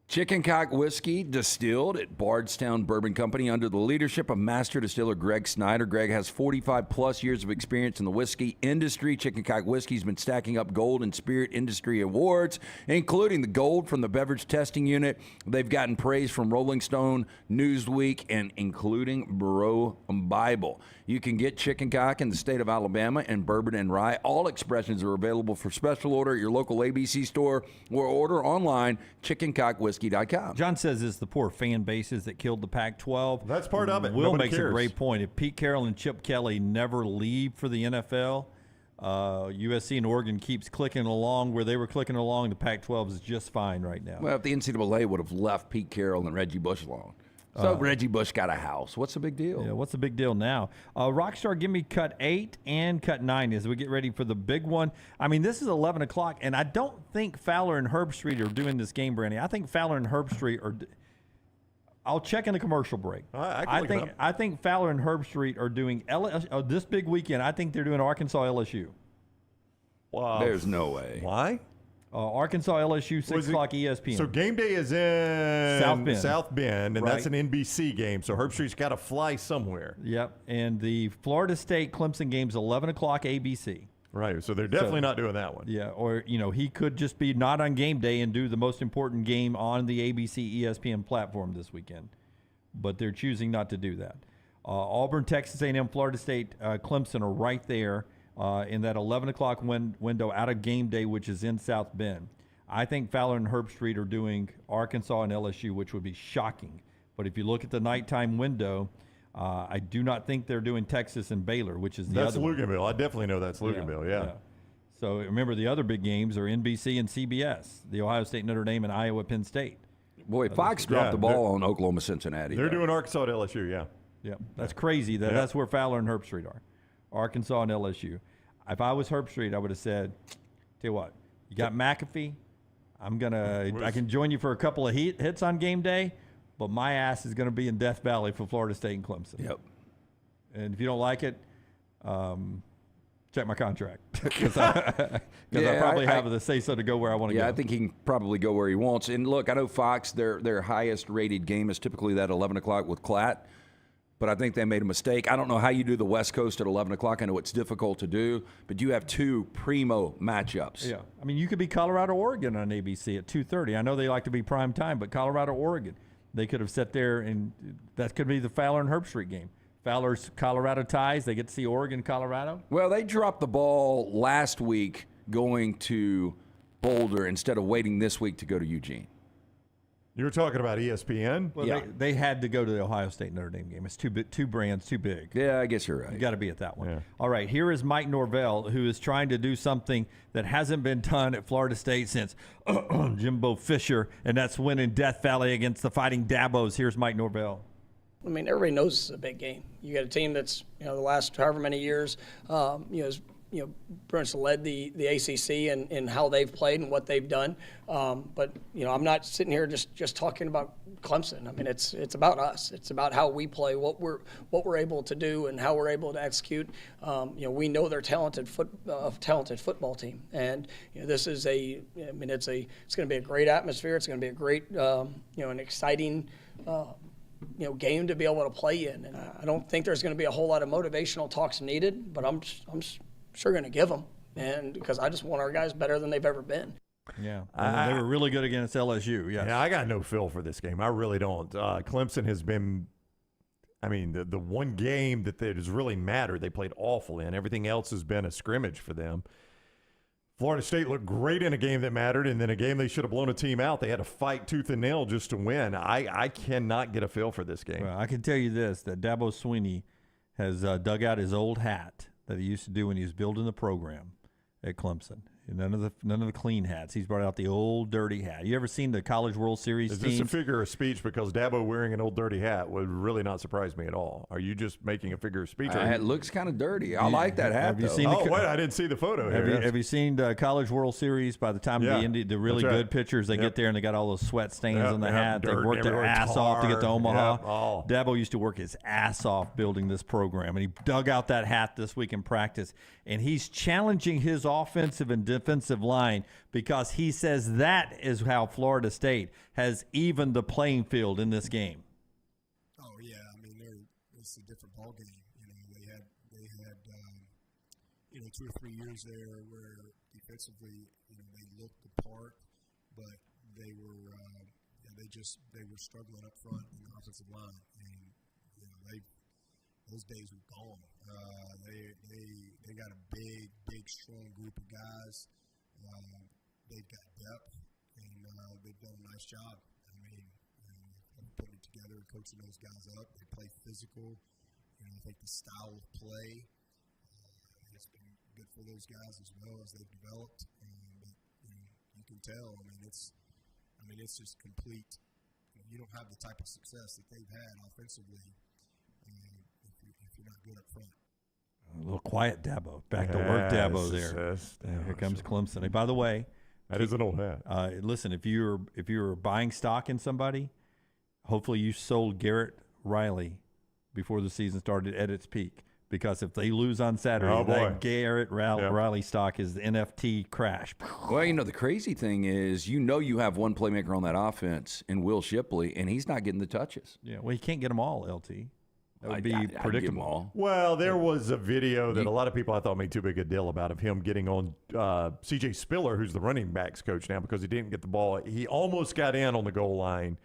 Chicken Cock Whiskey, distilled at Bardstown Bourbon Company under the leadership of master distiller Greg Snyder. Greg has 45-plus years of experience in the whiskey industry. Chicken Cock Whiskey's been stacking up gold and spirit industry awards, including the gold from the Beverage Testing Unit. They've gotten praise from Rolling Stone, Newsweek, and including Bro Bible. You can get Chicken Cock in the state of Alabama and bourbon and rye. All expressions are available for special order at your local ABC store or order online, chickencockwhiskey.com. John says it's the poor fan bases that killed the Pac-12. That's part of it. Will Nobody makes cares. a great point. If Pete Carroll and Chip Kelly never leave for the NFL, USC and Oregon keeps clicking along where they were clicking along. The Pac-12 is just fine right now. Well, if the NCAA would have left Pete Carroll and Reggie Bush alone. So Reggie Bush got a house. What's the big deal? Yeah, what's the big deal now? Rockstar, give me cut 8 and cut 9 as we get ready for the big one. I mean, this is 11 o'clock, and I don't think Fowler and Herbstreit are doing this game, Brandy. I think Fowler and Herbstreit are I'll check in the commercial break. I think Fowler and Herbstreit are doing this big weekend. I think they're doing Arkansas LSU. Wow. There's no way. Why? Arkansas LSU, 6 o'clock ESPN. So game day is in South Bend, and right. that's an NBC game. So Herbstreit's got to fly somewhere. Yep, and the Florida State Clemson game's 11 o'clock ABC. Right, so they're definitely not doing that one. Yeah, or he could just be not on game day and do the most important game on the ABC ESPN platform this weekend, but they're choosing not to do that. Auburn, Texas A&M, Florida State, Clemson are right there. In that 11 o'clock window out of game day, which is in South Bend. I think Fowler and Herbstreit are doing Arkansas and LSU, which would be shocking. But if you look at the nighttime window, I do not think they're doing Texas and Baylor, which is the other one. That's Luganville. I definitely know that's Luganville, yeah. So remember, the other big games are NBC and CBS, the Ohio State, Notre Dame, and Iowa, Penn State. Boy, Fox dropped the ball on Oklahoma, Cincinnati. They're doing Arkansas and LSU, yeah. Yeah, that's crazy. That's where Fowler and Herbstreit are. Arkansas and LSU. If I was Herbstreit, I would have said, tell you what, you got McAfee. I can join you for a couple of hits on game day, but my ass is going to be in Death Valley for Florida State and Clemson. Yep. And if you don't like it, check my contract because I probably have the say-so to go where I want to go. Yeah, I think he can probably go where he wants. And look, I know Fox, their highest-rated game is typically that 11 o'clock with Klatt. But I think they made a mistake. I don't know how you do the West Coast at 11 o'clock. I know it's difficult to do, but you have two primo matchups. Yeah. I mean, you could be Colorado, Oregon on ABC at 2:30. I know they like to be prime time, but Colorado, Oregon, they could have sat there, and that could be the Fowler and Herbstreit game. Fowler's Colorado ties. They get to see Oregon, Colorado. Well, they dropped the ball last week going to Boulder instead of waiting this week to go to Eugene. You were talking about ESPN? Well, they had to go to the Ohio State Notre Dame game. It's two brands, too big. Yeah, I guess you're right. You got to be at that one. Yeah. All right, here is Mike Norvell, who is trying to do something that hasn't been done at Florida State since Jimbo Fisher, and that's winning Death Valley against the Fighting Dabos. Here's Mike Norvell. I mean, everybody knows it's a big game. You got a team that's, the last however many years, has pretty much led the ACC and how they've played and what they've done. But I'm not sitting here just talking about Clemson. I mean, it's about us. It's about how we play, what we're able to do, and how we're able to execute. We know they're talented football team, and this is it's going to be a great atmosphere. It's going to be a great an exciting. Game to be able to play in, and I don't think there's going to be a whole lot of motivational talks needed, but I'm sure going to give them, and because I just want our guys better than they've ever been. Yeah, they were really good against LSU. Yes. Yeah, I got no feel for this game. I really don't. Clemson has been, the one game that has really mattered, they played awful in. Everything else has been a scrimmage for them. Florida State looked great in a game that mattered, and then a game they should have blown a team out. They had to fight tooth and nail just to win. I cannot get a feel for this game. Well, I can tell you this, that Dabo Swinney has dug out his old hat that he used to do when he was building the program at Clemson. None of the clean hats. He's brought out the old dirty hat. You ever seen the College World Series Is teams? this a figure of speech? Because Dabo wearing an old dirty hat would really not surprise me at all. Are you just making a figure of speech? It looks kind of dirty. I like that hat. Have you though. seen wait, I didn't see the photo here. Have you seen the College World Series? By the time the really That's right. good pitchers, they get there and they got all those sweat stains on the hat. They dirt work their everywhere, ass off to get to tar. Omaha. Yep, all. Dabo used to work his ass off building this program, and he dug out that hat this week in practice, and he's challenging his offensive and defensive line because he says that is how Florida State has evened the playing field in this game. Oh yeah, I mean it's a different ball game. They had 2 or 3 years there where defensively they looked the part, but they were struggling up front in the offensive line, and those days were gone. They got a big strong group of guys. They've got depth, and they've done a nice job. I mean, putting it together and coaching those guys up. They play physical. I think the style of play has been good for those guys as well as they've developed. But you can tell. I mean, it's just complete. You don't have the type of success that they've had offensively if you're not good up front. A little quiet Dabo. Back to work Dabo there. Here comes Clemson. Hey, by the way, that is an old hat. Listen, if you're buying stock in somebody, hopefully you sold Garrett Riley before the season started at its peak. Because if they lose on Saturday, that Garrett Riley stock is the NFT crash. Well, the crazy thing is, you have one playmaker on that offense in Will Shipley, and he's not getting the touches. Yeah, well, you can't get them all, LT. That would be predictable. Well, there was a video that a lot of people I thought made too big a deal about of him getting on C.J. Spiller, who's the running backs coach now, because he didn't get the ball. He almost got in on the goal line,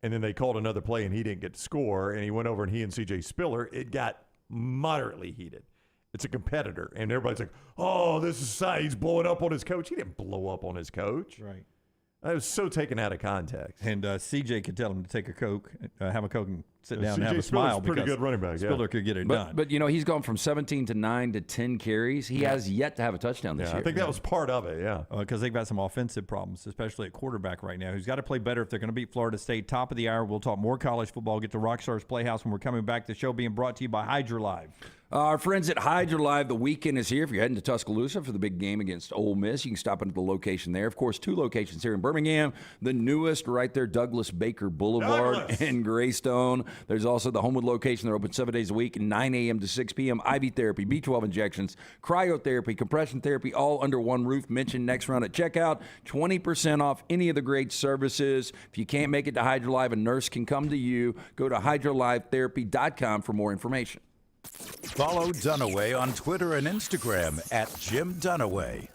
and then they called another play, and he didn't get to score, and he went over, and he and C.J. Spiller, it got moderately heated. It's a competitor, and everybody's like, oh, this is he's blowing up on his coach. He didn't blow up on his coach. Right. That was so taken out of context. And CJ could tell him to take a Coke, have a Coke, and sit down and have a Spiller's smile. Pretty because good running back. Spiller could get it done. But he's gone from 17 to 9 to 10 carries. He has yet to have a touchdown this year. I think that was part of it. Yeah, because they've got some offensive problems, especially at quarterback right now. Who's got to play better if they're going to beat Florida State. Top of the hour, we'll talk more college football. Get to Rockstars Playhouse when we're coming back. The show being brought to you by Hydra Live. Our friends at Hydra Live, the weekend is here. If you're heading to Tuscaloosa for the big game against Ole Miss, you can stop into the location there. Of course, 2 locations here in Birmingham. The newest right there, Douglas Baker Boulevard in Greystone. There's also the Homewood location. They're open 7 days a week, 9 a.m. to 6 p.m. IV therapy, B12 injections, cryotherapy, compression therapy, all under one roof. Mention Next Round at checkout. 20% off any of the great services. If you can't make it to Hydra Live, a nurse can come to you. Go to hydralivetherapy.com for more information. Follow Dunaway on Twitter and Instagram at Jim Dunaway.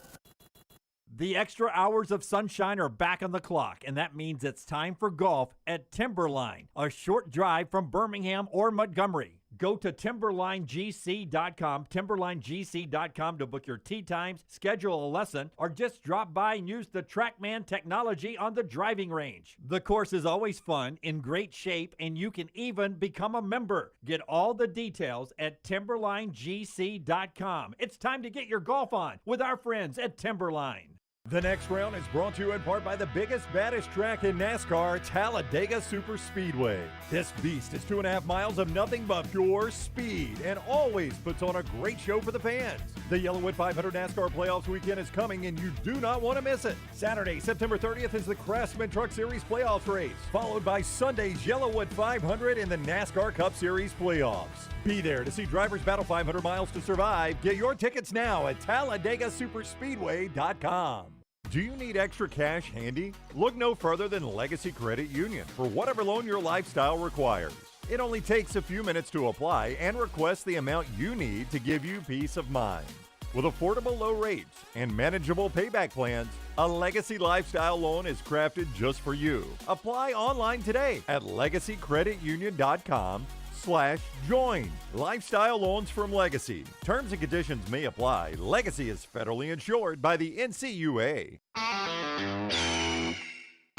The extra hours of sunshine are back on the clock, and that means it's time for golf at Timberline, a short drive from Birmingham or Montgomery. Go to timberlinegc.com, timberlinegc.com to book your tee times, schedule a lesson, or just drop by and use the TrackMan technology on the driving range. The course is always fun, in great shape, and you can even become a member. Get all the details at timberlinegc.com. It's time to get your golf on with our friends at Timberline. The next round is brought to you in part by the biggest, baddest track in NASCAR, Talladega Superspeedway. This beast is 2.5 miles of nothing but pure speed and always puts on a great show for the fans. The Yellowwood 500 NASCAR Playoffs weekend is coming and you do not want to miss it. Saturday, September 30th is the Craftsman Truck Series Playoffs race, followed by Sunday's Yellowwood 500 in the NASCAR Cup Series Playoffs. Be there to see drivers battle 500 miles to survive. Get your tickets now at TalladegaSuperspeedway.com. Do you need extra cash handy? Look no further than Legacy Credit Union for whatever loan your lifestyle requires. It only takes a few minutes to apply and request the amount you need to give you peace of mind. With affordable low rates and manageable payback plans, a Legacy Lifestyle loan is crafted just for you. Apply online today at LegacyCreditUnion.com/join. Lifestyle loans from Legacy. Terms and conditions may apply. Legacy is federally insured by the NCUA.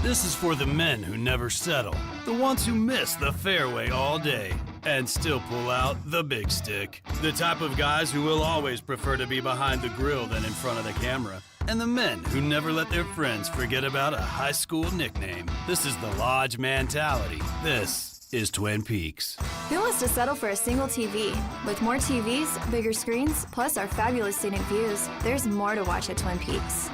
This is for the men who never settle, the ones who miss the fairway all day and still pull out the big stick, the type of guys who will always prefer to be behind the grill than in front of the camera. and the men who never let their friends forget about a high school nickname. This is the Lodge mentality. This is Twin Peaks. Who wants to settle for a single TV? With more TVs, bigger screens, plus our fabulous scenic views, there's more to watch at Twin Peaks.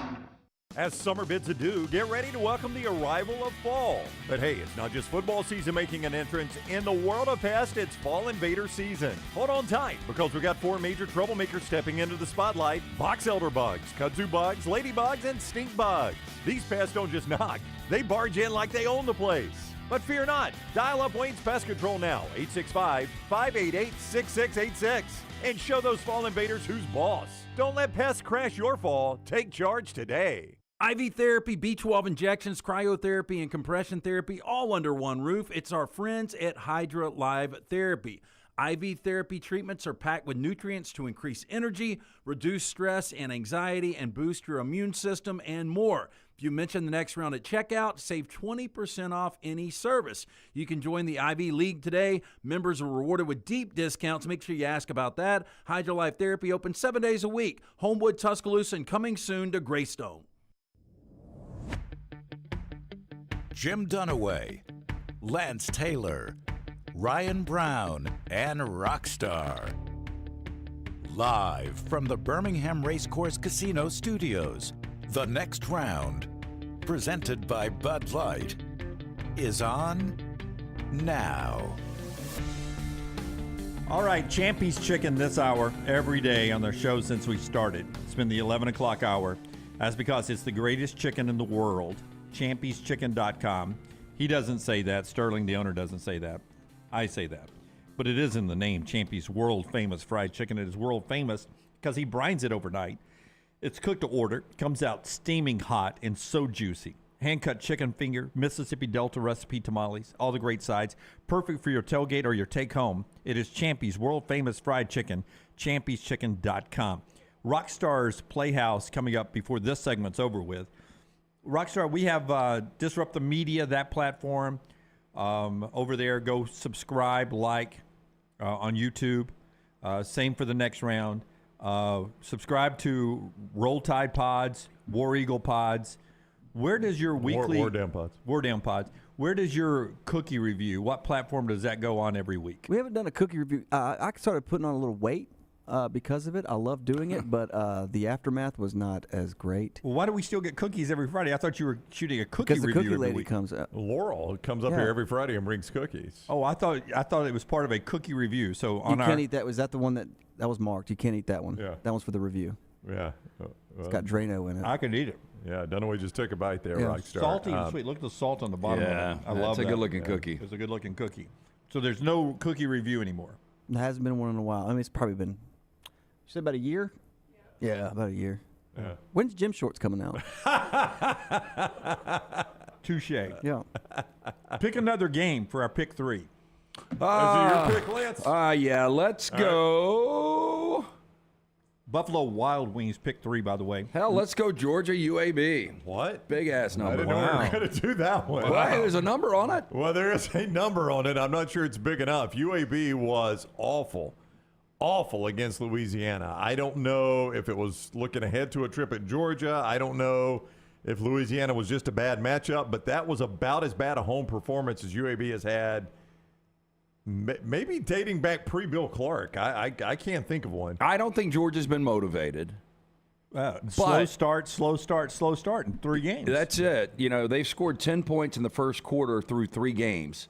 As summer bids adieu, get ready to welcome the arrival of fall. But hey, it's not just football season making an entrance. In the world of pest, it's fall invader season. Hold on tight, because we've got 4 major troublemakers stepping into the spotlight: box elder bugs, kudzu bugs, ladybugs, and stink bugs. These pests don't just knock, they barge in like they own the place. But fear not, dial up Wayne's Pest Control now, 865-588-6686, and show those fall invaders who's boss. Don't let pests crash your fall. Take charge today. IV therapy, B12 injections, cryotherapy, and compression therapy all under one roof. It's our friends at Hydra Live Therapy. IV therapy treatments are packed with nutrients to increase energy, reduce stress and anxiety, and boost your immune system, and more. If you mention the Next Round at checkout, save 20% off any service. You can join the IV League today. Members are rewarded with deep discounts. Make sure you ask about that. Hydra Life Therapy open 7 days a week. Homewood, Tuscaloosa, and coming soon to Greystone. Jim Dunaway, Lance Taylor, Ryan Brown, and Rockstar. Live from the Birmingham Racecourse Casino Studios, the Next Round, presented by Bud Light, is on now. All right, Champy's Chicken this hour, every day on their show since we started. It's been the 11 o'clock hour. That's because it's the greatest chicken in the world. Champy'sChicken.com. He doesn't say that. Sterling, the owner, doesn't say that. I say that. But it is in the name, Champy's world-famous fried chicken. It is world-famous because he brines it overnight. It's cooked to order, comes out steaming hot and so juicy. Hand-cut chicken finger, Mississippi Delta recipe tamales, all the great sides. Perfect for your tailgate or your take-home. It is Champy's world-famous fried chicken, Champy'sChicken.com. Rockstars Playhouse coming up before this segment's over with. Rockstar, we have Disrupt the Media, that platform. Over there, go subscribe, like on YouTube. Same for the Next Round. Subscribe to Roll Tide Pods, War Eagle Pods. Where does your weekly... War Down Pods. War Down Pods. Where does your cookie review, what platform does that go on every week? We haven't done a cookie review. I started putting on a little weight because of it. I love doing it, but the aftermath was not as great. Well, why do we still get cookies every Friday? I thought you were shooting a cookie review the cookie every lady week. comes up. Laurel comes up here every Friday and brings cookies. Oh, I thought it was part of a cookie review. So you can't eat that. Was that the one that was marked? You can't eat that one. Yeah. That one's for the review. Yeah. It's got Drano in it. I could eat it. Yeah, Dunaway just took a bite there, Yeah. Rockstar. Salty and sweet. Look at the salt on the bottom. Yeah, of it. I love that. that's a good-looking cookie. It's a good-looking cookie. So there's no cookie review anymore. There hasn't been one in a while. I mean, it's probably been, you said about a year? Yeah, about a year. Yeah. When's Gym Shorts coming out? Touche. Yeah. Pick another game for our pick 3. Is it your pick, Lance? Yeah, let's go. Buffalo Wild Wings pick 3, by the way. Hell, let's go Georgia UAB. What? Big ass number. I didn't know we were going to do that one. Well, hey, there's a number on it. Well, there is a number on it. I'm not sure it's big enough. UAB was awful against Louisiana. I don't know if it was looking ahead to a trip at Georgia. I don't know if Louisiana was just a bad matchup, but that was about as bad a home performance as UAB has had, maybe dating back pre-Bill Clark. I can't think of one. I don't think Georgia's been motivated. Slow start in 3 games. That's it. You know, they've scored 10 points in the first quarter through 3 games.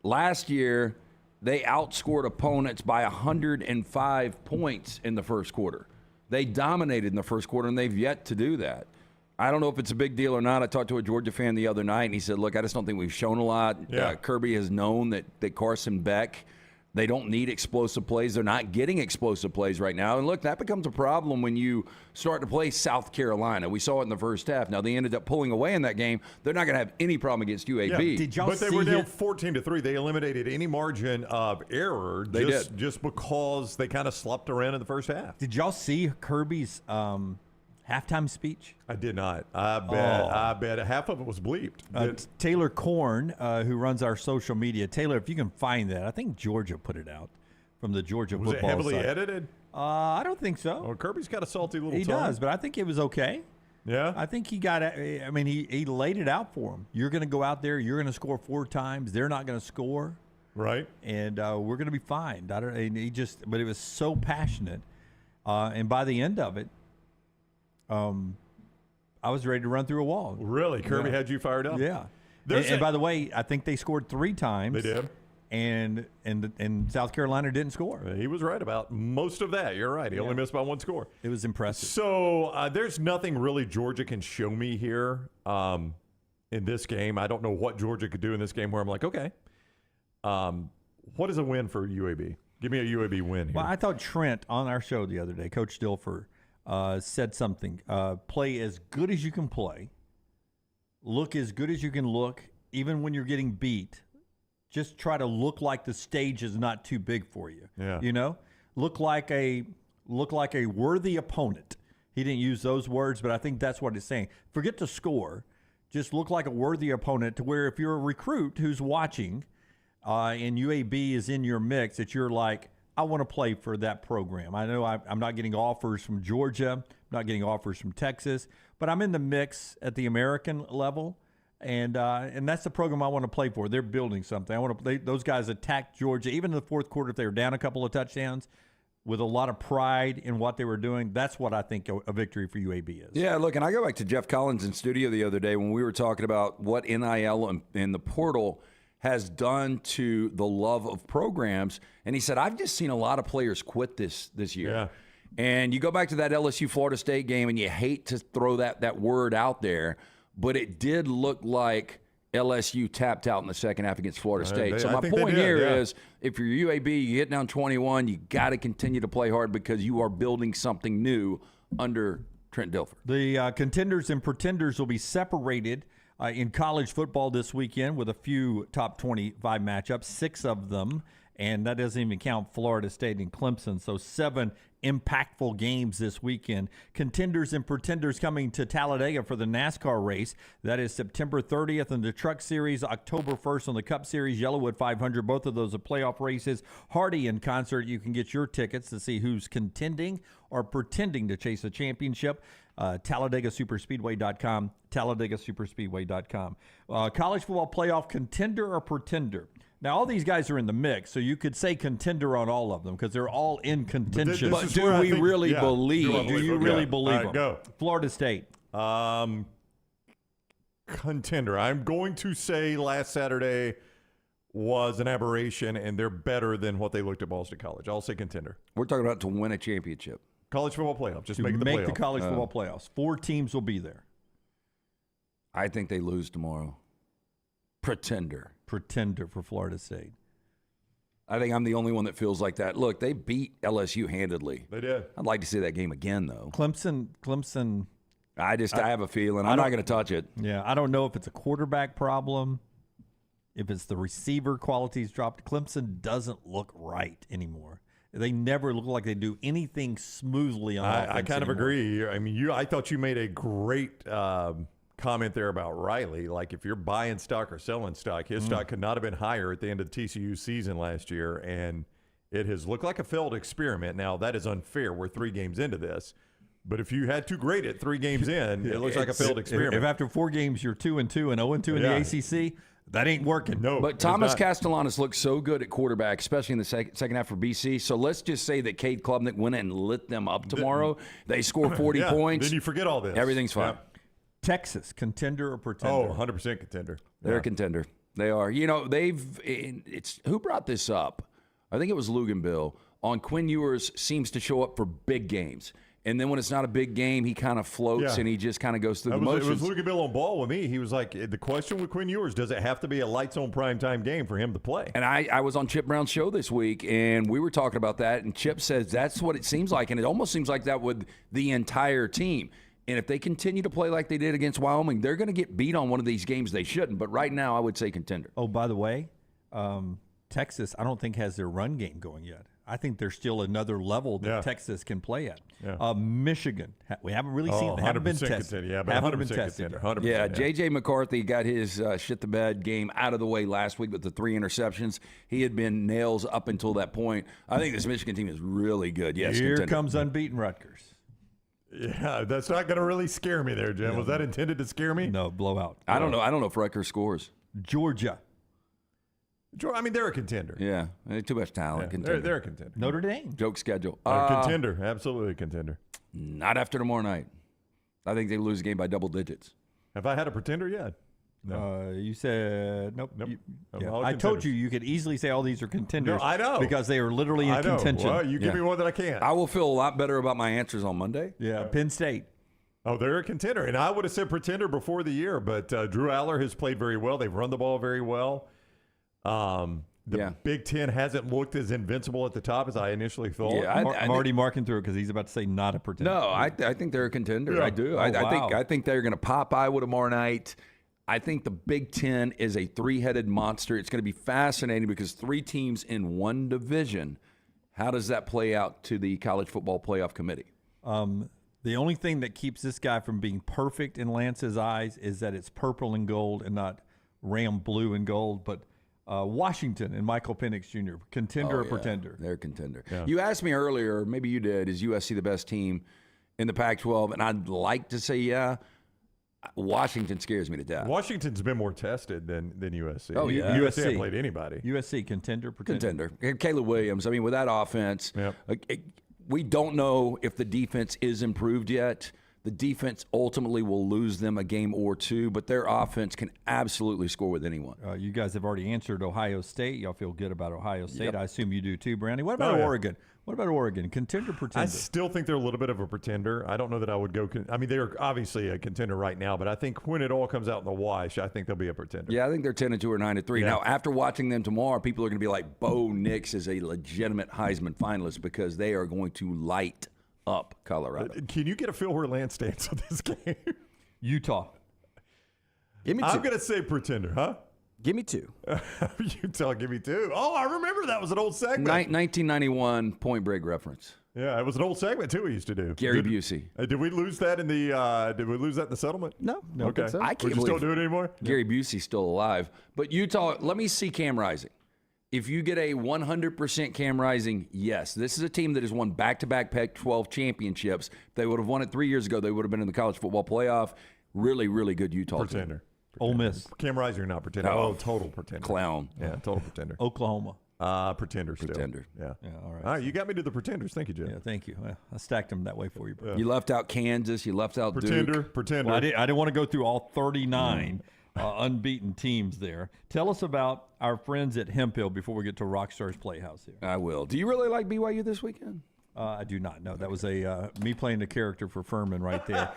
Last year, they outscored opponents by 105 points in the first quarter. They dominated in the first quarter, and they've yet to do that. I don't know if it's a big deal or not. I talked to a Georgia fan the other night, and he said, look, I just don't think we've shown a lot. Yeah. Kirby has known that Carson Beck, they don't need explosive plays. They're not getting explosive plays right now. And, look, that becomes a problem when you start to play South Carolina. We saw it in the first half. Now, they ended up pulling away in that game. They're not going to have any problem against UAB. Yeah. But they were down 14-3. They eliminated any margin of error just because they kind of slopped around in the first half. Did y'all see Kirby's halftime speech? I did not. I bet half of it was bleeped. Taylor Korn, who runs our social media. Taylor, if you can find that. I think Georgia put it out from the Georgia was football it heavily site. edited? I don't think so. Well, Kirby's got a salty little He tongue. does, but I think it was okay. Yeah? I think he got. I mean, he laid it out for him. You're going to go out there. You're going to score 4 times. They're not going to score. Right. And we're going to be fine. But it was so passionate. And by the end of it, I was ready to run through a wall. Really? Kirby had you fired up? Yeah. And by the way, I think they scored 3 times. They did. And South Carolina didn't score. He was right about most of that. You're right. He only missed by 1 score. It was impressive. So there's nothing really Georgia can show me here in this game. I don't know what Georgia could do in this game where I'm like, okay, what is a win for UAB? Give me a UAB win here. Well, I thought Trent on our show the other day, Coach Dilfer, said something. Play as good as you can play. Look as good as you can look, even when you're getting beat. Just try to look like the stage is not too big for you. Yeah. You know, look like a worthy opponent. He didn't use those words, but I think that's what it's saying. Forget to score. Just look like a worthy opponent to where if you're a recruit who's watching and UAB is in your mix, that you're like, I want to play for that program. I know I'm not getting offers from Georgia. I'm not getting offers from Texas, but I'm in the mix at the American level. And that's the program I want to play for. They're building something. I want to play. Those guys attacked Georgia, even in the fourth quarter, if they were down a couple of touchdowns, with a lot of pride in what they were doing. That's what I think a victory for UAB is. Yeah, look, and I go back to Jeff Collins in studio the other day when we were talking about what NIL and the portal has done to the love of programs. And he said, I've just seen a lot of players quit this year. Yeah. And you go back to that LSU-Florida State game, and you hate to throw that word out there, but it did look like LSU tapped out in the second half against Florida State. So my point here is, if you're UAB, you get down 21, you got to continue to play hard because you are building something new under Trent Dilfer. The contenders and pretenders will be separated in college football this weekend with a few top 25 matchups, 6 of them, and that doesn't even count Florida State and Clemson. So 7 impactful games this weekend. Contenders and pretenders coming to Talladega for the NASCAR race. That is September 30th in the Truck Series, October 1st on the Cup Series, Yellowwood 500. Both of those are playoff races. Hardy in concert. You can get your tickets to see who's contending or pretending to chase a championship. TalladagaSuperspeedway.com, TalladagaSuperspeedway.com. College football playoff contender or pretender? Now, all these guys are in the mix, so you could say contender on all of them because they're all in contention. But do we really believe? Do you really believe them? Go. Florida State. Contender. I'm going to say last Saturday was an aberration, and they're better than what they looked at Ball State College. I'll say contender. We're talking about to win a championship. College football playoff. Just to make the playoff. the college football playoffs. 4 teams will be there. I think they lose tomorrow. Pretender for Florida State. I think I'm the only one that feels like that. Look, they beat LSU handedly. They did. I'd like to see that game again, though. Clemson. I have a feeling. I'm not going to touch it. Yeah, I don't know if it's a quarterback problem, if it's the receiver qualities dropped. Clemson doesn't look right anymore. They never look like they do anything smoothly on offense. I kind of anymore. agree. I mean, I thought you made a great comment there about Riley. Like, if you're buying stock or selling stock, his stock could not have been higher at the end of the TCU season last year, and it has looked like a failed experiment. Now, that is unfair. We're 3 games into this. But if you had to grade it 3 games in, it looks like a failed experiment. If after 4 games you're 2-2 and 0-2 in the ACC, that ain't working. No, but Thomas Castellanos looked so good at quarterback, especially in the second half for BC. So let's just say that Cade Klubnik went in and lit them up tomorrow. They score 40 points. Then you forget all this. Everything's fine. Yeah. Texas, contender or pretender? Oh, 100% contender. They're a contender. They are. You know, who brought this up? I think it was Lugan Bill on Quinn Ewers seems to show up for big games. And then when it's not a big game, he kind of floats and he just kind of goes through the motions. It was Lugan Bill on ball with me. He was like, the question with Quinn Ewers, does it have to be a lights-on primetime game for him to play? And I was on Chip Brown's show this week, and we were talking about that, and Chip says that's what it seems like, and it almost seems like that with the entire team. And if they continue to play like they did against Wyoming, they're going to get beat on one of these games they shouldn't. But right now, I would say contender. Oh, by the way, Texas, I don't think has their run game going yet. I think there's still another level that Texas can play at. Yeah. Michigan, we haven't really seen. Haven't been tested. Yeah, but 100% contender. 100%, yeah, J.J. McCarthy got his shit-the-bed game out of the way last week with the 3 interceptions. He had been nails up until that point. I think this Michigan team is really good. Yes, Here contender. comes unbeaten Rutgers. Yeah, that's not going to really scare me there, Jim. Was that intended to scare me? No, blowout. I don't know. I don't know if Rutgers scores. Georgia. I mean, they're a contender. Yeah, too much talent. Yeah, Contender. they're a contender. Notre Dame. Joke schedule. Contender, absolutely a contender. Not after tomorrow night. I think they lose a game by double digits. Have I had a pretender yet? No. You said nope. Nope. I told you could easily say all these are contenders. No, I know. Because they are literally in contention. Well, you give me one that I can't. I will feel a lot better about my answers on Monday. Yeah, Penn State. Oh, they're a contender. And I would have said pretender before the year, but Drew Aller has played very well. They've run the ball very well. The Big Ten hasn't looked as invincible at the top as I initially thought. Yeah, I'm already marking through it because he's about to say not a pretender. No, I think they're a contender. Yeah. I do. Oh, I think they're going to pop Iowa tomorrow night. I think the Big Ten is a three-headed monster. It's going to be fascinating because 3 teams in one division. How does that play out to the College Football Playoff Committee? The only thing that keeps this guy from being perfect in Lance's eyes is that it's purple and gold and not Ram blue and gold. But Washington and Michael Penix Jr., contender or pretender? They're a contender. Yeah. You asked me earlier, maybe you did, is USC the best team in the Pac-12? And I'd like to say yeah. Washington scares me to death. Washington's been more tested than USC. Oh, yeah. USC hasn't played anybody. USC, contender, pretender? Contender. Caleb Williams, I mean, with that offense, we don't know if the defense is improved yet. The defense ultimately will lose them a game or two, but their offense can absolutely score with anyone. You guys have already answered Ohio State. Y'all feel good about Ohio State. Yep. I assume you do too, Brandy. What about Oregon? What about Oregon? Contender, pretender? I still think they're a little bit of a pretender. I don't know that I would go. I mean, they're obviously a contender right now, but I think when it all comes out in the wash, I think they'll be a pretender. Yeah, I think they're 10-2 or 9-3. Yeah. Now, after watching them tomorrow, people are going to be like, Bo Nix is a legitimate Heisman finalist because they are going to light up Colorado. Can you get a feel where Lance stands on this game? Utah. Give me 2. I'm going to say pretender, huh? Give me 2. Utah, give me 2. Oh, I remember that was an old segment. 1991 Point Break reference. Yeah, it was an old segment too. We used to do Gary Busey. Did we lose that in the? Did we lose that in the settlement? No. Okay. So. I can't We just don't believe do it anymore. Gary Busey's still alive. But Utah, let me see Cam Rising. If you get a 100% Cam Rising, yes. This is a team that has won back-to-back Pac-12 championships. If they would have won it 3 years ago, they would have been in the college football playoff. Really, really good Utah Pretender. team. Ole Miss. Cam Rising or not pretender? No. Oh, total pretender. Clown. Yeah, total pretender. Oklahoma. Pretender still. Pretender. Yeah. All right. All right, you got me to the pretenders. Thank you, Jim. Yeah, thank you. Well, I stacked them that way for you, bro. You left out Kansas. You left out Duke. Pretender. Well, I didn't want to go through all 39 unbeaten teams there. Tell us about our friends at Hemp Hill before we get to Rockstars Playhouse here. I will. Do you really like BYU this weekend? I do not know. That was me playing the character for Furman right there.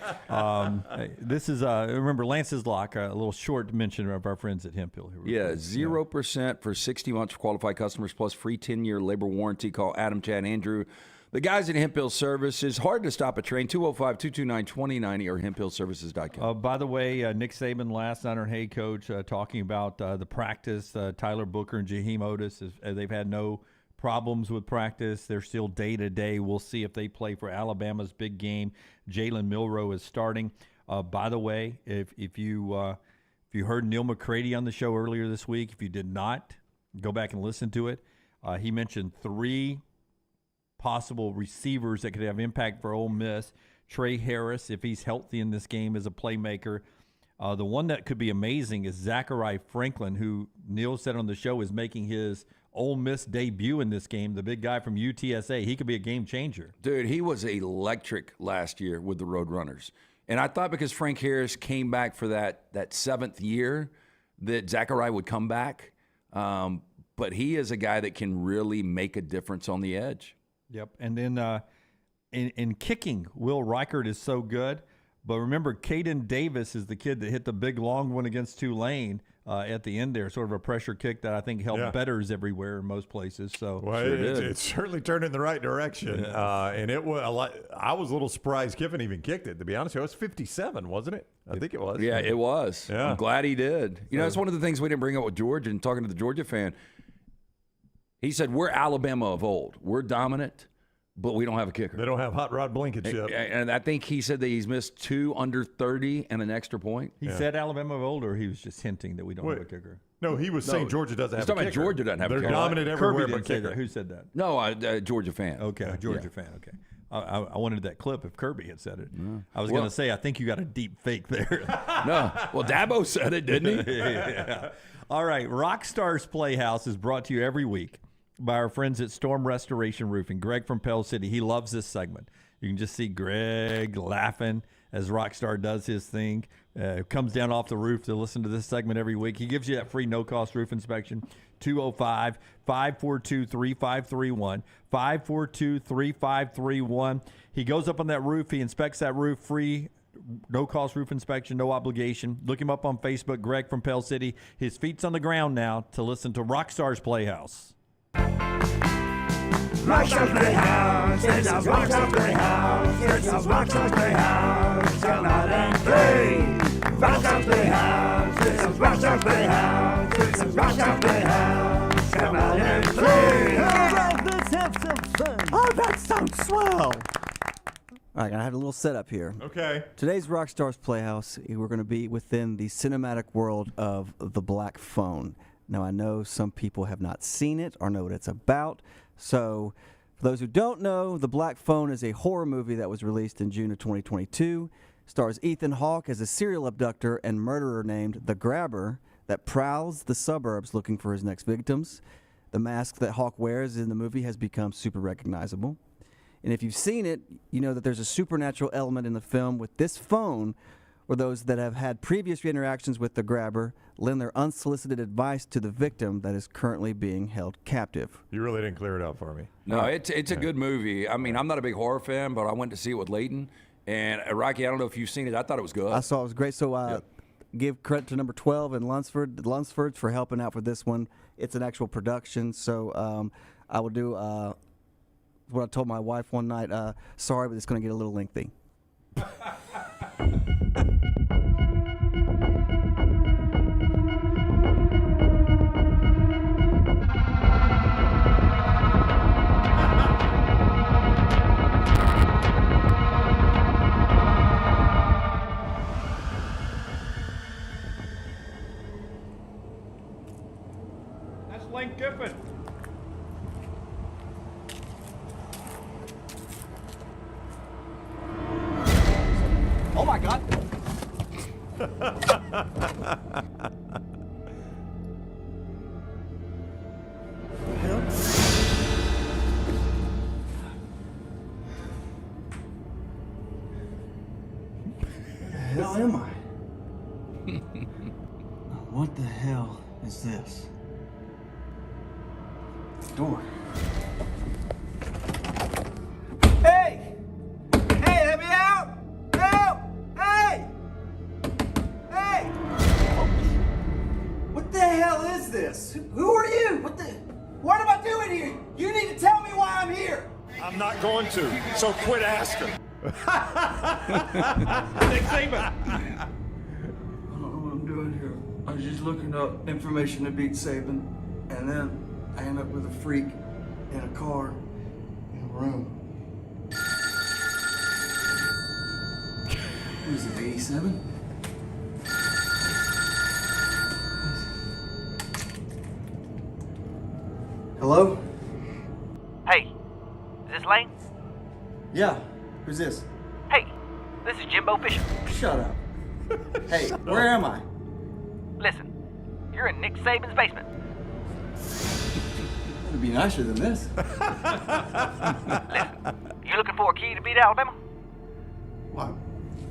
This is, remember, Lance's Lock, a little short mention of our friends at Hemp Hill. Yeah, 0% for 60 months for qualified customers plus free 10-year labor warranty. Call Adam, Chad, Andrew. The guys at Hemp Hill Services. Hard to stop a train. 205-229-2090 or hemphillservices.com. By the way, Nick Saban, last night, our head coach, talking about the practice. Tyler Booker and Jaheim Otis, they've had no problems with practice. They're still day-to-day. We'll see if they play for Alabama's big game. Jalen Milroe is starting. By the way, if you heard Neil McCready on the show earlier this week, if you did not, go back and listen to it. He mentioned 3 possible receivers that could have impact for Ole Miss. Trey Harris, if he's healthy in this game, is a playmaker. The one that could be amazing is Zachariah Franklin, who Neil said on the show is making his Ole Miss debut in this game. The big guy from UTSA. He could be a game changer. Dude, he was electric last year with the Roadrunners. And I thought because Frank Harris came back for that 7th year that Zachariah would come back. But he is a guy that can really make a difference on the edge. Yep. And then in kicking, Will Reichert is so good. But remember, Caden Davis is the kid that hit the big long one against Tulane at the end there, sort of a pressure kick that I think helped bettors everywhere in most places. So well, it certainly turned in the right direction. Yeah. And it was I was a little surprised Kiffin even kicked it, to be honest. It was 57, wasn't it? I think it was. Yeah, it was. Yeah. I'm glad he did. You know, it's one of the things we didn't bring up with Georgia and talking to the Georgia fan. He said, we're Alabama of old. We're dominant, but we don't have a kicker. They don't have Hot Rod Blankenship. And I think he said that he's missed 2 under 30 and an extra point. He said Alabama of old, or he was just hinting that we don't have a kicker? No, he was saying Georgia doesn't have a kicker. He's talking about Georgia doesn't have a kicker. They're dominant everywhere Kirby but didn't say kicker. that. Who said that? No, Georgia fan. Okay, Georgia fan. Okay. I wanted that clip if Kirby had said it. I was going to say, I think you got a deep fake there. No. Well, Dabo said it, didn't he? Yeah. All right. Rockstars Playhouse is brought to you every week by our friends at Storm Restoration Roofing. Greg from Pell City. He loves this segment. You can just see Greg laughing as Rockstar does his thing. Comes down off the roof to listen to this segment every week. He gives you that free no-cost roof inspection. 205-542-3531. 542-3531. He goes up on that roof. He inspects that roof free. No-cost roof inspection, no obligation. Look him up on Facebook, Greg from Pell City. His feet's on the ground now to listen to Rockstars Playhouse. Rockstars Playhouse, this is Rockstars Playhouse, this is Rockstars Playhouse, come out and play. Rockstars Playhouse, this is Rockstars Playhouse, this is Rockstars Playhouse, come out and play. Let's have some fun. Oh, that sounds swell. All right, I have a little setup here. Okay. Today's Rockstars Playhouse, we're going to be within the cinematic world of the Black Phone. Now, I know some people have not seen it or know what it's about. So, for those who don't know, The Black Phone is a horror movie that was released in June of 2022. Stars Ethan Hawke as a serial abductor and murderer named The Grabber that prowls the suburbs looking for his next victims. The mask that Hawke wears in the movie has become super recognizable. And if you've seen it, you know that there's a supernatural element in the film with this phone where those that have had previous interactions with the grabber lend their unsolicited advice to the victim that is currently being held captive. You really didn't clear it up for me. No, it's a good movie. I mean, I'm not a big horror fan, but I went to see it with Leighton. And Rocky, I don't know if you've seen it. I thought it was good. I saw it was great. So give credit to number 12 and Lunsford, the Lunsfords, for helping out with this one. It's an actual production. So I will do what I told my wife one night. Sorry, but it's going to get a little lengthy. That's Lane Kiffin. Oh my God. Where the hell am I? What the hell is this? Door. Hey! Hey, let me out! Help! Hey! Hey! What the hell is this? Who are you? What am I doing here? You need to tell me why I'm here. I'm not going to, so quit asking. Nick Saban. I don't know what I'm doing here. I was just looking up information to beat Saban, and then I end up with a freak in a car in a room. What is it, 87? Hello? Hey, is this Lane? Yeah. Who's this? Hey, this is Jimbo Fisher. Shut up. Hey, where am I? Listen, you're in Nick Saban's basement. It'd be nicer than this. Listen, you looking for a key to beat Alabama? Well,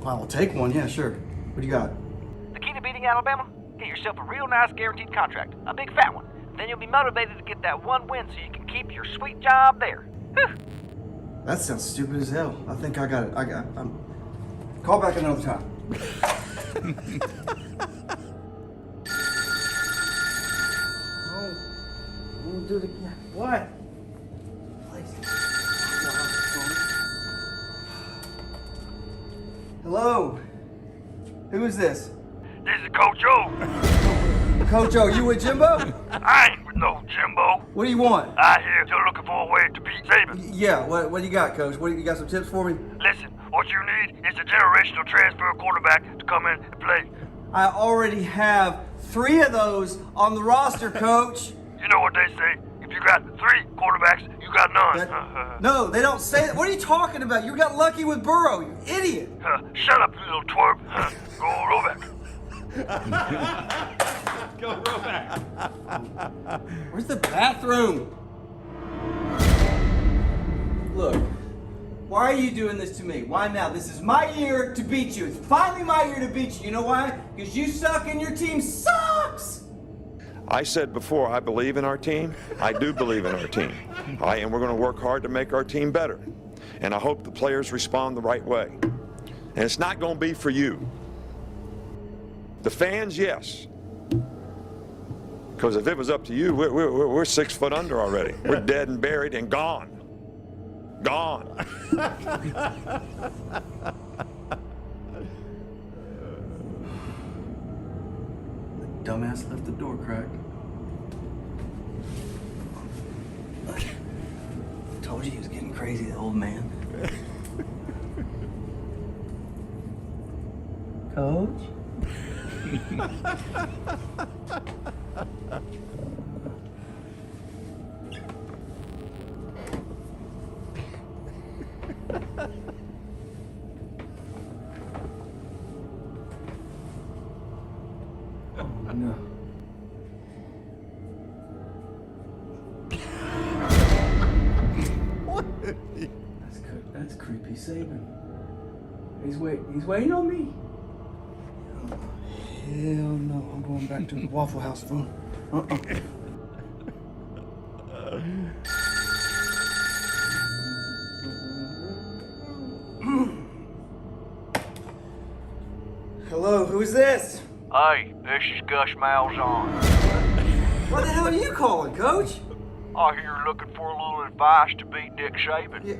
I'll take one, yeah, sure. What do you got? The key to beating Alabama? Get yourself a real nice guaranteed contract, a big fat one. Then you'll be motivated to get that one win so you can keep your sweet job there. Whew. That sounds stupid as hell. I think I got it. Call back another time. We'll do it again. What? Hello? Who is this? This is Coach O. Coach O, you with Jimbo? I ain't with no Jimbo. What do you want? I hear you're looking for a way to beat Saban. Yeah, what do you got, Coach? You got some tips for me? Listen, what you need is a generational transfer quarterback to come in and play. I already have 3 of those on the roster, Coach. You know what they say, if You got 3 quarterbacks. You got none. No, they don't say that. What are you talking about? You got lucky with Burrow, you idiot. Shut up, you little twerp. Go roll back. Go roll back. Where's the bathroom? Look, why are you doing this to me? Why now? This is my year to beat you. It's finally my year to beat you. You know why? Because you suck and your team sucks. I said before, I believe in our team. I do believe in our team. And we're going to work hard to make our team better. And I hope the players respond the right way. And it's not going to be for you. The fans, yes. Because if it was up to you, we're 6 foot under already. We're dead and buried and gone. Gone. Dumbass left the door cracked. Told you he was getting crazy, the old man. Coach? Oh, no. What? That's creepy Saban. He's waiting on me. Oh, hell no. I'm going back to the Waffle House phone. Hello, who's this? Hey, this is Gus Malzahn. What the hell are you calling, Coach? I hear you're looking for a little advice to beat Nick Saban. Yeah.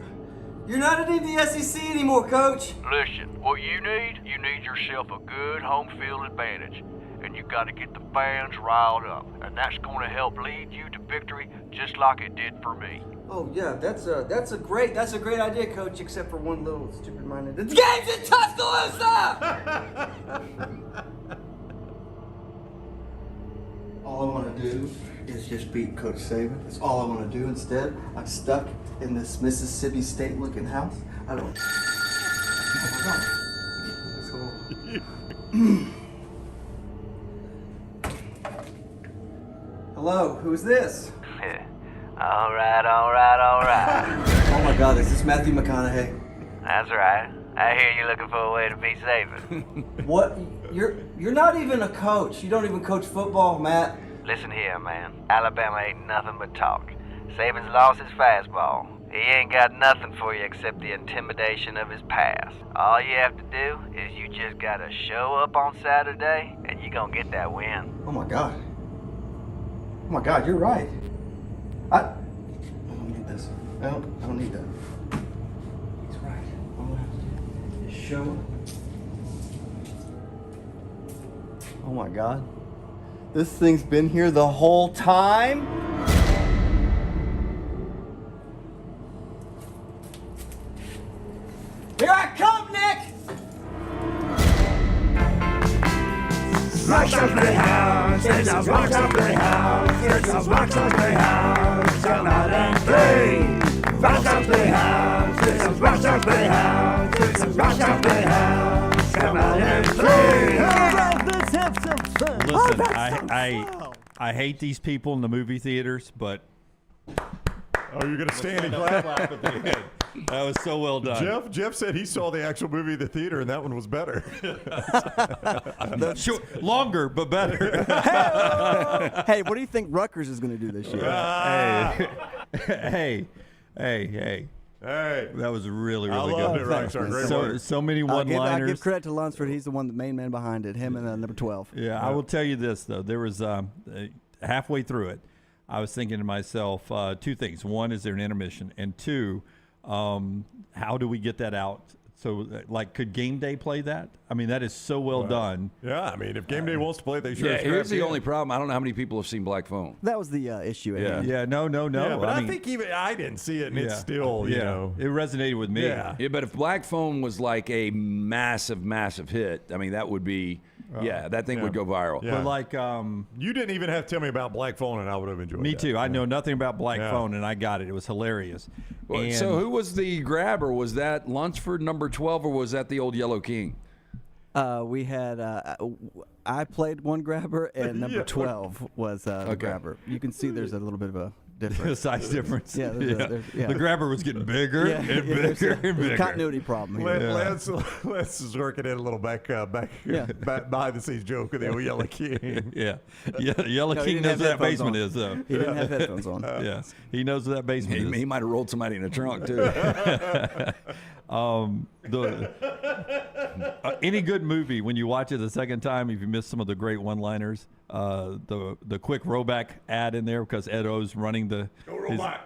You're not in the SEC anymore, Coach. Listen, what you need yourself a good home field advantage. And you got to get the fans riled up. And that's going to help lead you to victory just like it did for me. Oh yeah, that's a great idea, Coach. Except for one little stupid minded. The game's in Tuscaloosa. All I want to do is just beat Coach Saban. That's all I want to do. Instead, I'm stuck in this Mississippi State-looking house. I don't. Hello, who's this? All right. Oh my God, is this Matthew McConaughey? That's right. I hear you're looking for a way to beat Saban. What? You're not even a coach. You don't even coach football, Matt. Listen here, man. Alabama ain't nothing but talk. Saban's lost his fastball. He ain't got nothing for you except the intimidation of his past. All you have to do is you just gotta show up on Saturday and you gonna get that win. Oh my God. Oh my God, you're right. I don't need this. I don't need that. He's right. All I have to do is show up. Oh my God. This thing's been here the whole time? Here I come, Nick! Rockstars Playhouse, this is Rockstars Playhouse, this is Rockstars Playhouse, come out and play. Rockstars Playhouse, this is Rockstars Playhouse, this is Rockstars Playhouse, come out and play. Let's have some fun. Listen, I hate these people in the movie theaters, but Oh, you're going to stand and clap? at the end. That was so well done. Jeff said he saw the actual movie in the theater, and that one was better. Sure, longer, but better. Hey, what do you think Rutgers is going to do this year? Hey. That was really, really good. I loved it, Rockstar. Great work. So many I one-liners. give credit to Lunsford. He's the main man behind it. Him and number 12. Yeah, I will tell you this, though. There was halfway through it, I was thinking to myself two things. One, is there an intermission? And two, how do we get that out? So, could Game Day play that? I mean, that is so well done. Yeah, I mean, if Game Day wants to play it, they sure. Yeah, here's the only problem. I don't know how many people have seen Black Phone. That was the issue. No. Yeah, but I mean, think even I didn't see it, and it's still, you know. It resonated with me. Yeah, but if Black Phone was like a massive, massive hit, I mean, that would be Yeah, that thing would go viral. Yeah. But like, you didn't even have to tell me about Black Phone, and I would have enjoyed me that. too. I know nothing about Black Yeah. Phone, and I got it. It was hilarious. Well, And- so who was the grabber? Was that Lunsford number 12, or was that the old Yellow King? We had I played one grabber, and number Yeah. 12 was the grabber. You can see there's a little bit of a difference. size difference. Yeah, The grabber was getting bigger and there's bigger a- and there's a bigger. continuity problem here. Let's just work it in a little back behind the scenes joke with the old Yellow King. Yeah. Yellow No, he King didn't knows have where that headphones basement on. is, though. He didn't have headphones on. Yeah, he knows where that basement is. He might have rolled somebody in the trunk, too. Any good movie, when you watch it the second time, if you miss some of the great one-liners, the quick Roback ad in there because Ed O's running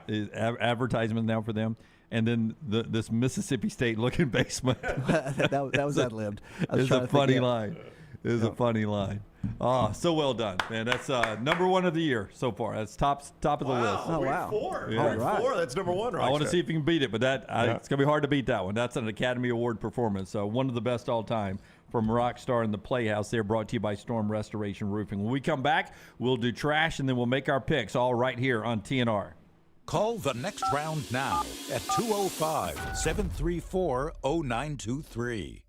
his advertisement now for them, and then this Mississippi State looking basement. that was ad-libbed. It's a funny line. It is a funny line. Oh, so well done, man. That's number one of the year so far. That's top of the list. Oh, wow. Week 4. That's number one, I want to Rockstar. see if you can beat it, but it's going to be hard to beat that one. That's an Academy Award performance. So one of the best all time from Rockstar and the Playhouse. They're brought to you by Storm Restoration Roofing. When we come back, we'll do trash, and then we'll make our picks all right here on TNR. Call the next round now at 205-734-0923.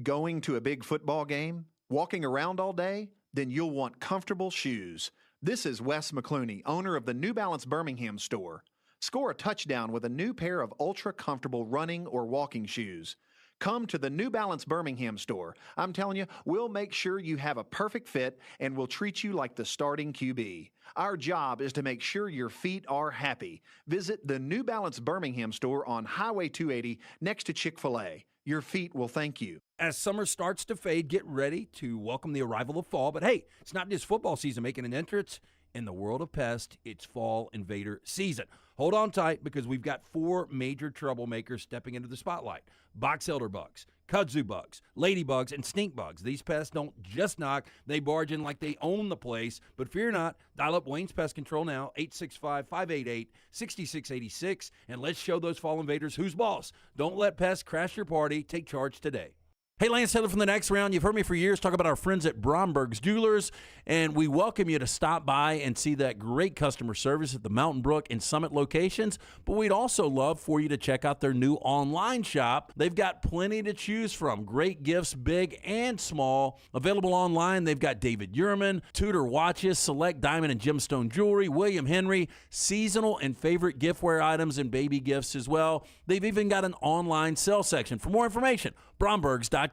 Going to a big football game? Walking around all day? Then you'll want comfortable shoes. This is Wes McClooney, owner of the New Balance Birmingham store. Score a touchdown with a new pair of ultra-comfortable running or walking shoes. Come to the New Balance Birmingham store. I'm telling you, we'll make sure you have a perfect fit and we'll treat you like the starting QB. Our job is to make sure your feet are happy. Visit the New Balance Birmingham store on Highway 280 next to Chick-fil-A. Your feet will thank you. As summer starts to fade, get ready to welcome the arrival of fall. But hey, it's not just football season making an entrance. In the world of pest, it's fall invader season. Hold on tight because we've got 4 major troublemakers stepping into the spotlight. Box elder bugs, kudzu bugs, ladybugs, and stink bugs. These pests don't just knock, they barge in like they own the place. But fear not, dial up Wayne's Pest Control now, 865-588-6686, and let's show those fall invaders who's boss. Don't let pests crash your party. Take charge today. Hey, Lance Taylor from the next round. You've heard me for years talk about our friends at Bromberg's Jewelers, and we welcome you to stop by and see that great customer service at the Mountain Brook and Summit locations. But we'd also love for you to check out their new online shop. They've got plenty to choose from. Great gifts, big and small. Available online, they've got David Yurman, Tudor watches, select diamond and gemstone jewelry, William Henry, seasonal and favorite giftware items and baby gifts as well. They've even got an online sale section. For more information, brombergs.com.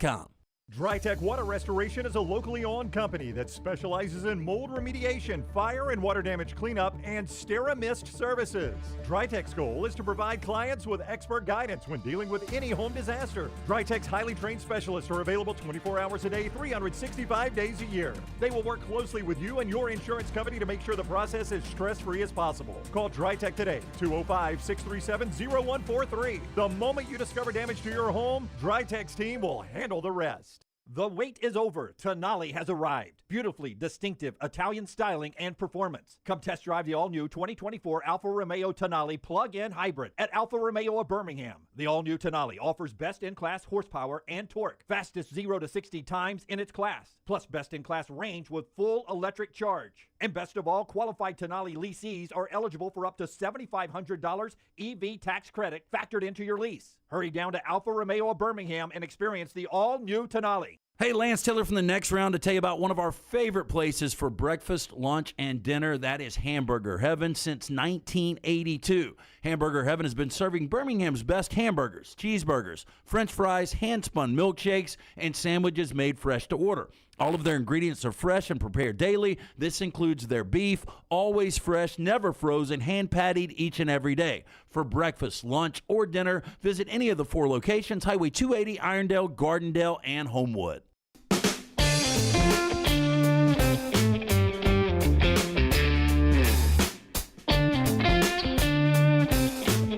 DryTech Water Restoration is a locally owned company that specializes in mold remediation, fire and water damage cleanup, and SteraMist services. DryTech's goal is to provide clients with expert guidance when dealing with any home disaster. DryTech's highly trained specialists are available 24 hours a day, 365 days a year. They will work closely with you and your insurance company to make sure the process is stress-free as possible. Call DryTech today, 205-637-0143. The moment you discover damage to your home, DryTech's team will handle the rest. The wait is over. Tonali has arrived. Beautifully distinctive Italian styling and performance. Come test drive the all-new 2024 Alfa Romeo Tonali plug-in hybrid at Alfa Romeo of Birmingham. The all-new Tonali offers best-in-class horsepower and torque, fastest 0 to 60 times in its class, plus best-in-class range with full electric charge. And best of all, qualified Tonali leasees are eligible for up to $7,500 EV tax credit factored into your lease. Hurry down to Alfa Romeo of Birmingham and experience the all-new Tonali. Hey, Lance Taylor from the next round to tell you about one of our favorite places for breakfast, lunch, and dinner. That is Hamburger Heaven since 1982. Hamburger Heaven has been serving Birmingham's best hamburgers, cheeseburgers, French fries, hand-spun milkshakes, and sandwiches made fresh to order. All of their ingredients are fresh and prepared daily. This includes their beef, always fresh, never frozen, hand-pattied each and every day. For breakfast, lunch, or dinner, visit any of the 4 locations, Highway 280, Irondale, Gardendale, and Homewood.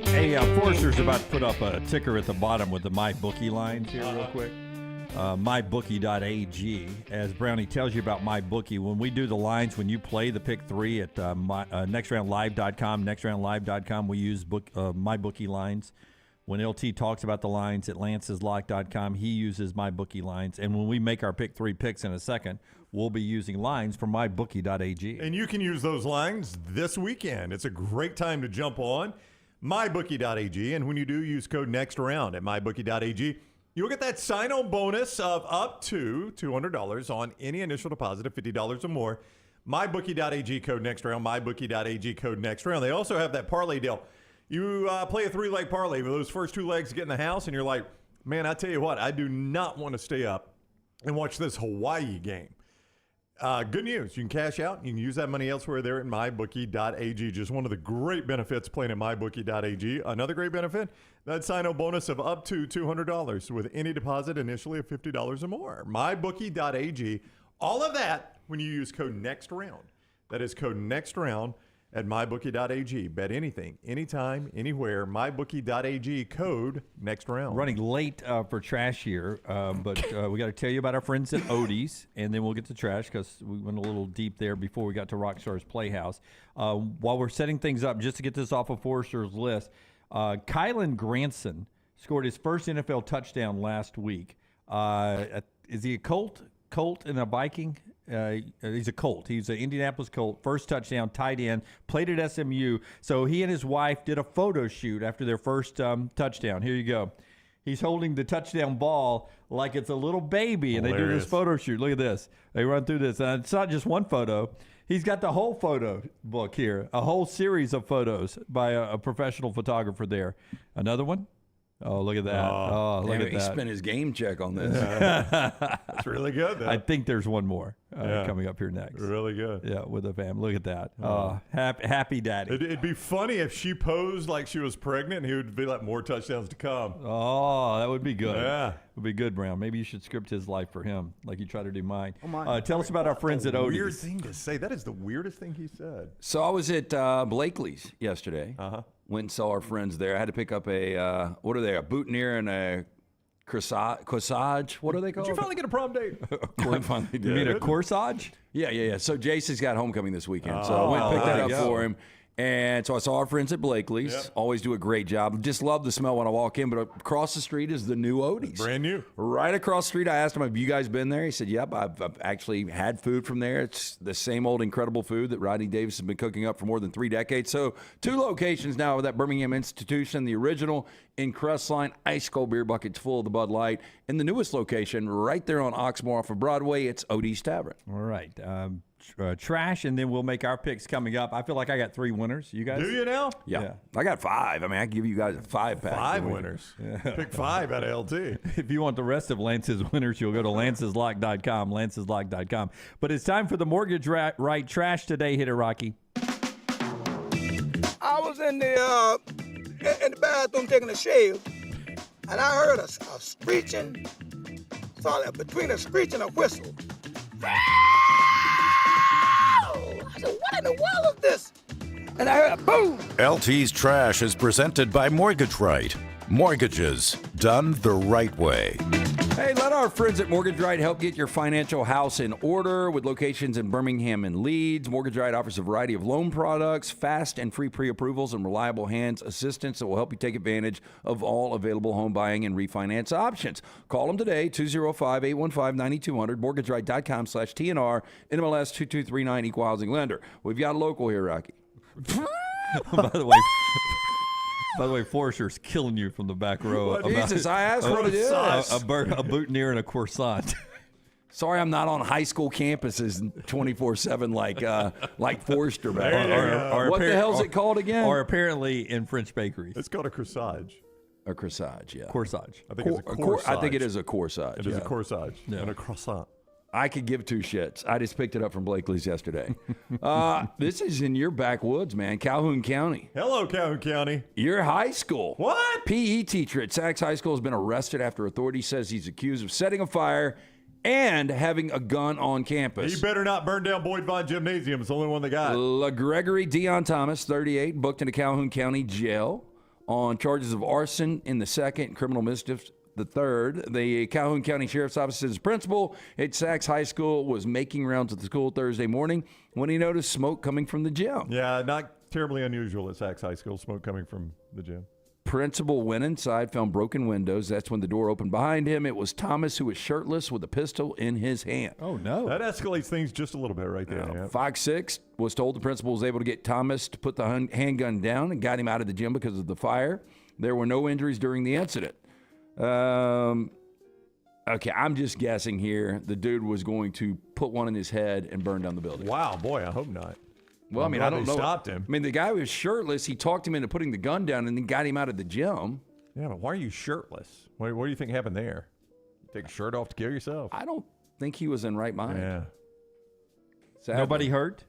Hey, Forrester's about to put up a ticker at the bottom with the MyBookie lines here real quick. MyBookie.ag. As Brownie tells you about MyBookie, when we do the lines, when you play the pick 3 at nextroundlive.com, nextroundlive.com, we use MyBookie lines. When LT talks about the lines at lanceslock.com, he uses MyBookie lines. And when we make our pick 3 picks in a second, we'll be using lines from mybookie.ag. And you can use those lines this weekend. It's a great time to jump on mybookie.ag. And when you do, use code NEXTROUND at mybookie.ag. You'll get that sign-on bonus of up to $200 on any initial deposit of $50 or more. MyBookie.ag, code NEXTROUND. MyBookie.ag, code NEXTROUND. They also have that parlay deal. You play a 3-leg parlay, but those first 2 legs get in the house, and you're like, man, I tell you what, I do not want to stay up and watch this Hawaii game. Good news. You can cash out. You can use that money elsewhere there at mybookie.ag. Just one of the great benefits playing at mybookie.ag. Another great benefit, that sign-up bonus of up to $200 with any deposit initially of $50 or more. Mybookie.ag. All of that when you use code NEXTROUND. That is code NEXTROUND at mybookie.ag. Bet anything, anytime, anywhere. Mybookie.ag, code NEXTROUND. Running late for trash here, but we got to tell you about our friends at Odie's, and then we'll get to trash because we went a little deep there before we got to Rockstars Playhouse. While we're setting things up, just to get this off of Forrester's list, Kylan Granson scored his first NFL touchdown last week. Is he a Colt and a Viking? He's a Colt. He's an Indianapolis Colt. First touchdown, tight end, played at SMU. So he and his wife did a photo shoot after their first touchdown. Here you go. He's holding the touchdown ball like it's a little baby, and Hilarious. they do this photo shoot. Look at this. They run through this. And it's not just one photo. He's got the whole photo book here, a whole series of photos by a professional photographer there. Another one. Oh, look at that. Oh, look at He that. spent his game check on this. That's really good, though. I think there's one more coming up here next. Really good. Yeah, with the fam. Look at that. Happy daddy. It'd be funny if she posed like she was pregnant and he would be like, more touchdowns to come. Oh, that would be good. Yeah. Would be good, Brown. Maybe you should script his life for him like you try to do mine. Oh, my. Tell us about our friends at Odie's. Weird thing to say. That is the weirdest thing he said. So I was at Blakely's yesterday. Went and saw our friends there. I had to pick up a, what are they, a boutonniere and a corsage? What are they called? Did you finally get a prom date? I finally did. You mean a corsage? Yeah. So Jason's got homecoming this weekend. So I went and picked that up for him. And so I saw our friends at Blakely's. Yep. Always do a great job. Just love the smell when I walk in. But across the street is the new Odie's. Brand new. Right across the street. I asked him, have you guys been there? He said, yep, I've actually had food from there. It's the same old incredible food that Rodney Davis has been cooking up for more than 3 decades. So 2 locations now with that Birmingham institution, the original in Crestline, ice cold beer buckets full of the Bud Light. And the newest location right there on Oxmoor off of Broadway, it's Odie's Tavern. All right. Trash, and then we'll make our picks coming up. I feel like I got 3 winners. You guys? Do you now? Yeah. I got 5. I mean, I can give you guys a 5-pack. 5 winners. Pick 5 out of LT. If you want the rest of Lance's winners, you'll go to lanceslock.com, lanceslock.com. But it's time for the mortgage right trash today. Hit it, Rocky. I was in the bathroom taking a shave, and I heard a screeching, between a screech and a whistle. I said, what in the world is this? And I heard a boom. LT's Trash is presented by Mortgage Right. Mortgages done the right way. Hey, let our friends at Mortgage Right help get your financial house in order with locations in Birmingham and Leeds. Mortgage Right offers a variety of loan products, fast and free pre-approvals, and reliable hands assistance that will help you take advantage of all available home buying and refinance options. Call them today, 205-815-9200, mortgageright.com/TNR, NMLS 2239, Equal Housing Lender. We've got a local here, Rocky. By the way, Forrester's killing you from the back row. Jesus, I asked what it is. A boutonniere and a croissant. Sorry, I'm not on high school campuses 24/7 like Forrester back there. What the hell's it called again? Or apparently in French bakeries. It's called a corsage. A corsage, yeah. Corsage. I think it's a corsage. I think it is a corsage. It is a corsage and a croissant. I could give 2 shits. I just picked it up from Blakely's yesterday. This is in your backwoods, man. Calhoun County. Hello, Calhoun County. Your high school. What? PE teacher at Sachs High School has been arrested after authorities says he's accused of setting a fire and having a gun on campus. He better not burn down Boyd Vaughn Gymnasium. It's the only one they got. Gregory Deion Thomas, 38, booked into Calhoun County Jail on charges of arson in the 2nd and criminal mischief the 3rd. The Calhoun County Sheriff's Office says the principal at Sachs High School was making rounds at the school Thursday morning when he noticed smoke coming from the gym. Yeah, not terribly unusual at Sachs High School, smoke coming from the gym. Principal went inside, found broken windows. That's when the door opened behind him. It was Thomas, who was shirtless with a pistol in his hand. Oh, no. That escalates things just a little bit right there. Yeah. Fox 6 was told the principal was able to get Thomas to put the handgun down and got him out of the gym because of the fire. There were no injuries during the incident. Okay, I'm just guessing here. The dude was going to put one in his head and burn down the building. Wow, boy, I hope not. Well, I mean, I don't know. Stopped him. I mean, the guy was shirtless. He talked him into putting the gun down and then got him out of the gym. Yeah, but why are you shirtless? What do you think happened there? Take a shirt off to kill yourself? I don't think he was in right mind. Yeah. Sadly. Nobody hurt?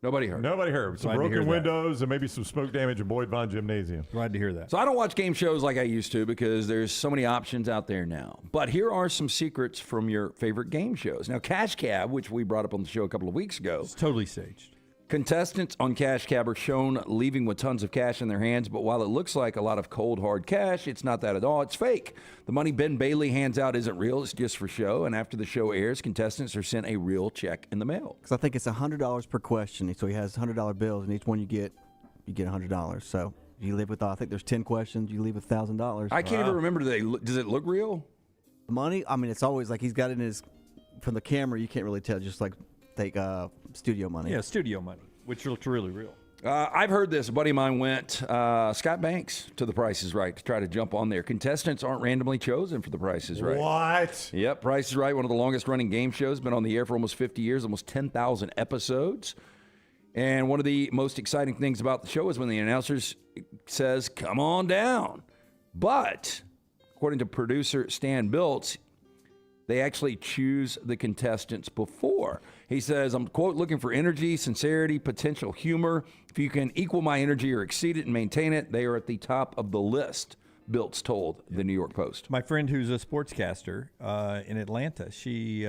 Nobody hurt. Nobody hurt. Some broken windows and maybe some smoke damage at Boyd Vaughn Gymnasium. Glad to hear that. So I don't watch game shows like I used to because there's so many options out there now. But here are some secrets from your favorite game shows. Now, Cash Cab, which we brought up on the show a couple of weeks ago. It's totally staged. Contestants on Cash Cab are shown leaving with tons of cash in their hands, but while it looks like a lot of cold, hard cash, it's not that at all. It's fake. The money Ben Bailey hands out isn't real. It's just for show, and after the show airs, contestants are sent a real check in the mail. Because I think it's $100 per question. So he has $100 bills, and each one you get $100. So you live with, I think there's 10 questions. You leave with $1,000. I can't even remember. Does it look real? The money, I mean, it's always like he's got it in his, from the camera, you can't really tell, just like take studio money. Yeah, studio money, which looks really real. I've heard this. A buddy of mine went, Scott Banks, to The Price is Right to try to jump on there. Contestants aren't randomly chosen for The Price is Right. What? Yep, Price is Right, one of the longest running game shows, been on the air for almost 50 years, almost 10,000 episodes. And one of the most exciting things about the show is when the announcer says, come on down. But, according to producer Stan Biltz, they actually choose the contestants before. He says, I'm, quote, looking for energy, sincerity, potential humor. If you can equal my energy or exceed it and maintain it, they are at the top of the list, Biltz told the New York Post. My friend who's a sportscaster in Atlanta, she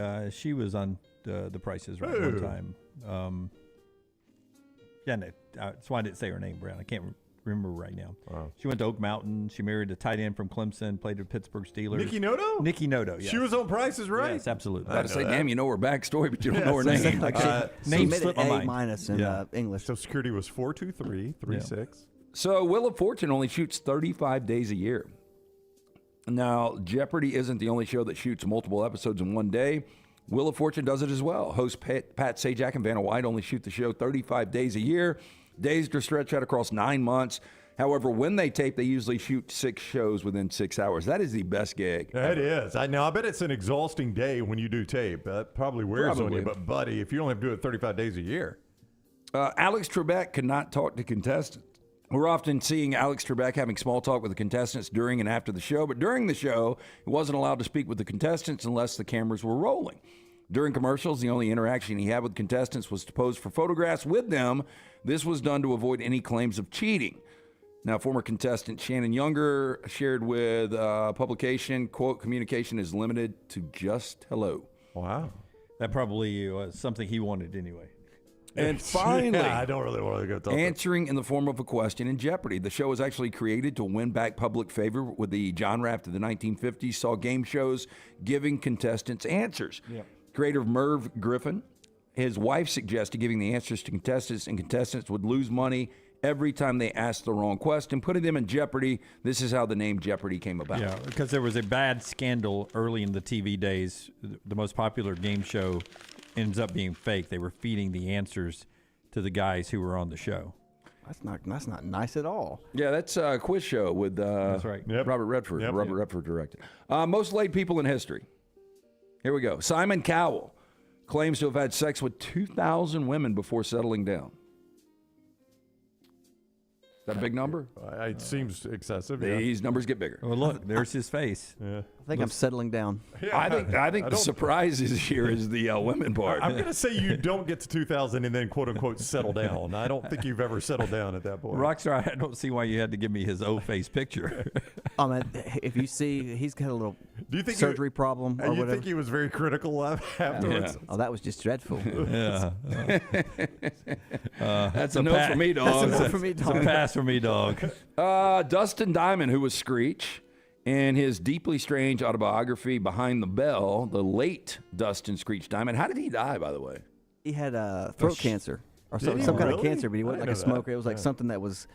was on The Price is Right one time. That's why I didn't say her name, Brown. I can't remember right now. Wow. She went to Oak Mountain. She married a tight end from Clemson, played for Pittsburgh Steelers. Nikki Noto? Nikki Noto, yes. She was on Price is Right? Yes, absolutely. I was about to say, damn, you know her backstory, but you don't know her name. Name slipped my mind. Minus in English. Social Security was 42336. So Wheel of Fortune only shoots 35 days a year. Now, Jeopardy isn't the only show that shoots multiple episodes in one day. Wheel of Fortune does it as well. Hosts Pat Sajak and Vanna White only shoot the show 35 days a year. Days are stretched out across 9 months. However, when they tape, they usually shoot 6 shows within 6 hours. That is the best gig. It is. I bet it's an exhausting day when you do tape. That probably wears on you. But, buddy, if you only have to do it 35 days a year. Alex Trebek could not talk to contestants. We're often seeing Alex Trebek having small talk with the contestants during and after the show. But during the show, he wasn't allowed to speak with the contestants unless the cameras were rolling. During commercials, the only interaction he had with contestants was to pose for photographs with them. This was done to avoid any claims of cheating. Now, former contestant Shannon Younger shared with publication, quote, communication is limited to just hello. Wow. That probably was something he wanted anyway. And finally, I don't really want to go talk answering in the form of a question in Jeopardy. The show was actually created to win back public favor with the genre after the 1950s saw game shows giving contestants answers. Yep. Creator Merv Griffin, his wife suggested giving the answers to contestants, and contestants would lose money every time they asked the wrong question, putting them in jeopardy. This is how the name Jeopardy came about. Yeah, because there was a bad scandal early in the TV days. The most popular game show ends up being fake. They were feeding the answers to the guys who were on the show. That's not nice at all. Yeah, that's a quiz show with that's right. Robert Redford. Robert Redford directed. Most laid people in history. Here we go. Simon Cowell claims to have had sex with 2,000 women before settling down. Is that a big number? It seems excessive. These numbers get bigger. Well, look, there's his face. Yeah. I think I'm settling down. Yeah, I think the surprise is here is the women part. I'm going to say you don't get to 2,000 and then quote unquote settle down. I don't think you've ever settled down at that point. Rockstar, I don't see why you had to give me his O-face picture. Oh man, if you see, he's got a little surgery problem or you whatever. think he was very critical afterwards? Yeah. Oh, that was just dreadful. Yeah. That's a no for me, dog. That's a no for me, It's a dog. pass for me, dog. Dustin Diamond, who was Screech, in his deeply strange autobiography, Behind the Bell, the late Dustin Screech Diamond. How did he die, by the way? He had throat cancer or some kind of cancer, but he wasn't like a smoker. It was like something that was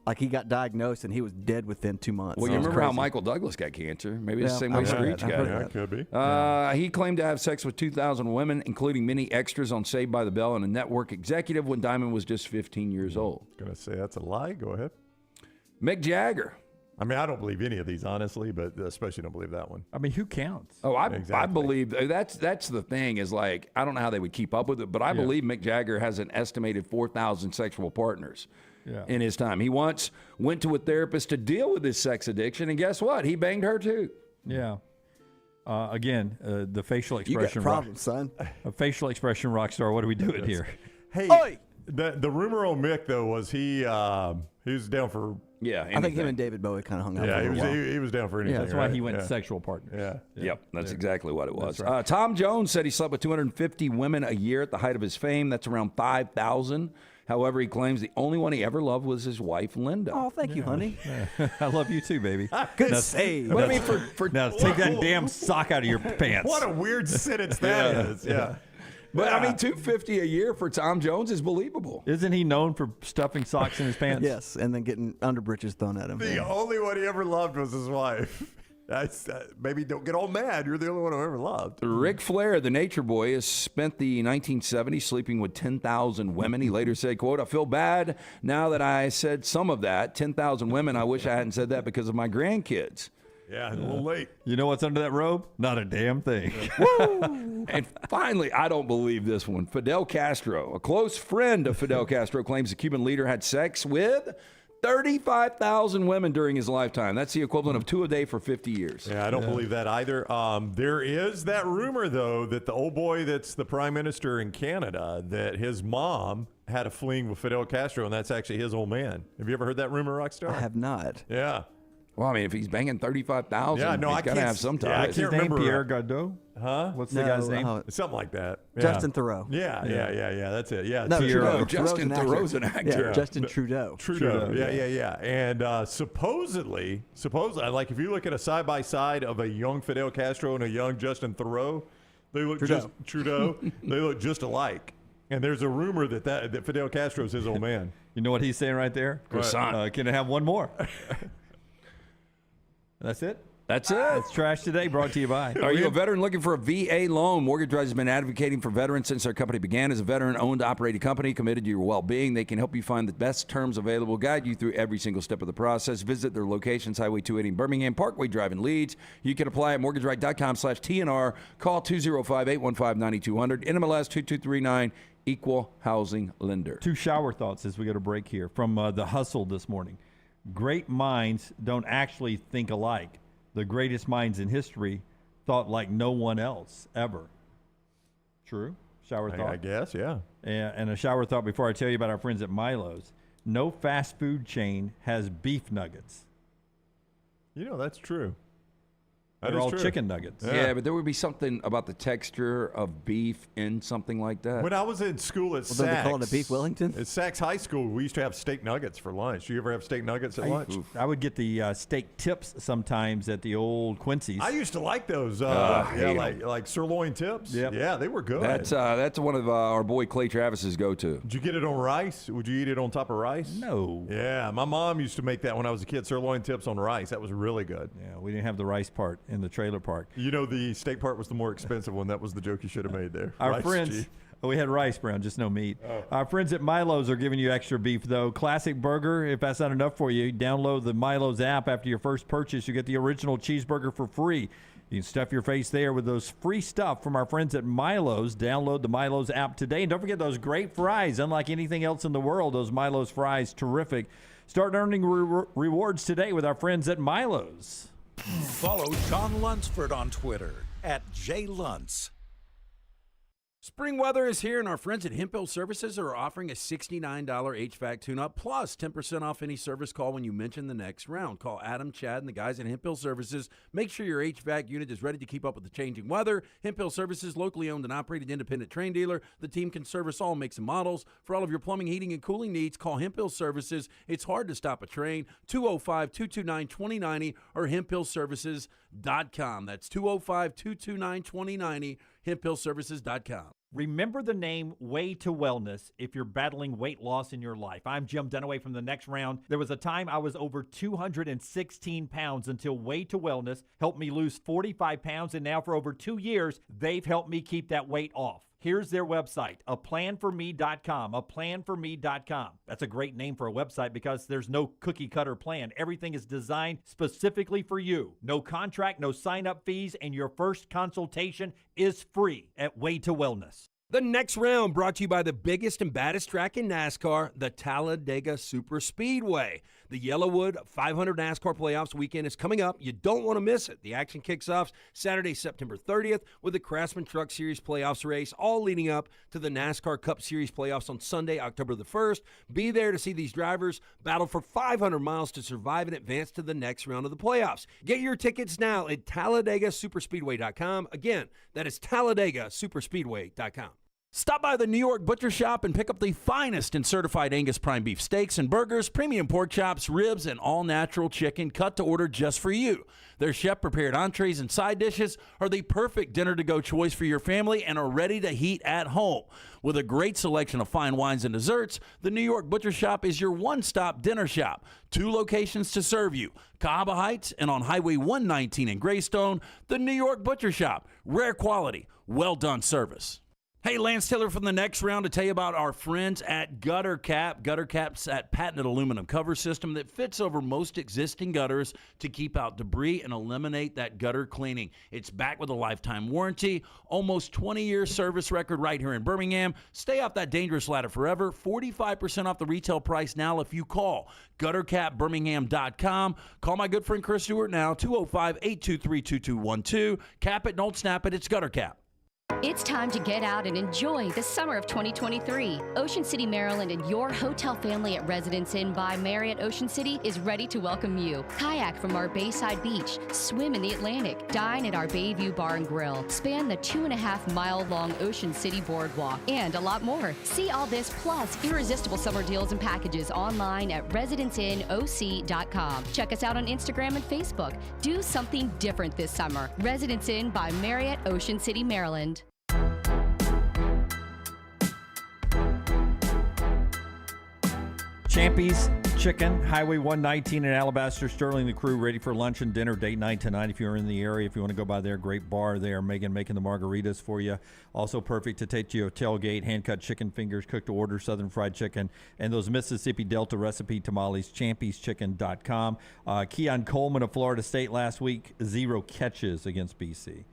Like he got diagnosed and he was dead within 2 months. Well, you remember how Michael Douglas got cancer? Maybe it's the same way Screech got it. Yeah, it could be. He claimed to have sex with 2,000 women, including many extras on Saved by the Bell and a network executive when Diamond was just 15 years old. Gonna say that's a lie. Go ahead. Mick Jagger. I mean, I don't believe any of these, honestly, but especially don't believe that one. I mean, who counts? Oh, I Exactly. believe that's the thing is like, I don't know how they would keep up with it, but I believe Mick Jagger has an estimated 4,000 sexual partners in his time. He once went to a therapist to deal with his sex addiction, and guess what? He banged her too. Yeah. Again, the facial expression. You got problems, son. A facial expression rock star. What are we doing here? Hey, the rumor on Mick though was he was down for I think him and David Bowie kind of hung out. Yeah, for a while. he was down for anything. That's why he went Yeah. sexual partners. Yeah. Yep, that's exactly what it was. That's right. Tom Jones said he slept with 250 women a year at the height of his fame. That's around 5,000. However, he claims the only one he ever loved was his wife, Linda. Oh, thank you, honey. I love you too, baby. Good save. But I mean, for now take that damn sock out of your pants. What a weird sentence that is. Yeah. But I mean, 250 a year for Tom Jones is believable. Isn't he known for stuffing socks in his pants? Yes, and then getting underbreeches thrown at him. The only one he ever loved was his wife. That's maybe don't get all mad. You're the only one I ever loved. Ric Flair, the Nature Boy, has spent the 1970s sleeping with 10,000 women. He later said, quote, "I feel bad now that I said some of that. 10,000 women. I wish I hadn't said that because of my grandkids." Yeah, a little late. You know what's under that robe? Not a damn thing. And finally, I don't believe this one. Fidel Castro, a close friend of Fidel Castro, claims the Cuban leader had sex with 35,000 women during his lifetime. That's the equivalent of 2 a day for 50 years. Yeah, I don't believe that either. There is that rumor, though, that the old boy that's the prime minister in Canada, that his mom had a fling with Fidel Castro, and that's actually his old man. Have you ever heard that rumor, Rockstar? I have not. Yeah. Well, I mean, if he's banging 35,000, Yeah, no, he's I got to can't- have some yeah, I ties. can't His name remember. Pierre Godot? Huh? What's the guy's name? Something like that. Yeah. Justin Thoreau. Yeah. That's it. Yeah. No, Trudeau. Trudeau. Justin Thoreau's an actor. Yeah, Justin Trudeau. Trudeau. Yeah. And supposedly, like if you look at a side by side of a young Fidel Castro and a young Justin Thoreau, they look Trudeau. they look just alike. And there's a rumor that Fidel Castro's his old man. You know what he's saying right there? Croissant. Can I have one more? That's it? That's it. It's Trash Today, brought to you by. Are you a veteran looking for a VA loan? Mortgage Rise has been advocating for veterans since their company began. As a veteran-owned, operated company committed to your well-being, they can help you find the best terms available, guide you through every single step of the process. Visit their locations, Highway 280 in Birmingham, Parkway Drive in Leeds. You can apply at mortgageright.com/TNR. Call 205-815-9200. NMLS 2239, Equal Housing Lender. 2 shower thoughts as we go to break here from The Hustle this morning. Great minds don't actually think alike. The greatest minds in history thought like no one else ever. True? Shower thought? I guess, yeah. And a shower thought before I tell you about our friends at Milo's. No fast food chain has beef nuggets. You know, that's true. They're all chicken nuggets. Yeah, but there would be something about the texture of beef in something like that. When I was in school at Well, Saks, don't they call it a beef Wellington? At Saks High School, we used to have steak nuggets for lunch. You ever have steak nuggets at lunch? I would get the steak tips sometimes at the old Quincy's. I used to like those. Like sirloin tips. Yep. Yeah, they were good. That's one of our boy Clay Travis's go-to. Did you get it on rice? Would you eat it on top of rice? No. Yeah, my mom used to make that when I was a kid. Sirloin tips on rice. That was really good. Yeah, we didn't have the rice part in the trailer park. You know, the steak part was the more expensive one. That was the joke you should have made there. Our Rice, friends, gee. we had rice, Brown, just no meat. Oh. Our friends at Milo's are giving you extra beef, though. Classic burger, if that's not enough for you, download the Milo's app after your first purchase. You get the original cheeseburger for free. You can stuff your face there with those free stuff from our friends at Milo's. Download the Milo's app today. And don't forget those great fries. Unlike anything else in the world, those Milo's fries, terrific. Start earning rewards today with our friends at Milo's. Follow John Lunsford on Twitter @JLuntz. Spring weather is here, and our friends at Hemphill Services are offering a $69 HVAC tune-up plus 10% off any service call when you mention the next round. Call Adam, Chad, and the guys at Hemphill Services. Make sure your HVAC unit is ready to keep up with the changing weather. Hemphill Services, locally owned and operated independent train dealer. The team can service all makes and models. For all of your plumbing, heating, and cooling needs, call Hemphill Services. It's hard to stop a train. 205-229-2090 or hemphillservices.com. That's 205-229-2090, hemphillservices.com. Remember the name Way to Wellness if you're battling weight loss in your life. I'm Jim Dunaway from The Next Round. There was a time I was over 216 pounds until Way to Wellness helped me lose 45 pounds, and now for over 2 years, they've helped me keep that weight off. Here's their website, aplanforme.com, aplanforme.com. That's a great name for a website because there's no cookie-cutter plan. Everything is designed specifically for you. No contract, no sign-up fees, and your first consultation is free at Way to Wellness. The Next Round brought to you by the biggest and baddest track in NASCAR, the Talladega Superspeedway. The Yellowwood 500 NASCAR Playoffs weekend is coming up. You don't want to miss it. The action kicks off Saturday, September 30th with the Craftsman Truck Series Playoffs race, all leading up to the NASCAR Cup Series Playoffs on Sunday, October the 1st. Be there to see these drivers battle for 500 miles to survive and advance to the next round of the playoffs. Get your tickets now at TalladegaSuperspeedway.com. Again, that is TalladegaSuperspeedway.com. Stop by the New York Butcher Shop and pick up the finest in certified Angus prime beef steaks and burgers, premium pork chops, ribs, and all-natural chicken cut to order just for you. Their chef-prepared entrees and side dishes are the perfect dinner-to-go choice for your family and are ready to heat at home. With a great selection of fine wines and desserts, the New York Butcher Shop is your one-stop dinner shop. 2 locations to serve you, Cahaba Heights and on Highway 119 in Greystone. The New York Butcher Shop, rare quality, well-done service. Hey, Lance Taylor from The Next Round to tell you about our friends at Gutter Cap. Gutter Cap's that patented aluminum cover system that fits over most existing gutters to keep out debris and eliminate that gutter cleaning. It's backed with a lifetime warranty, almost 20-year service record right here in Birmingham. Stay off that dangerous ladder forever. 45% off the retail price now if you call guttercapbirmingham.com. Call my good friend Chris Stewart now, 205-823-2212. Cap it, don't snap it. It's Gutter Cap. It's time to get out and enjoy the summer of 2023. Ocean City, Maryland, and your hotel family at Residence Inn by Marriott Ocean City is ready to welcome you. Kayak from our Bayside Beach, swim in the Atlantic, dine at our Bayview Bar and Grill, span the 2.5-mile-long Ocean City Boardwalk, and a lot more. See all this plus irresistible summer deals and packages online at residenceinnoc.com. Check us out on Instagram and Facebook. Do something different this summer. Residence Inn by Marriott Ocean City, Maryland. Champy's Chicken, Highway 119 in Alabaster, Sterling. The crew ready for lunch and dinner, date night tonight. If you're in the area, if you want to go by there, great bar there. Megan making the margaritas for you. Also perfect to take to your tailgate. Hand-cut chicken fingers, cooked to order, southern fried chicken, and those Mississippi Delta recipe tamales, champy'schicken.com. Keon Coleman of Florida State last week, 0 catches against BC.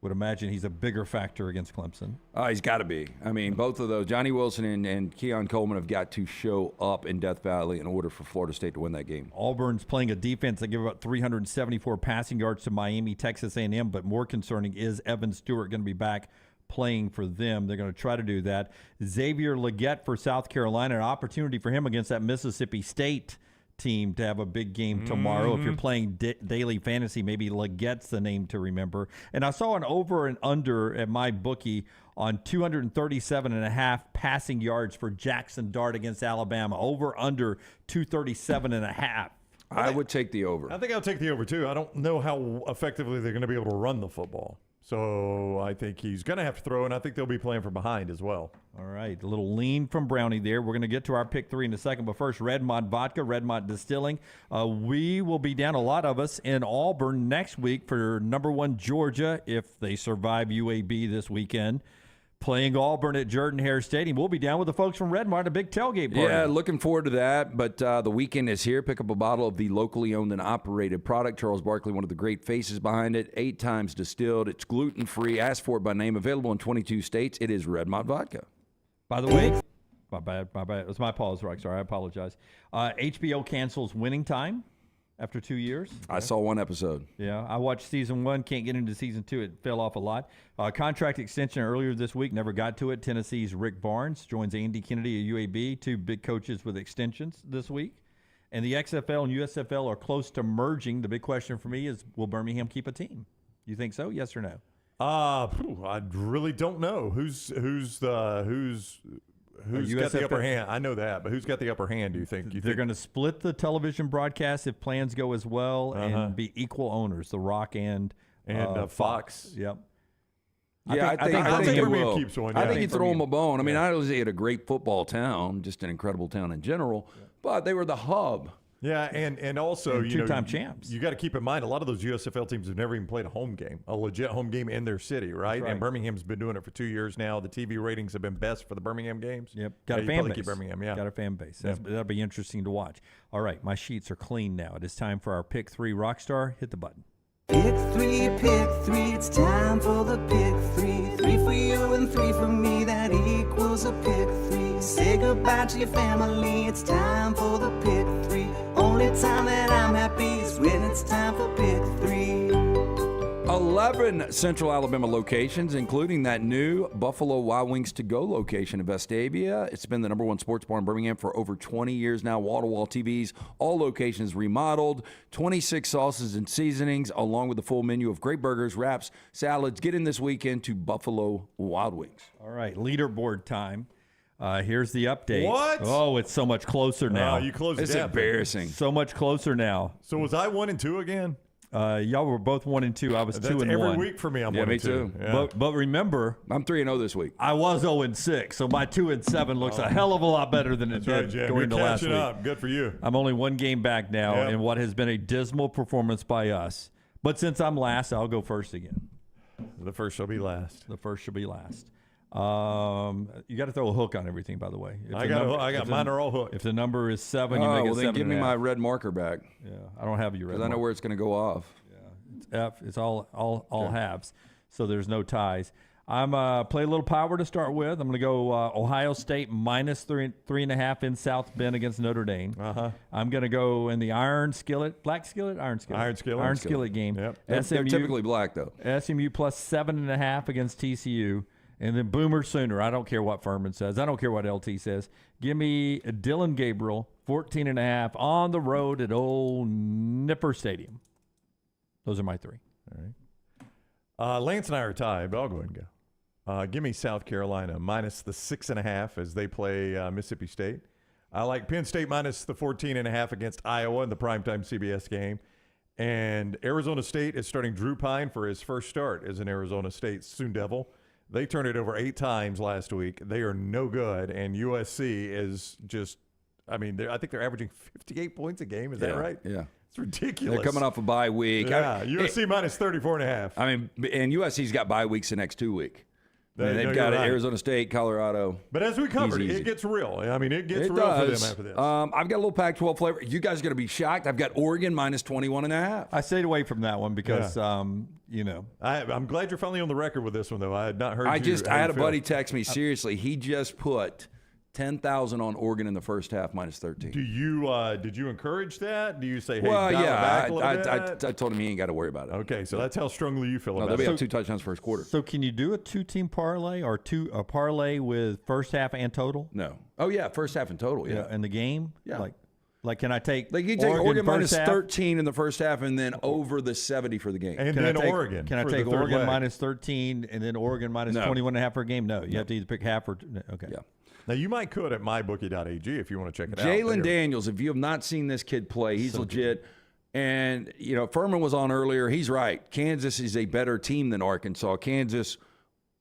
Would imagine he's a bigger factor against Clemson. He's got to be. I mean, both of those, Johnny Wilson and Keon Coleman, have got to show up in Death Valley in order for Florida State to win that game. Auburn's playing a defense that give about 374 passing yards to Miami, Texas A&M, but more concerning is Evan Stewart going to be back playing for them. They're going to try to do that. Xavier Legette for South Carolina, an opportunity for him against that Mississippi State team to have a big game tomorrow. If you're playing daily fantasy, maybe Legette's the name to remember. And I saw an over and under at my bookie on 237.5 passing yards for Jackson Dart against Alabama. Over under 237.5. I would take the over. I think I'll take the over too. I don't know how effectively they're going to be able to run the football. So I think he's going to have to throw, and I think they'll be playing from behind as well. All right, a little lean from Brownie there. We're going to get to our pick 3 in a second, but first, Redmont Vodka, Redmont Distilling. We will be down, a lot of us, in Auburn next week for #1 Georgia if they survive UAB this weekend. Playing Auburn at Jordan-Hare Stadium. We'll be down with the folks from Redmont, a big tailgate party. Yeah, looking forward to that. But the weekend is here. Pick up a bottle of the locally owned and operated product. Charles Barkley, one of the great faces behind it. 8 times distilled. It's gluten-free. Ask for it by name. Available in 22 states. It is Redmont Vodka. By the way, my bad. It was my pause, Rockstar. I apologize. HBO cancels Winning Time after 2 years. I saw 1 episode. Yeah, I watched season 1. Can't get into season 2. It fell off a lot. Contract extension earlier this week. Never got to it. Tennessee's Rick Barnes joins Andy Kennedy at UAB. 2 big coaches with extensions this week. And the XFL and USFL are close to merging. The big question for me is, will Birmingham keep a team? You think so? Yes or no? I really don't know. Who's got the upper hand? I know that, but who's got the upper hand, do you think? They're going to split the television broadcast if plans go as well and be equal owners, The Rock and Fox. Yep. Yeah, I think Birmingham will. keeps one. I Yeah. think you throw them a bone. I mean, I was at a great football town, just an incredible town in general, but they were the hub. Yeah, and also, And two-time champs. You got to keep in mind, a lot of those USFL teams have never even played a home game, a legit home game in their city, right? right. And Birmingham's been doing it for 2 years now. The TV ratings have been best for the Birmingham games. Yep, got Yeah, a you fan probably base. keep Birmingham, yeah. Got a fan base. Yeah. That'll be interesting to watch. All right, my sheets are clean now. It is time for our Pick 3 Rockstar. Hit the button. Pick three, it's time for the pick three. 3 for you and 3 for me, that equals a pick 3. Say goodbye to your family, it's time for the pick 3. Only time that I'm happy is when it's time for pick 3. 11 Central Alabama locations, including that new Buffalo Wild Wings to-go location in Vestavia. It's been the #1 sports bar in Birmingham for over 20 years now. Wall-to-wall TVs, all locations remodeled, 26 sauces and seasonings, along with the full menu of great burgers, wraps, salads. Get in this weekend to Buffalo Wild Wings. All right, leaderboard time. Here's the update. What? Oh, it's so much closer now. You closed It's the gap. embarrassing. So much closer now. So was I 1 and 2 again? Y'all were both 1 and 2. I was That's 2 and every 1. week for me. I'm Yeah, 1 me and 2. too. Yeah. But remember, I'm 3-0 this week. I was 0 and 6, so my 2 and 7 looks a hell of a lot better than it That's right, did Jim. going You're into last catching week. up. Good for you. I'm only 1 game back now Yep. in what has been a dismal performance by us. But since I'm last, I'll go first again. The first shall be last. The first should be last. You got to throw a hook on everything, by the way. If I the got if the- mine are all hooked. If the number is 7, you Oh, make it well, 7 then give me and a my half. red marker back. Yeah, I don't have your red Because I know marker. where it's going to go off. It's F. It's all halves. So there's no ties. I'm play a little power to start with. I'm going to go Ohio State minus 3.5 in South Bend against Notre Dame. I'm going to go in the Iron Skillet game. Yep. They're typically black, though. SMU plus 7.5 against TCU. And then Boomer Sooner. I don't care what Furman says. I don't care what LT says. Give me Dylan Gabriel, 14.5 on the road at old Nipper Stadium. Those are my 3. All right. Lance and I are tied, but I'll go ahead and go. Give me South Carolina minus the 6.5 as they play Mississippi State. I like Penn State minus the 14.5 against Iowa in the primetime CBS game. And Arizona State is starting Drew Pine for his first start as an Arizona State Soon Devil. They turned it over 8 times last week. They are no good. And USC is just, I think they're averaging 58 points a game. Is that right? Yeah. It's ridiculous. They're coming off a bye week. Yeah, USC minus 34.5. I mean, and USC's got bye weeks the next 2 weeks. They've No, got you're right. Arizona State, Colorado. But as we covered, Easy. it gets real. I mean, it gets It real for does. them after this. I've got a little Pac-12 flavor. You guys are going to be shocked. I've got Oregon minus 21.5. I stayed away from that one because, I'm glad you're finally on the record with this one, though. I had not heard I you. had a buddy text me, seriously, he just put 10,000 on Oregon in the first half minus 13. Do you did you encourage that? Do you say, hey, Well, dial it yeah, back a little bit? I told him he ain't got to worry about it. Okay, so that's how strongly you feel No, about they'll be it. up 2 touchdowns first quarter. So can you do a 2-team parlay or a parlay with first half and total? No. Oh, yeah, first half and total, yeah. In the game? Yeah. Like can I take Like you take Oregon minus first half? 13 in the first half and then over the 70 for the game. And Can then I take, Oregon. Can I for the take third Oregon leg. minus 13 and then Oregon minus No. 21.5 per game? No, you have to either pick half or okay. Yeah. Now, you might could at mybookie.ag if you want to check it out. Jalen There. Daniels, if you have not seen this kid play, he's legit. And, Furman was on earlier. He's right. Kansas is a better team than Arkansas. Kansas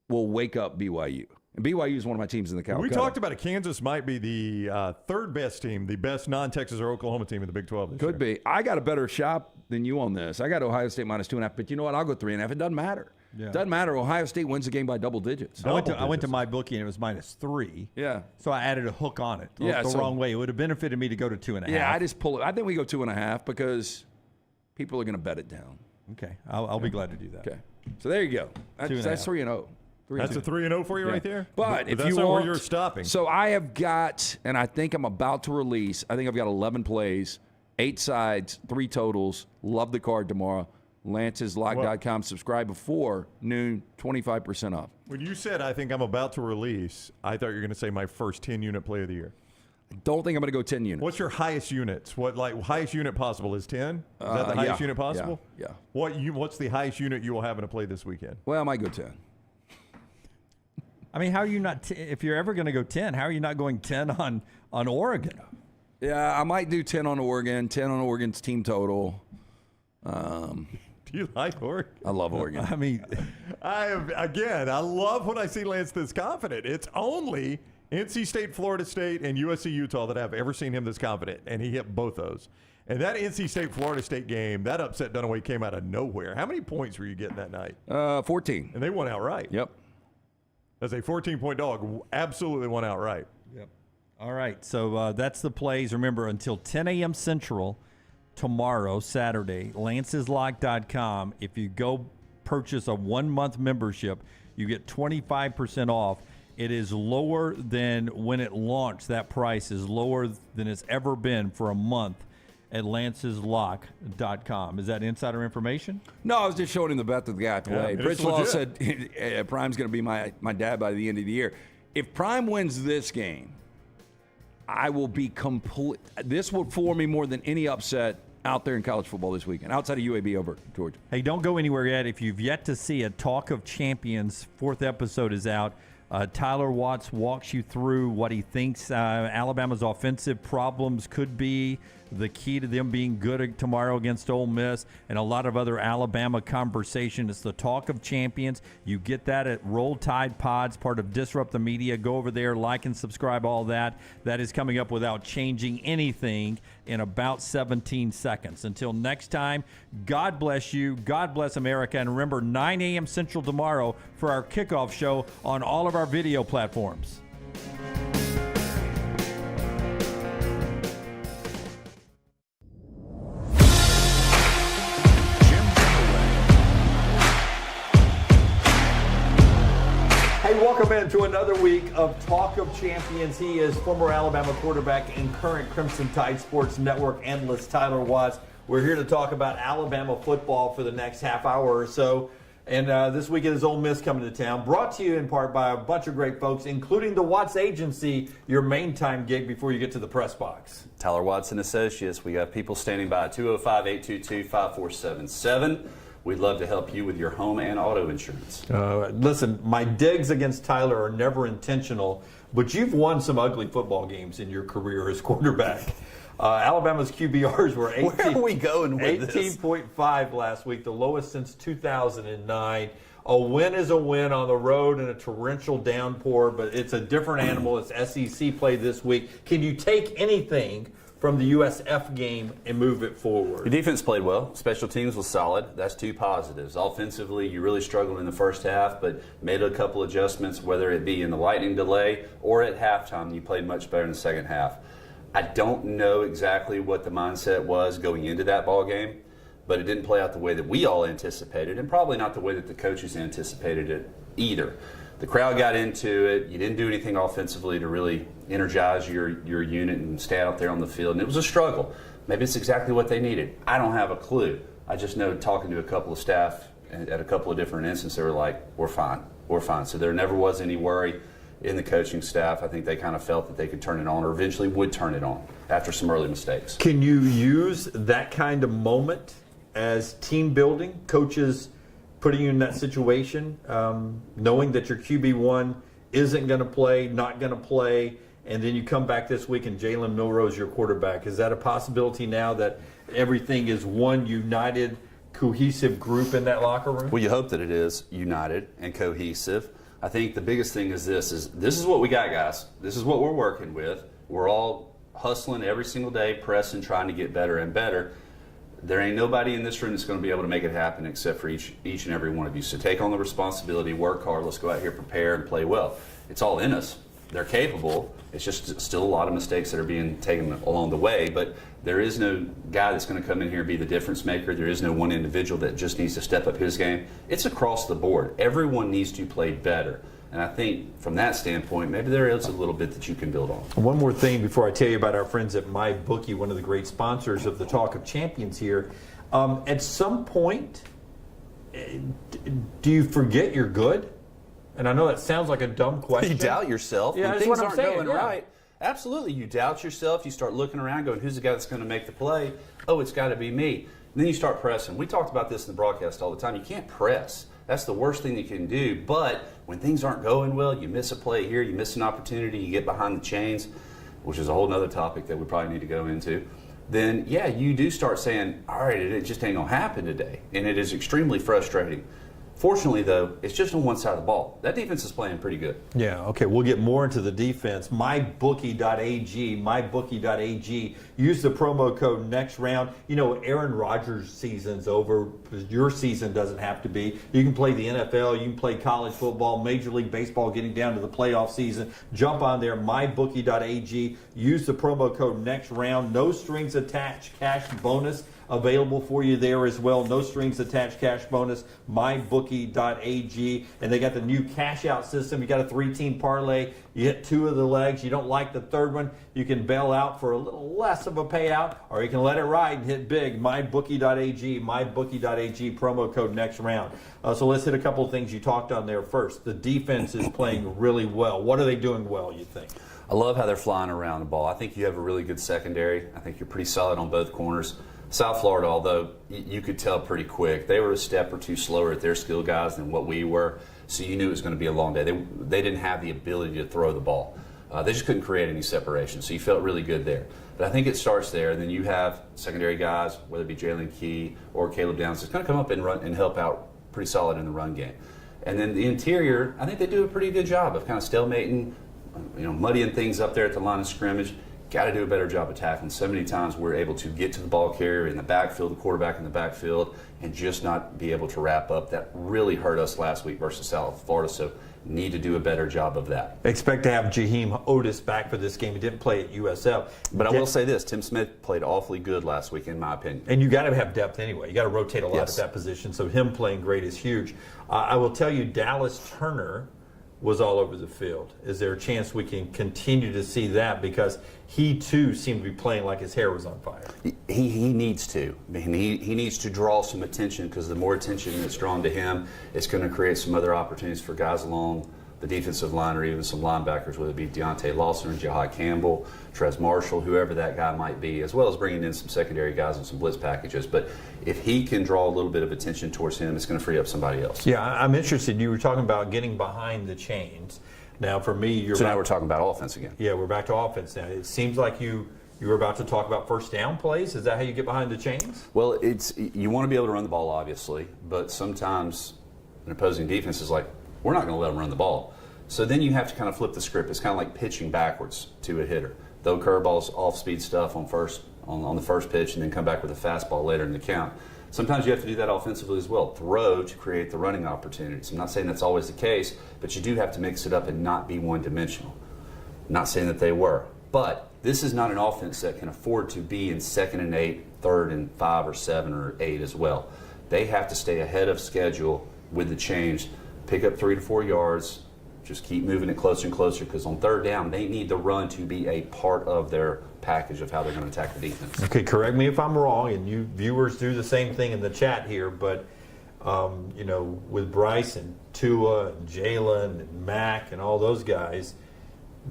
will wake up BYU. And BYU is one of my teams in the Calcutta. We talked about it. Kansas might be the third best team, the best non-Texas or Oklahoma team in the Big 12 this year. Could be. I got a better shot than you on this. I got Ohio State minus 2.5. But you know what? I'll go 3.5. It doesn't matter. Yeah. Doesn't matter. Ohio State wins the game by double digits. I went to my bookie and it was minus 3. Yeah. So I added a hook on it. Yeah, the so- wrong way. It would have benefited me to go to 2.5. Yeah, I just pull it. I think we go 2.5 because people are going to bet it down. Okay, I'll be glad to do that. Okay. So there you go. That's 2.5. 3-0. That's a 3-0 for you right there? But if that's you not want, where you're stopping. So I have got, and I think I'm about to release, I think I've got 11 plays, 8 sides, 3 totals. Love the card tomorrow. Lance'sLock.com. Subscribe before noon, 25% off. When you said, I think I'm about to release, I thought you were going to say my first 10-unit play of the year. I don't think I'm going to go 10 units. What's your highest units? Highest unit possible is 10? Is that the highest yeah, unit possible? Yeah. What's the highest unit you will have in a play this weekend? Well, I might go 10. I mean, how are you not? If you're ever going to go 10, how are you not going 10 on Oregon? Yeah, I might do 10 on Oregon, 10 on Oregon's team total. Do you like Oregon? I love Oregon. I mean, I love when I see Lance this confident. It's only NC State, Florida State, and USC Utah that I've ever seen him this confident, and he hit both those. And that NC State, Florida State game, that upset Dunaway came out of nowhere. How many points were you getting that night? 14. And they won outright. Yep. As a 14-point dog, absolutely won outright. Yep. All right, so that's the plays. Remember, until 10 a.m. Central tomorrow, Saturday, lanceslock.com. If you go purchase a 1-month membership, you get 25% off. It is lower than when it launched. That price is lower than it's ever been for a month at lanceslock.com. Is that insider information? No, I was just showing him the bet that the guy played. it's Pritchlaw legit. said Prime's going to be my dad by the end of the year. If Prime wins this game, I will be complete. This will floor me more than any upset out there in college football this weekend, outside of UAB over Georgia. Hey, don't go anywhere yet. If you've yet to see it, Talk of Champions, 4th episode is out. Tyler Watts walks you through what he thinks Alabama's offensive problems could be, the key to them being good tomorrow against Ole Miss, and a lot of other Alabama conversation. It's the Talk of Champions. You get that at Roll Tide Pods, part of Disrupt the Media. Go over there, like and subscribe, all that. That is coming up without changing anything in about 17 seconds. Until next time, God bless you. God bless America. And remember, 9 a.m. Central tomorrow for our kickoff show on all of our video platforms. Hey, welcome into another week of Talk of Champions. He is former Alabama quarterback and current Crimson Tide Sports Network analyst Tyler Watts. We're here to talk about Alabama football for the next half hour or so. And this weekend is Ole Miss coming to town, brought to you in part by a bunch of great folks, including the Watts Agency, your main time gig before you get to the press box. Tyler Watts and Associates. We got people standing by, 205-822-5477. We'd love to help you with your home and auto insurance. Listen, my digs against Tyler are never intentional, but you've won some ugly football games in your career as quarterback. Alabama's QBRs were 18, Where are we going with 18.5 last week, the lowest since 2009. A win is a win on the road in a torrential downpour, but it's a different animal. It's SEC play this week. Can you take anything from the USF game and move it forward? Your defense played well. Special teams was solid. That's two positives. Offensively, you really struggled in the first half, but made a couple adjustments, whether it be in the lightning delay or at halftime. You played much better in the second half. I don't know exactly what the mindset was going into that ball game, but it didn't play out the way that we all anticipated, and probably not the way that the coaches anticipated it either. The crowd got into it. You didn't do anything offensively to really energize your unit and stay out there on the field, and it was a struggle. Maybe it's exactly what they needed. I don't have a clue. I just know, talking to a couple of staff at a couple of different instances, they were like, we're fine. We're fine. So there never was any worry in the coaching staff. I think they kind of felt that they could turn it on, or eventually would turn it on after some early mistakes. Can you use that kind of moment as team building? Coaches putting you in that situation, knowing that your QB1 isn't going to play, not going to play, and then you come back this week and Jalen Milroe's your quarterback. Is that a possibility now that everything is one united, cohesive group in that locker room? Well, you hope that it is united and cohesive. I think the biggest thing is this is what we got, guys. This is what we're working with. We're all hustling every single day, pressing, trying to get better and better. There ain't nobody in this room that's going to be able to make it happen except for each and every one of you. So take on the responsibility, work hard, let's go out here, prepare, and play well. It's all in us. They're capable. It's just still a lot of mistakes that are being taken along the way, but there is no guy that's going to come in here and be the difference maker. There is no one individual that just needs to step up his game. It's across the board. Everyone needs to play better. And I think from that standpoint, maybe there is a little bit that you can build on. One more thing before I tell you about our friends at MyBookie, one of the great sponsors of the Talk of Champions here. At some point, do you forget you're good? And I know that sounds like a dumb question. You doubt yourself. Yeah, when that's things what I'm aren't saying, going right. Absolutely, you doubt yourself. You start looking around going, who's the guy that's going to make the play? Oh, it's got to be me. And then you start pressing. We talked about this in the broadcast all the time. You can't press. That's the worst thing you can do. But when things aren't going well, you miss a play here, you miss an opportunity, you get behind the chains, which is a whole other topic that we probably need to go into. then yeah, you do start saying, all right, it just ain't going to happen today. And it is extremely frustrating. Fortunately, though, it's just on one side of the ball. That defense is playing pretty good. Yeah, okay, we'll get more into the defense. MyBookie.ag, use the promo code next round. You know, Aaron Rodgers' season's over. Your season doesn't have to be. You can play the NFL, you can play college football, Major League Baseball, getting down to the playoff season. Jump on there, MyBookie.ag. Use the promo code next round. No strings attached, cash bonus available for you there as well. No strings attached cash bonus, mybookie.ag. And they got the new cash out system. You got a 3-team parlay. You hit 2 of the legs. You don't like the third one, you can bail out for a little less of a payout, or you can let it ride and hit big. Mybookie.ag, promo code next round. So let's hit a couple of things you talked on there first. The defense is playing really well. What are they doing well, you think? I love how they're flying around the ball. I think you have a really good secondary. I think you're pretty solid on both corners. South Florida, although you could tell pretty quick, they were a step or two slower at their skill guys than what we were, so you knew it was going to be a long day. They didn't have the ability to throw the ball. They just couldn't create any separation, so you felt really good there. But I think it starts there, and then you have secondary guys, whether it be Jalen Key or Caleb Downs, that's going to come up and run and help out pretty solid in the run game. And then the interior, I think they do a pretty good job of kind of stalemating, muddying things up there at the line of scrimmage. Got to do a better job of tackling. So many times we're able to get to the ball carrier in the backfield, the quarterback in the backfield, and just not be able to wrap up. That really hurt us last week versus South Florida, so need to do a better job of that. Expect to have Jaheim Otis back for this game. He didn't play at USF. But I will say this, Tim Smith played awfully good last week, in my opinion. And you got to have depth anyway. You got to rotate a lot at that position, so him playing great is huge. I will tell you, Dallas Turner was all over the field. Is there a chance we can continue to see that? Because he, too, seemed to be playing like his hair was on fire. He needs to. I mean, he needs to draw some attention, because the more attention that's drawn to him, it's going to create some other opportunities for guys along the defensive line, or even some linebackers, whether it be Deontay Lawson or Jahai Campbell, Trez Marshall, whoever that guy might be, as well as bringing in some secondary guys and some blitz packages. But if he can draw a little bit of attention towards him, it's going to free up somebody else. Yeah, I'm interested. You were talking about getting behind the chains. Now, for me, now we're talking about offense again. Yeah, we're back to offense now. It seems like you were about to talk about first down plays. Is that how you get behind the chains? Well, you want to be able to run the ball, obviously, but sometimes an opposing defense is like, we're not going to let them run the ball. So then you have to kind of flip the script. It's kind of like pitching backwards to a hitter. Throw curveballs, off-speed stuff on the first pitch, and then come back with a fastball later in the count. Sometimes you have to do that offensively as well. Throw to create the running opportunities. I'm not saying that's always the case, but you do have to mix it up and not be one-dimensional. I'm not saying that they were. But this is not an offense that can afford to be in 2nd and 8, 3rd and 5 or 7 or 8 as well. They have to stay ahead of schedule with the change, pick up 3 to 4 yards, just keep moving it closer and closer, because on 3rd down, they need the run to be a part of their package of how they're going to attack the defense. Okay, correct me if I'm wrong, and you viewers do the same thing in the chat here, but with Bryce and Tua and Jalen and Mac and all those guys,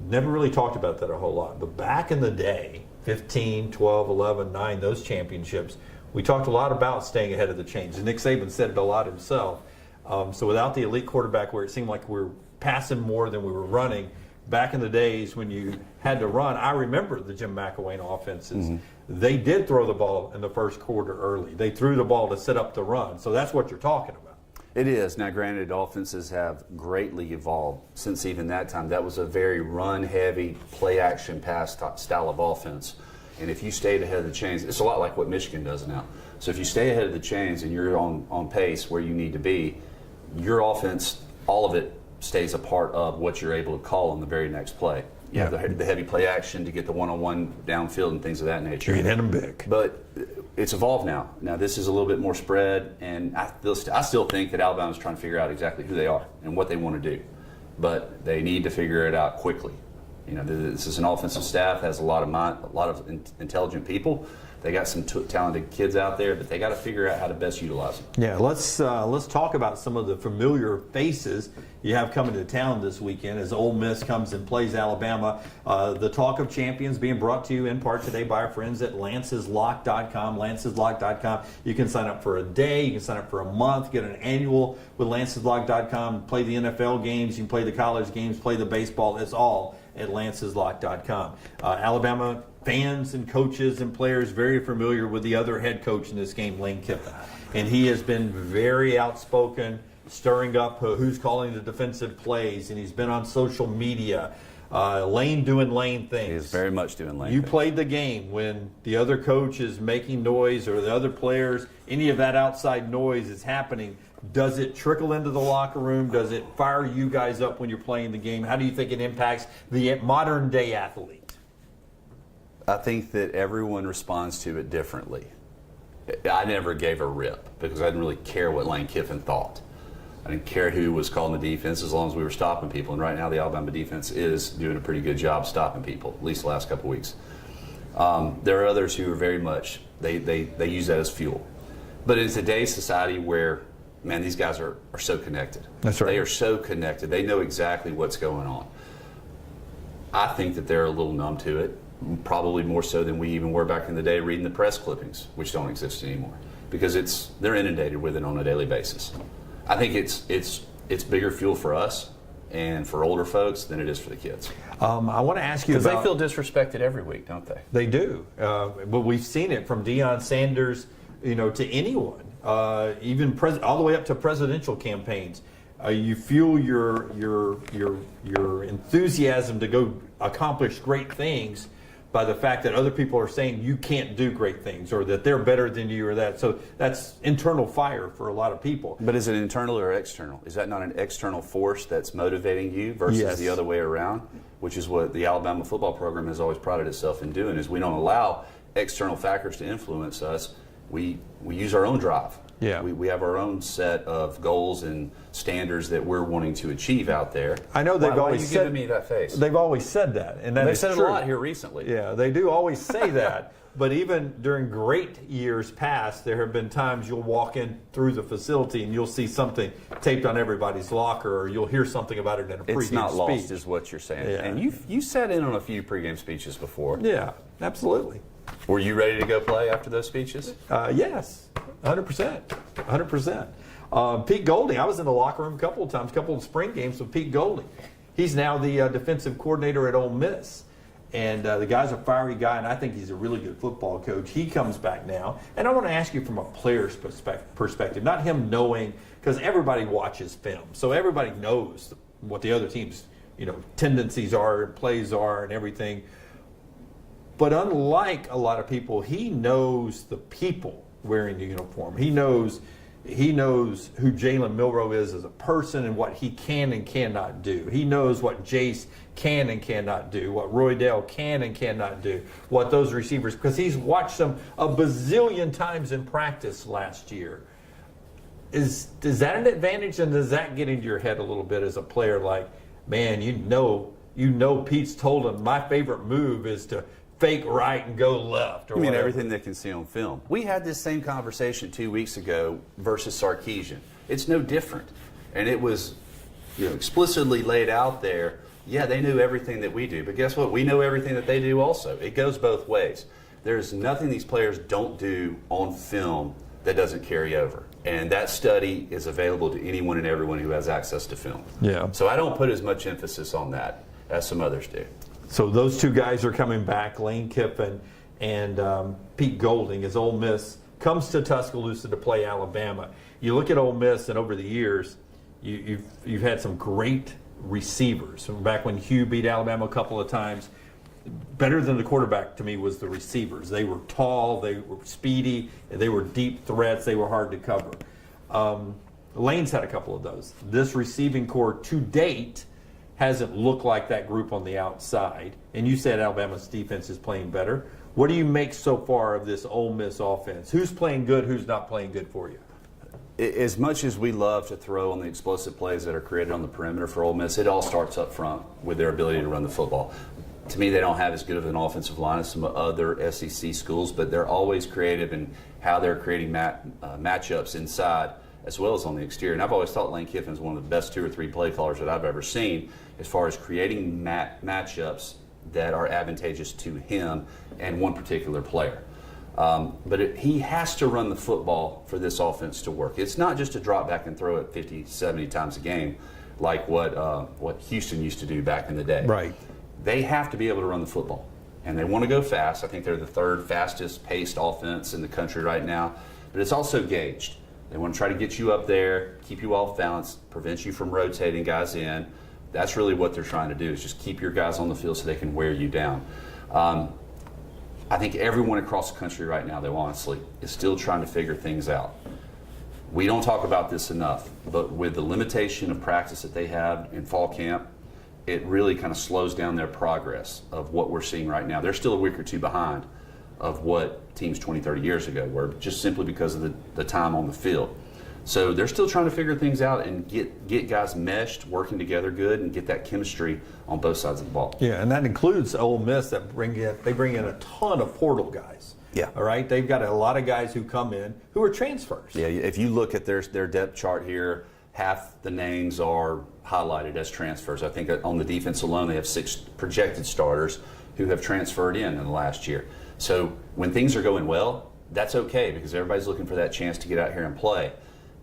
never really talked about that a whole lot. But back in the day, 15, 12, 11, 9, those championships, we talked a lot about staying ahead of the chains. And Nick Saban said it a lot himself. So without the elite quarterback, where it seemed like we were passing more than we were running, back in the days when you had to run, I remember the Jim McElwain offenses. Mm-hmm. They did throw the ball in the first quarter early. They threw the ball to set up the run. So that's what you're talking about. It is. Now, granted, offenses have greatly evolved since even that time. That was a very run-heavy, play-action pass style of offense. And if you stayed ahead of the chains, it's a lot like what Michigan does now. So if you stay ahead of the chains and you're on pace where you need to be, your offense, all of it, stays a part of what you're able to call on the very next play. You have the heavy play action to get the one-on-one downfield and things of that nature. You can hit them big. But it's evolved now. Now this is a little bit more spread, and I still think that Alabama's trying to figure out exactly who they are and what they want to do. But they need to figure it out quickly. This is an offensive staff, has a lot of intelligent people. They got some talented kids out there, but they got to figure out how to best utilize them. Yeah, let's talk about some of the familiar faces you have coming to town this weekend as Ole Miss comes and plays Alabama. The Talk of Champions being brought to you in part today by our friends at LancesLock.com. LancesLock.com. You can sign up for a day, you can sign up for a month, get an annual with LancesLock.com. Play the NFL games, you can play the college games, play the baseball. It's all at LancesLock.com. Alabama fans and coaches and players very familiar with the other head coach in this game, Lane Kiffin. And he has been very outspoken, stirring up who's calling the defensive plays, and he's been on social media. Lane doing Lane things. He is very much doing Lane You things. played the game when the other coach is making noise or the other players, any of that outside noise is happening. Does it trickle into the locker room? Does it fire you guys up when you're playing the game? How do you think it impacts the modern day athlete? I think that everyone responds to it differently. I never gave a rip because I didn't really care what Lane Kiffin thought. I didn't care who was calling the defense as long as we were stopping people. And right now the Alabama defense is doing a pretty good job stopping people, at least the last couple of weeks. There are others who are very much, they use that as fuel. But in today's society where, man, these guys are so connected. That's right. They are so connected. They know exactly what's going on. I think that they're a little numb to it, probably more so than we even were back in the day reading the press clippings, which don't exist anymore, because they're inundated with it on a daily basis. I think it's bigger fuel for us and for older folks than it is for the kids. I want to ask you about... Because they feel disrespected every week, don't they? They do. But we've seen it from Deion Sanders, to anyone, even all the way up to presidential campaigns. You feel your enthusiasm to go accomplish great things by the fact that other people are saying you can't do great things or that they're better than you or that. So that's internal fire for a lot of people. But is it internal or external? Is that not an external force that's motivating you versus the other way around? Which is what the Alabama football program has always prided itself in doing, is we don't allow external factors to influence us. We use our own drive. Yeah. We have our own set of goals and standards that we're wanting to achieve out there. I know they've why always are you said giving me that face. They've always said that, and They've is said true. it a lot here recently. Yeah, they do always say that. But even during great years past, there have been times you'll walk in through the facility and you'll see something taped on everybody's locker, or you'll hear something about it in a pregame speech. It's not lost, is what you're saying. Yeah. And you sat in on a few pregame speeches before. Yeah, absolutely. Were you ready to go play after those speeches? Yes, 100%. 100%. Pete Golding, I was in the locker room a couple of times, a couple of spring games with Pete Golding. He's now the defensive coordinator at Ole Miss. And the guy's a fiery guy, and I think he's a really good football coach. He comes back now. And I want to ask you from a player's perspective, not him knowing, because everybody watches film. So everybody knows what the other team's tendencies are and plays are and everything. But unlike a lot of people, he knows the people wearing the uniform. He knows who Jalen Milroe is as a person and what he can and cannot do. He knows what Jace can and cannot do, what Roydell can and cannot do, what those receivers, because he's watched them a bazillion times in practice last year. Is that an advantage, and does that get into your head a little bit as a player? Like, man, you know Pete's told him my favorite move is to fake right and go left. Or I mean, whatever. everything they can see on film. We had this same conversation 2 weeks ago versus Sarkisian. It's no different. And it was explicitly laid out there. Yeah, they knew everything that we do. But guess what? We know everything that they do also. It goes both ways. There's nothing these players don't do on film that doesn't carry over. And that study is available to anyone and everyone who has access to film. Yeah. So I don't put as much emphasis on that as some others do. So those two guys are coming back, Lane Kiffin and Pete Golding, as Ole Miss comes to Tuscaloosa to play Alabama. You look at Ole Miss, and over the years, you've had some great receivers. Back when Hugh beat Alabama a couple of times, better than the quarterback to me was the receivers. They were tall, they were speedy, they were deep threats, they were hard to cover. Lane's had a couple of those. This receiving core to date hasn't looked like that group on the outside. And you said Alabama's defense is playing better. What do you make so far of this Ole Miss offense? Who's playing good, who's not playing good for you? As much as we love to throw on the explosive plays that are created on the perimeter for Ole Miss, it all starts up front with their ability to run the football. To me, they don't have as good of an offensive line as some other SEC schools, but they're always creative in how they're creating matchups inside as well as on the exterior. And I've always thought Lane Kiffin is one of the best 2 or 3 play callers that I've ever seen as far as creating matchups that are advantageous to him and one particular player. But he has to run the football for this offense to work. It's not just to drop back and throw it 50, 70 times a game like what Houston used to do back in the day. Right. They have to be able to run the football. and they want to go fast. I think they're the third fastest paced offense in the country right now, but it's also gauged. They want to try to get you up there, keep you off balance, prevent you from rotating guys in. That's really what they're trying to do, is just keep your guys on the field so they can wear you down. I think everyone across the country right now, though, honestly, is still trying to figure things out. We don't talk about this enough, but with the limitation of practice that they have in fall camp, it really kind of slows down their progress of what we're seeing right now. They're still a week or two behind of what teams 20, 30 years ago were, just simply because of the time on the field. So they're still trying to figure things out and get guys meshed, working together good, and get that chemistry on both sides of the ball. Yeah, and that includes Ole Miss that bring in a ton of portal guys. Yeah. All right, they've got a lot of guys who come in who are transfers. Yeah, if you look at their depth chart here, half the names are highlighted as transfers. I think on the defense alone, they have 6 projected starters who have transferred in the last year. So when things are going well, that's okay because everybody's looking for that chance to get out here and play.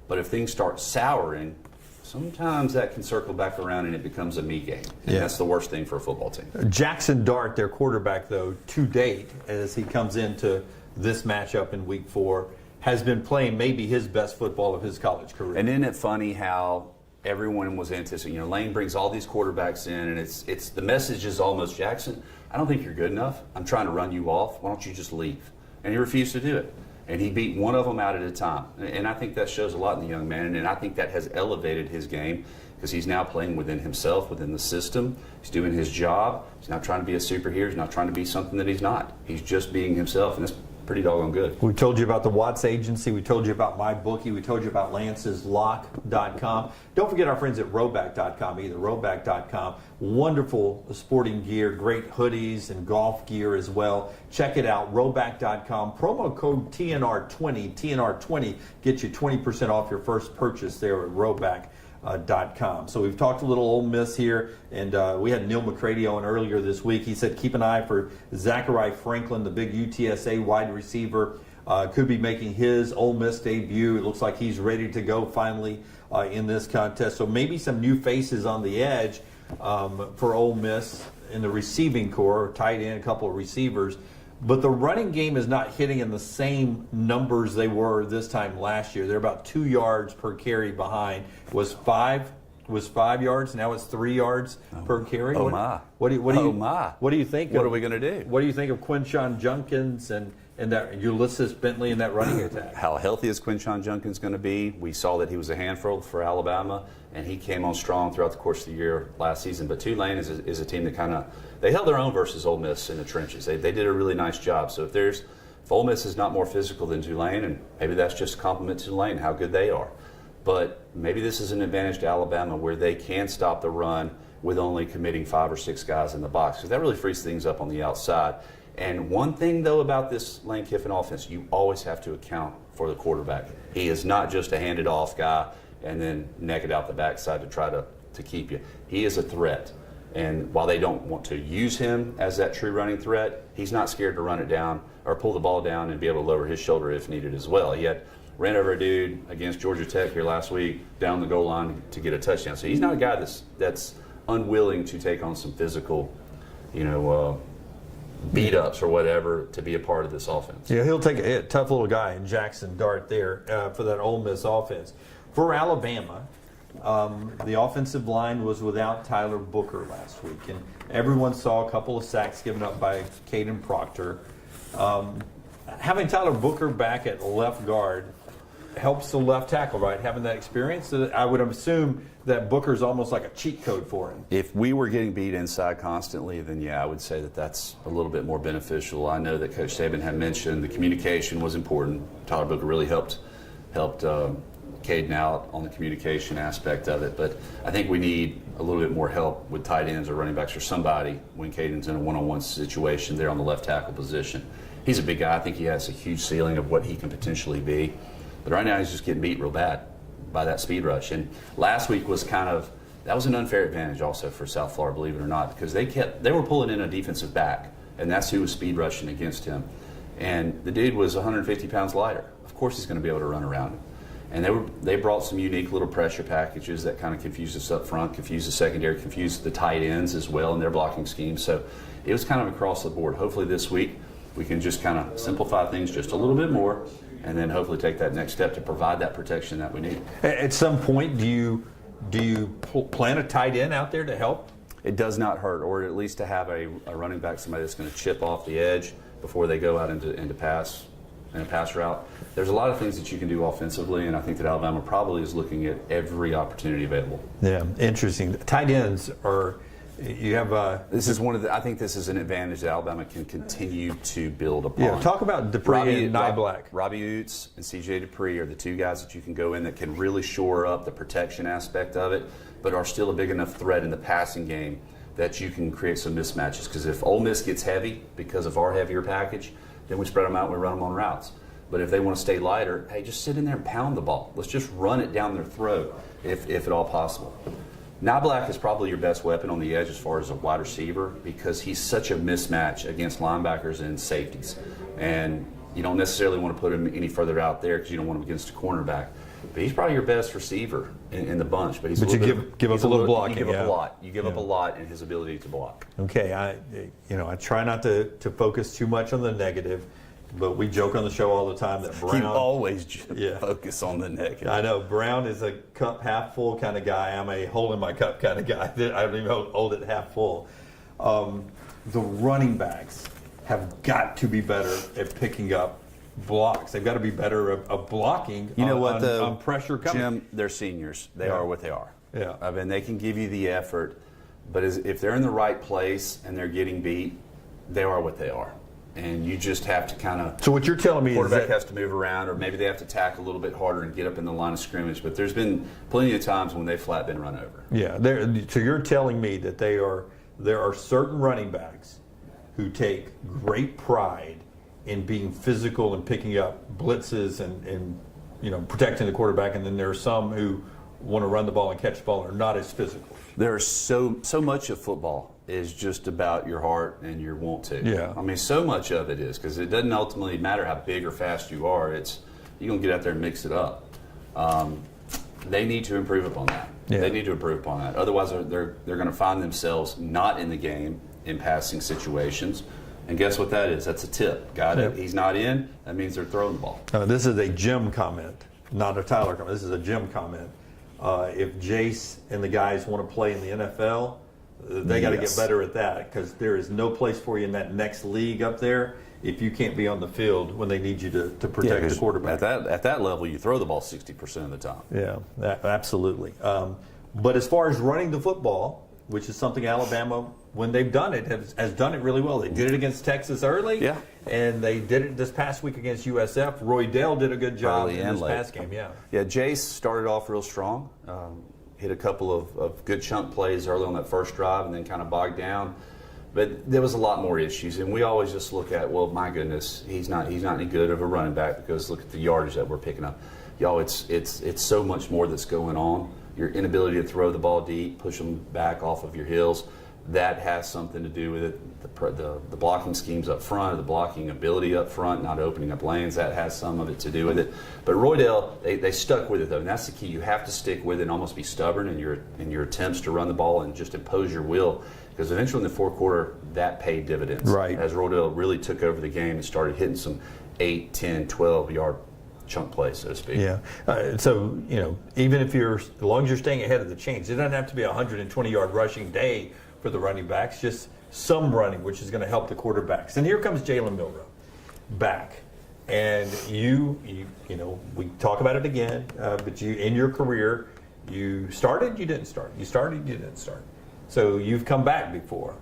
But if things start souring, sometimes that can circle back around and it becomes a me game. And that's the worst thing for a football team. Jackson Dart, their quarterback, though, to date, as he comes into this matchup in Week 4, has been playing maybe his best football of his college career. And isn't it funny how everyone was anticipating? Lane brings all these quarterbacks in, and it's the message is almost, Jackson, I don't think you're good enough. I'm trying to run you off. Why don't you just leave? And he refused to do it. And he beat one of them out at a time. And I think that shows a lot in the young man. And I think that has elevated his game because he's now playing within himself, within the system. He's doing his job. He's not trying to be a superhero. He's not trying to be something that he's not. He's just being himself. And that's pretty doggone good. We told you about the Watts Agency. We told you about MyBookie. We told you about Lance'sLock.com. Don't forget our friends at Rowback.com either. Rowback.com. Wonderful sporting gear, great hoodies and golf gear as well. Check it out, Rowback.com. Promo code TNR20. TNR20 gets you 20% off your first purchase there at Rowback.com. So we've talked a little Ole Miss here, and we had Neil McCready on earlier this week. He said keep an eye for Zachary Franklin, the big UTSA wide receiver. Could be making his Ole Miss debut. It looks like he's ready to go finally in this contest. So maybe some new faces on the edge for Ole Miss in the receiving core, tight end, a couple of receivers. But the running game is not hitting in the same numbers they were this time last year. They're about 2 yards per carry behind. Was 5 yards. Now it's 3 yards per carry. Oh my! What do you think? What are we going to do? What do you think of Quinshon Judkins and that Ulysses Bentley in that running attack? How healthy is Quinshon Judkins going to be? We saw that he was a handful for Alabama, and he came on strong throughout the course of the year last season. But Tulane is a team that they held their own versus Ole Miss in the trenches. They did a really nice job. So if Ole Miss is not more physical than Tulane, and maybe that's just a compliment to Tulane, how good they are. But maybe this is an advantage to Alabama where they can stop the run with only committing 5 or 6 guys in the box, because that really frees things up on the outside. And one thing, though, about this Lane Kiffin offense, you always have to account for the quarterback. He is not just a handed-off guy and then neck it out the backside to try to keep you. He is a threat. And while they don't want to use him as that true running threat, he's not scared to run it down or pull the ball down and be able to lower his shoulder if needed as well. He ran over a dude against Georgia Tech here last week down the goal line to get a touchdown. So he's not a guy that's unwilling to take on some physical, beat-ups or whatever to be a part of this offense. Yeah, he'll take a tough little guy in Jackson Dart there for that Ole Miss offense. For Alabama, the offensive line was without Tyler Booker last week, and everyone saw a couple of sacks given up by Caden Proctor. Having Tyler Booker back at left guard helps the left tackle, right? Having that experience, I would assume that Booker's almost like a cheat code for him. If we were getting beat inside constantly, then yeah, I would say that that's a little bit more beneficial. I know that Coach Saban had mentioned the communication was important. Tyler Booker really helped Caden out on the communication aspect of it, but I think we need a little bit more help with tight ends or running backs or somebody when Caden's in a one-on-one situation there on the left tackle position. He's a big guy. I think he has a huge ceiling of what he can potentially be, but right now he's just getting beat real bad by that speed rush. And last week was that was an unfair advantage also for South Florida, believe it or not, because they were pulling in a defensive back, and that's who was speed rushing against him. And the dude was 150 pounds lighter. Of course he's going to be able to run around him. And they brought some unique little pressure packages that kind of confused us up front, confused the secondary, confused the tight ends as well in their blocking scheme. So it was kind of across the board. Hopefully this week we can just kind of simplify things just a little bit more, and then hopefully take that next step to provide that protection that we need. At some point, do you plan a tight end out there to help? It does not hurt, or at least to have a running back, somebody that's going to chip off the edge before they go out into pass in a pass route. There's a lot of things that you can do offensively, and I think that Alabama probably is looking at every opportunity available. Yeah, interesting. Tight ends are, you have this is one of the, I think this is an advantage that Alabama can continue to build upon. Yeah, talk about Dupree and Niblack. Robbie Oots and C.J. Dupree are the two guys that you can go in that can really shore up the protection aspect of it, but are still a big enough threat in the passing game that you can create some mismatches. Because if Ole Miss gets heavy because of our heavier package, then we spread them out and we run them on routes. But if they want to stay lighter, hey, just sit in there and pound the ball. Let's just run it down their throat if at all possible. Niblack is probably your best weapon on the edge as far as a wide receiver, because he's such a mismatch against linebackers and safeties. And you don't necessarily want to put him any further out there because you don't want him against a cornerback. But he's probably your best receiver in the bunch. But you give up a little blocking. You give up a lot. You give up a lot in his ability to block. Okay, I try not to focus too much on the negative, but we joke on the show all the time that Brown. You always focus on the negative. I know Brown is a cup half full kind of guy. I'm a hole in my cup kind of guy. I don't even hold it half full. The running backs have got to be better at picking up blocks. They've got to be better at blocking. You know what, on pressure coming. Jim, they're seniors. They are what they are. Yeah. I mean, they can give you the effort, but if they're in the right place and they're getting beat, they are what they are. And you just have to kind of. So what you're telling me is quarterback has to move around, or maybe they have to tack a little bit harder and get up in the line of scrimmage. But there's been plenty of times when they've flat been run over. Yeah. So you're telling me that there are certain running backs who take great pride in being physical and picking up blitzes and protecting the quarterback, and then there are some who want to run the ball and catch the ball and are not as physical. There's so much of football is just about your heart and your want to. Yeah. I mean, so much of it is, because it doesn't ultimately matter how big or fast you are. It's you're going to get out there and mix it up. They need to improve upon that. Yeah. They need to improve upon that. Otherwise, they're going to find themselves not in the game in passing situations. And guess what that is? That's a tip. Got it? He's not in. That means they're throwing the ball. This is a Jim comment, not a Tyler comment. This is a Jim comment. If Jace and the guys want to play in the NFL, they got to get better at that, because there is no place for you in that next league up there if you can't be on the field when they need you to protect the quarterback. At that level, you throw the ball 60% of the time. Yeah, absolutely. But as far as running the football, which is something Alabama, when they've done it, has done it really well. They did it against Texas early, and they did it this past week against USF. Roy Dell did a good job in this past game. Yeah, Jace started off real strong. Hit a couple of good chunk plays early on that first drive, and then kind of bogged down. But there was a lot more issues, and we always just look at, well, my goodness, he's not any good of a running back, because look at the yardage that we're picking up. Y'all, it's so much more that's going on. Your inability to throw the ball deep, push them back off of your heels, that has something to do with it. The blocking schemes up front, the blocking ability up front, not opening up lanes, that has some of it to do with it. But Roydell, they stuck with it, though, and that's the key. You have to stick with it and almost be stubborn in your attempts to run the ball and just impose your will, because eventually in the fourth quarter, that paid dividends. Right. As Roydell really took over the game and started hitting some 8, 10, 12-yard chunk plays, so to speak. Yeah. So, even if as long as you're staying ahead of the chains, it doesn't have to be a 120-yard rushing day for the running backs, just some running, which is going to help the quarterbacks. And here comes Jalen Milroe back. And we talk about it again, but you, in your career, you started, you didn't start. You started, you didn't start. So you've come back before.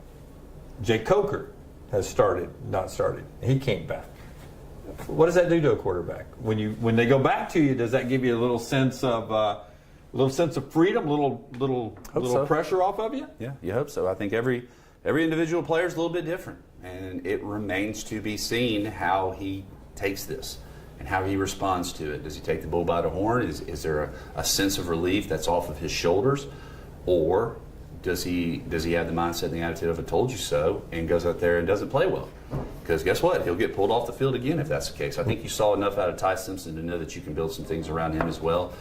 Jay Coker has started, not started. He came back. What does that do to a quarterback? When they go back to you, does that give you a little sense of freedom, little pressure off of you? Yeah, you hope so. I think every individual player is a little bit different, and it remains to be seen how he takes this and how he responds to it. Does he take the bull by the horn? Is there a sense of relief that's off of his shoulders, or does he have the mindset and the attitude of "I told you so" and goes out there and doesn't play well? Because guess what? He'll get pulled off the field again if that's the case. I think you saw enough out of Ty Simpson to know that you can build some things around him as well.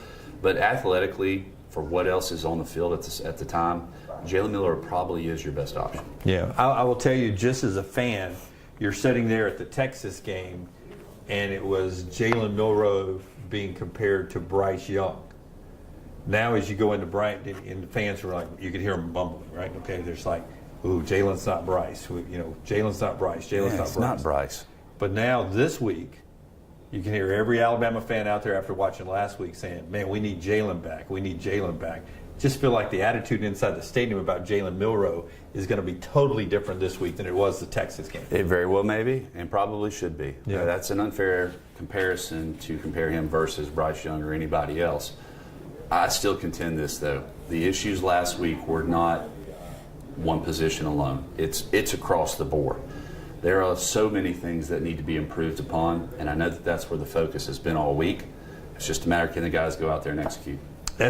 But athletically, for what else is on the field at the time, Jalen Miller probably is your best option. Yeah, I will tell you, just as a fan, you're sitting there at the Texas game, and it was Jalen Milroe being compared to Bryce Young. Now, as you go into Bryant, and the fans were like, you could hear them bumbling, right? Okay, there's like, ooh, Jalen's not Bryce. Jalen's not Bryce. Jalen's not Bryce. It's not Bryce. But now, this week, you can hear every Alabama fan out there after watching last week saying, man, we need Jalen back. We need Jalen back. Just feel like the attitude inside the stadium about Jalen Milroe is going to be totally different this week than it was the Texas game. It very well may be, and probably should be. Yeah. That's an unfair comparison to compare him versus Bryce Young or anybody else. I still contend this, though. The issues last week were not one position alone. It's across the board. There are so many things that need to be improved upon, and I know that that's where the focus has been all week. It's just a matter of can the guys go out there and execute.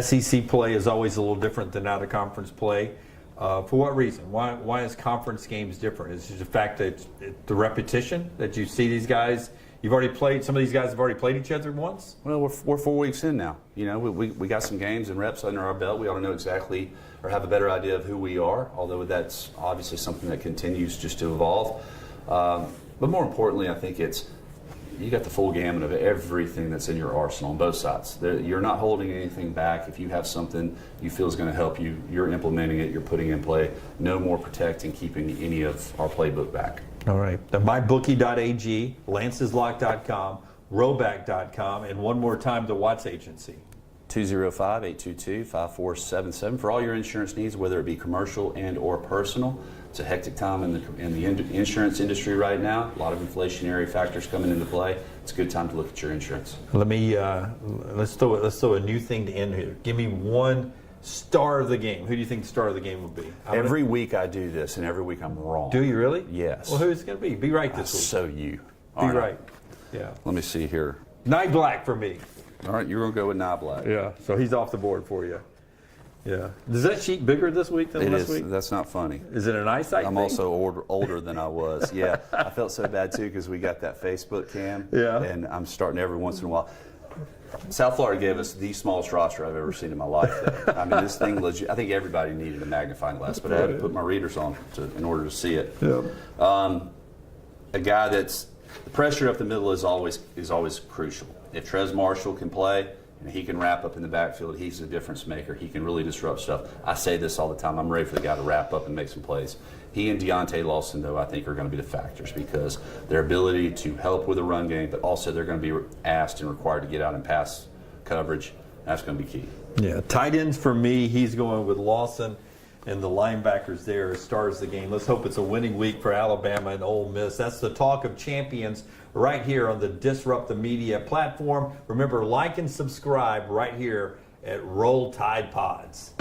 SEC play is always a little different than out of conference play. For what reason? Why is conference games different? Is it the fact that the repetition that you see these guys? You've already played. Some of these guys have already played each other once. Well, we're 4 weeks in now. We got some games and reps under our belt. We ought to know exactly or have a better idea of who we are. Although that's obviously something that continues just to evolve. But more importantly, I think you got the full gamut of everything that's in your arsenal on both sides. You're not holding anything back. If you have something you feel is going to help you, you're implementing it, you're putting it in play. No more protecting, keeping any of our playbook back. All right. The mybookie.ag, lanceslock.com, roback.com, and one more time, the Watts Agency. 205-822-5477 for all your insurance needs, whether it be commercial and or personal. It's a hectic time in the insurance industry right now. A lot of inflationary factors coming into play. It's a good time to look at your insurance. Let me let's throw a new thing to end here. Give me one star of the game. Who do you think the star of the game will be? Every week I do this, and every week I'm wrong. Do you really? Yes. Well, who's it going to be? Be right this week. So you. Be right. Yeah. Let me see here. Night Black for me. All right, you're going to go with Night Black. Yeah. So he's off the board for you. Yeah. Is that sheet bigger this week than last week? That's not funny. Is it an eyesight I'm thing? also older than I was. Yeah. I felt so bad, too, because we got that Facebook cam. Yeah. And I'm starting every once in a while. South Florida gave us the smallest roster I've ever seen in my life. I mean, this thing legit. I think everybody needed a magnifying glass, but I had to put my readers on in order to see it. Yeah. A guy that's the pressure up the middle is always crucial. If Trez Marshall can play and he can wrap up in the backfield, he's a difference maker. He can really disrupt stuff. I say this all the time. I'm ready for the guy to wrap up and make some plays. He and Deontay Lawson, though, I think are going to be the factors because their ability to help with the run game, but also they're going to be asked and required to get out and pass coverage. That's going to be key. Yeah, tight ends for me, he's going with Lawson, and the linebackers there as stars of the game. Let's hope it's a winning week for Alabama and Ole Miss. That's the talk of champions right here on the Disrupt the Media platform. Remember, like and subscribe right here at Roll Tide Pods.